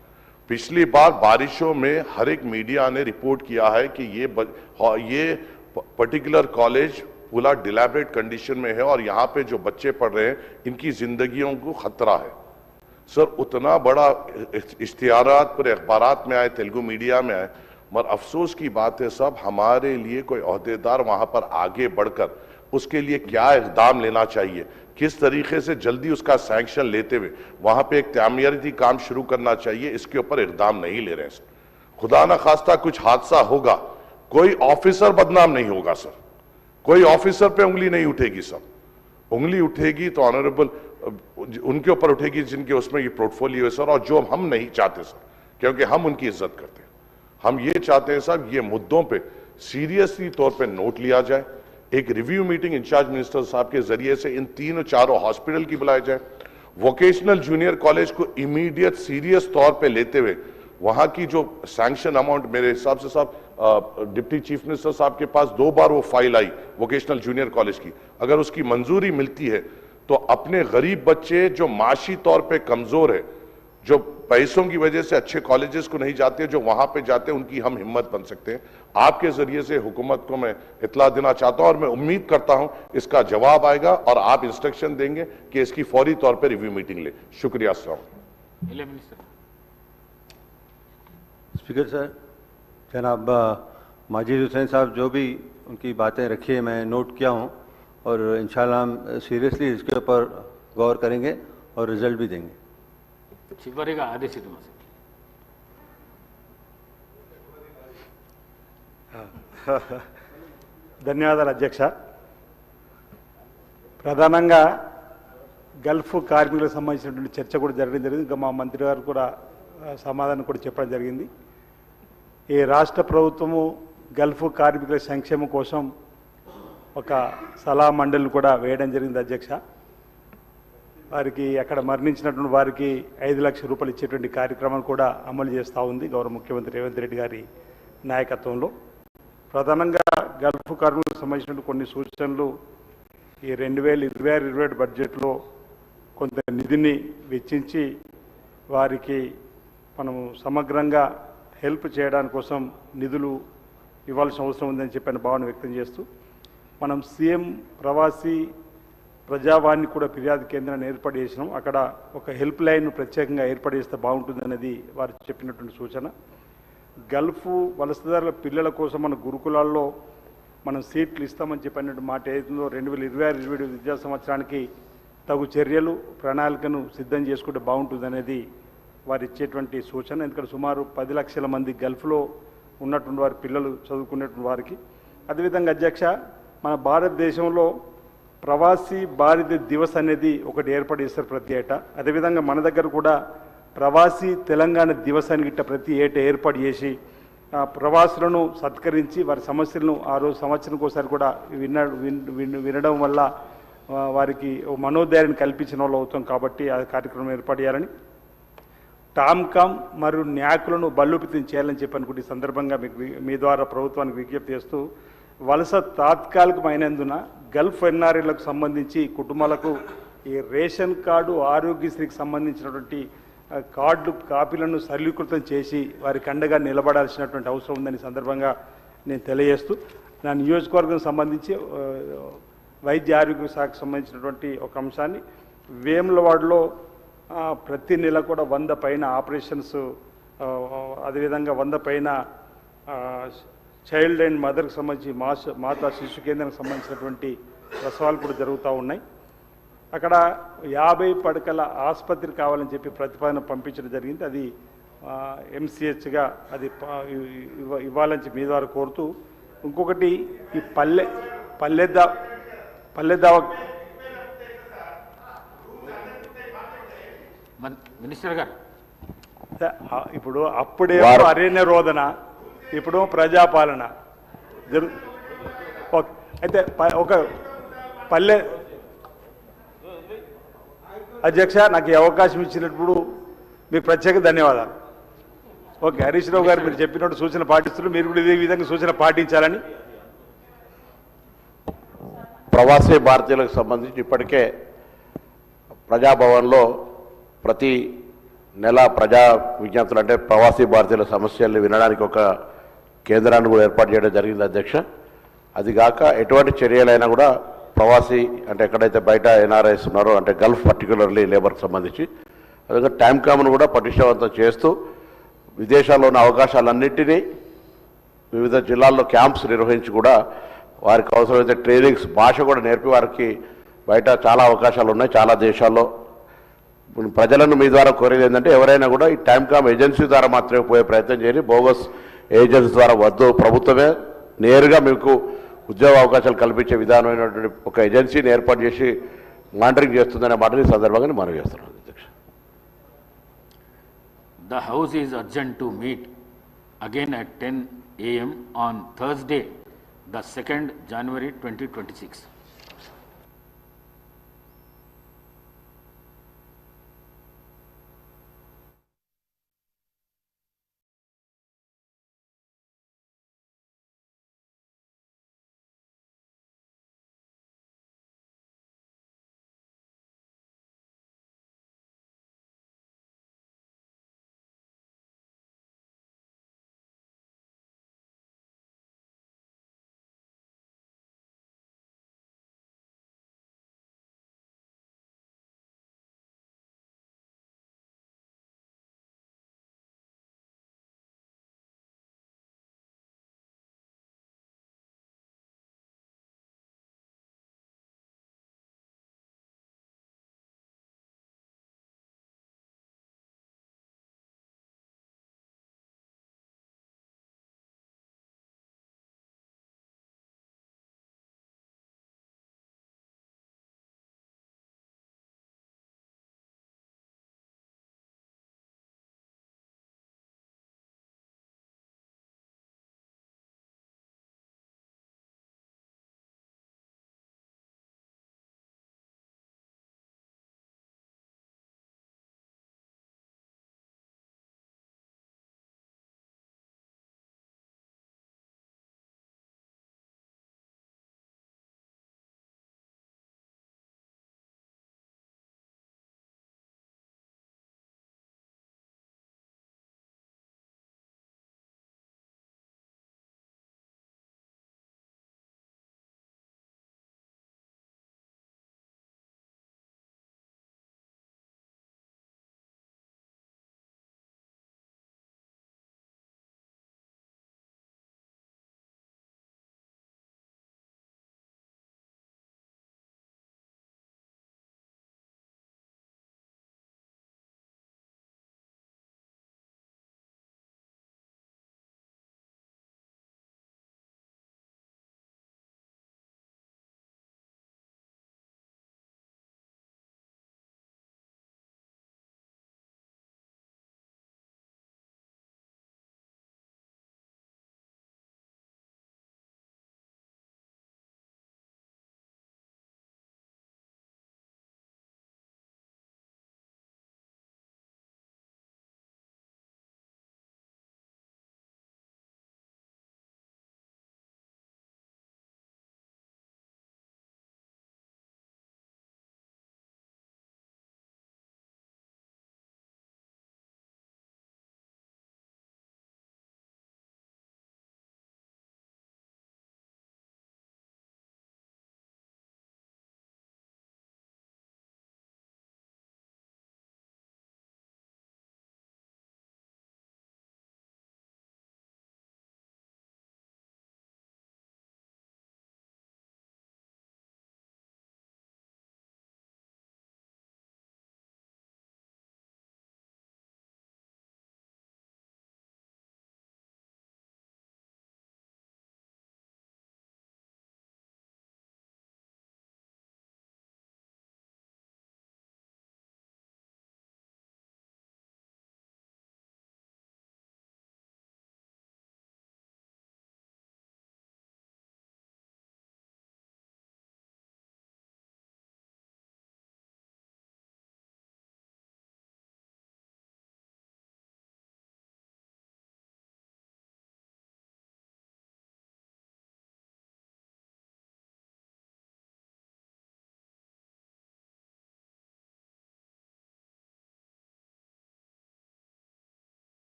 पिछली बार बारिशों में हर एक मीडिया ने रिपोर्ट किया है कि ये पर्टिकुलर कॉलेज पूरा डिलैबरेट कंडीशन में है और यहाँ पे जो बच्चे पढ़ रहे हैं इनकी जिंदगियों को खतरा है। सर उतना बड़ा इश्तिहारात पूरे अखबारात में आए, तेलुगु मीडिया में आए, मगर अफसोस की बात है साहब हमारे लिए कोई ओहदेदार वहां पर आगे बढ़कर उसके लिए क्या इक़दाम लेना चाहिए, किस तरीके से जल्दी उसका सैंक्शन लेते हुए वहां पे एक तामीराती काम शुरू करना चाहिए, इसके ऊपर इक़दाम नहीं ले रहे हैं सर। खुदा ना खास्ता कुछ हादसा होगा, कोई ऑफिसर बदनाम नहीं होगा सर, कोई ऑफिसर पे उंगली नहीं उठेगी सर। उंगली उठेगी तो ऑनरेबल उनके ऊपर उठेगी जिनके उसमें ये पोर्टफोलियो है सर, और जो हम नहीं चाहते सर, क्योंकि हम उनकी इज्जत करते हैं। हम ये चाहते हैं साहब ये मुद्दों पे सीरियसली तौर पे नोट लिया जाए, एक रिव्यू मीटिंग इंचार्ज मिनिस्टर साहब के जरिए से इन तीनों चारों हॉस्पिटल की बुलाई जाए, वोकेशनल जूनियर कॉलेज को इमीडिएट सीरियस तौर पे लेते हुए वहां की जो सैंक्शन अमाउंट मेरे हिसाब से साहब डिप्टी चीफ मिनिस्टर साहब के पास 2 बार वो फाइल आई वोकेशनल जूनियर कॉलेज की, अगर उसकी मंजूरी मिलती है तो अपने गरीब बच्चे जो माशी तौर पे कमजोर है, जो पैसों की वजह से अच्छे कॉलेजेस को नहीं जाते, जो वहां पे जाते हैं, उनकी हम हिम्मत बन सकते हैं। आपके जरिए से हुकूमत को मैं इत्तला देना चाहता हूं और मैं उम्मीद करता हूं इसका जवाब आएगा और आप इंस्ट्रक्शन देंगे कि इसकी फौरी तौर पे रिव्यू मीटिंग ले। शुक्रिया
स्पीकर साहब, जनाब माजिद हुसैन साहब जो भी उनकी बातें रखी है मैं नोट किया हूं और इंशाल्लाह हम सीरियसली इसके ऊपर गौर करेंगे और रिजल्ट भी देंगे।
చివరిగా ఆదేశిద్దాం
ధన్యవాదాలు అధ్యక్ష. ప్రధానంగా గల్ఫ్ కార్మికులకు సంబంధించినటువంటి చర్చ కూడా జరిగింది. ఇంకా మా మంత్రి గారు కూడా సమాధానం కూడా చెప్పడం జరిగింది. ఈ రాష్ట్ర ప్రభుత్వము గల్ఫ్ కార్మికుల సంక్షేమం కోసం ఒక సలహా మండలిని కూడా వేయడం జరిగింది అధ్యక్ష. వారికి అక్కడ మరణించినటువంటి వారికి 5 లక్షల రూపాయలు ఇచ్చేటువంటి కార్యక్రమాన్ని కూడా అమలు చేస్తూ ఉంది గౌరవ ముఖ్యమంత్రి రేవంత్ రెడ్డి గారి నాయకత్వంలో. ప్రధానంగా గల్ఫ్ కార్మికులకు సంబంధించిన కొన్ని సూచనలు ఈ 2026-27 బడ్జెట్లో కొంత నిధిని వెచ్చించి వారికి మనము సమగ్రంగా హెల్ప్ చేయడానికి కోసం నిధులు ఇవ్వాల్సిన అవసరం ఉందని చెప్పిన భావన వ్యక్తం చేస్తూ మనం సీఎం ప్రవాసీ ప్రజావాణి కూడా ఫిర్యాదు కేంద్రాన్ని ఏర్పాటు చేసినాం. అక్కడ ఒక హెల్ప్ లైన్ ప్రత్యేకంగా ఏర్పాటు చేస్తే బాగుంటుందనేది వారు చెప్పినటువంటి సూచన. గల్ఫ్ వలసదారుల పిల్లల కోసం మన గురుకులాల్లో మనం సీట్లు ఇస్తామని చెప్పినటువంటి మాట ఏదో 2026-27 విద్యా సంవత్సరానికి తగు చర్యలు ప్రణాళికను సిద్ధం చేసుకుంటే బాగుంటుందనేది వారు ఇచ్చేటువంటి సూచన. ఎందుకంటే సుమారు 10 లక్షల మంది గల్ఫ్లో ఉన్నటువంటి వారి పిల్లలు చదువుకునేటువంటి వారికి. అదేవిధంగా అధ్యక్ష, మన భారతదేశంలో ప్రవాసీ భారతీయ దివస్ అనేది ఒకటి ఏర్పాటు చేస్తారు ప్రతి ఏటా. అదేవిధంగా మన దగ్గర కూడా ప్రవాసీ తెలంగాణ దివస్ అని గిట్ట ప్రతి ఏటా ఏర్పాటు చేసి ప్రవాసులను సత్కరించి వారి సమస్యలను ఆ రోజు సంవత్సరానికి ఒకసారి కూడా వినడం వల్ల వారికి మనోధైర్యాన్ని కల్పించిన వాళ్ళు అవుతాం. కాబట్టి ఆ కార్యక్రమం ఏర్పాటు చేయాలని, టామ్కామ్ మరియు న్యాకులను బలోపేతం చేయాలని చెప్పి అనుకుంటే ఈ సందర్భంగా మీకు మీ ద్వారా ప్రభుత్వానికి విజ్ఞప్తి చేస్తూ వలస తాత్కాలికమైనందున గల్ఫ్ ఎన్ఆర్ఐలకు సంబంధించి కుటుంబాలకు ఈ రేషన్ కార్డు ఆరోగ్యశ్రీకి సంబంధించినటువంటి కార్డు కాపీలను సరళీకృతం చేసి వారికి అండగా నిలబడాల్సినటువంటి అవసరం ఉందని సందర్భంగా నేను తెలియజేస్తూ నా నియోజకవర్గం సంబంధించి వైద్య ఆరోగ్య శాఖకు సంబంధించినటువంటి ఒక అంశాన్ని వేములవాడలో ప్రతి నెల కూడా 100 పైన ఆపరేషన్స్, అదేవిధంగా 100 పైన చైల్డ్ అండ్ మదర్కి సంబంధించి మాతా శిశు కేంద్రానికి సంబంధించినటువంటి ప్రసవాలు కూడా జరుగుతూ ఉన్నాయి. అక్కడ 50 పడకల ఆసుపత్రి కావాలని చెప్పి ప్రతిపాదన పంపించడం జరిగింది. అది ఎంసీహెచ్గా అది ఇవ్వాలని చెప్పి మీ ద్వారా కోరుతూ, ఇంకొకటి ఈ పల్లె దావ
మినిస్టర్ గారు
ఇప్పుడు అప్పుడే అరణ్య రోదన, ఇప్పుడు ప్రజాపాలన అయితే ఒక పల్లె అధ్యక్ష నాకు ఈ అవకాశం ఇచ్చినప్పుడు మీకు ప్రత్యేక ధన్యవాదాలు. ఓకే, హరీష్ రావు గారు మీరు చెప్పినట్టు సూచన పాటిస్తున్నారు, మీరు కూడా ఇదే విధంగా సూచన పాటించాలని.
ప్రవాసీ భారతీయులకు సంబంధించి ఇప్పటికే ప్రజాభవన్లో ప్రతి నెల ప్రజా విజ్ఞప్తులు అంటే ప్రవాసీ భారతీయుల సమస్యల్ని వినడానికి ఒక కేంద్రాన్ని కూడా ఏర్పాటు చేయడం జరిగింది అధ్యక్ష. అది కాక ఎటువంటి చర్యలైనా కూడా ప్రవాసీ అంటే ఎక్కడైతే బయట ఎన్ఆర్ఐస్ ఉన్నారో అంటే గల్ఫ్ పర్టికులర్లీ లేబర్కి సంబంధించి అదే టైం కామ్ను కూడా పటిష్టవంతం చేస్తూ విదేశాల్లో ఉన్న అవకాశాలన్నింటినీ వివిధ జిల్లాల్లో క్యాంప్స్ నిర్వహించి కూడా వారికి అవసరమైతే ట్రైనింగ్స్ భాష కూడా నేర్పి వారికి బయట చాలా అవకాశాలు ఉన్నాయి చాలా దేశాల్లో. ప్రజలను మీ ద్వారా కోరేది ఏంటంటే ఎవరైనా కూడా ఈ టైం కామ్ ఏజెన్సీ ద్వారా మాత్రమే పోయే ప్రయత్నం చేయండి. బోగస్ ఏజెన్సీ ద్వారా వద్దు. ప్రభుత్వమే నేరుగా మీకు ఉద్యోగ అవకాశాలు కల్పించే విధానమైనటువంటి ఒక ఏజెన్సీని ఏర్పాటు చేసి మానిటరింగ్ చేస్తుందనే మాటని ఈ సందర్భంగా మనం చేస్తున్నాం అధ్యక్ష.
The House is urgent to meet again at 10 a.m. on Thursday, the 2nd January 2026.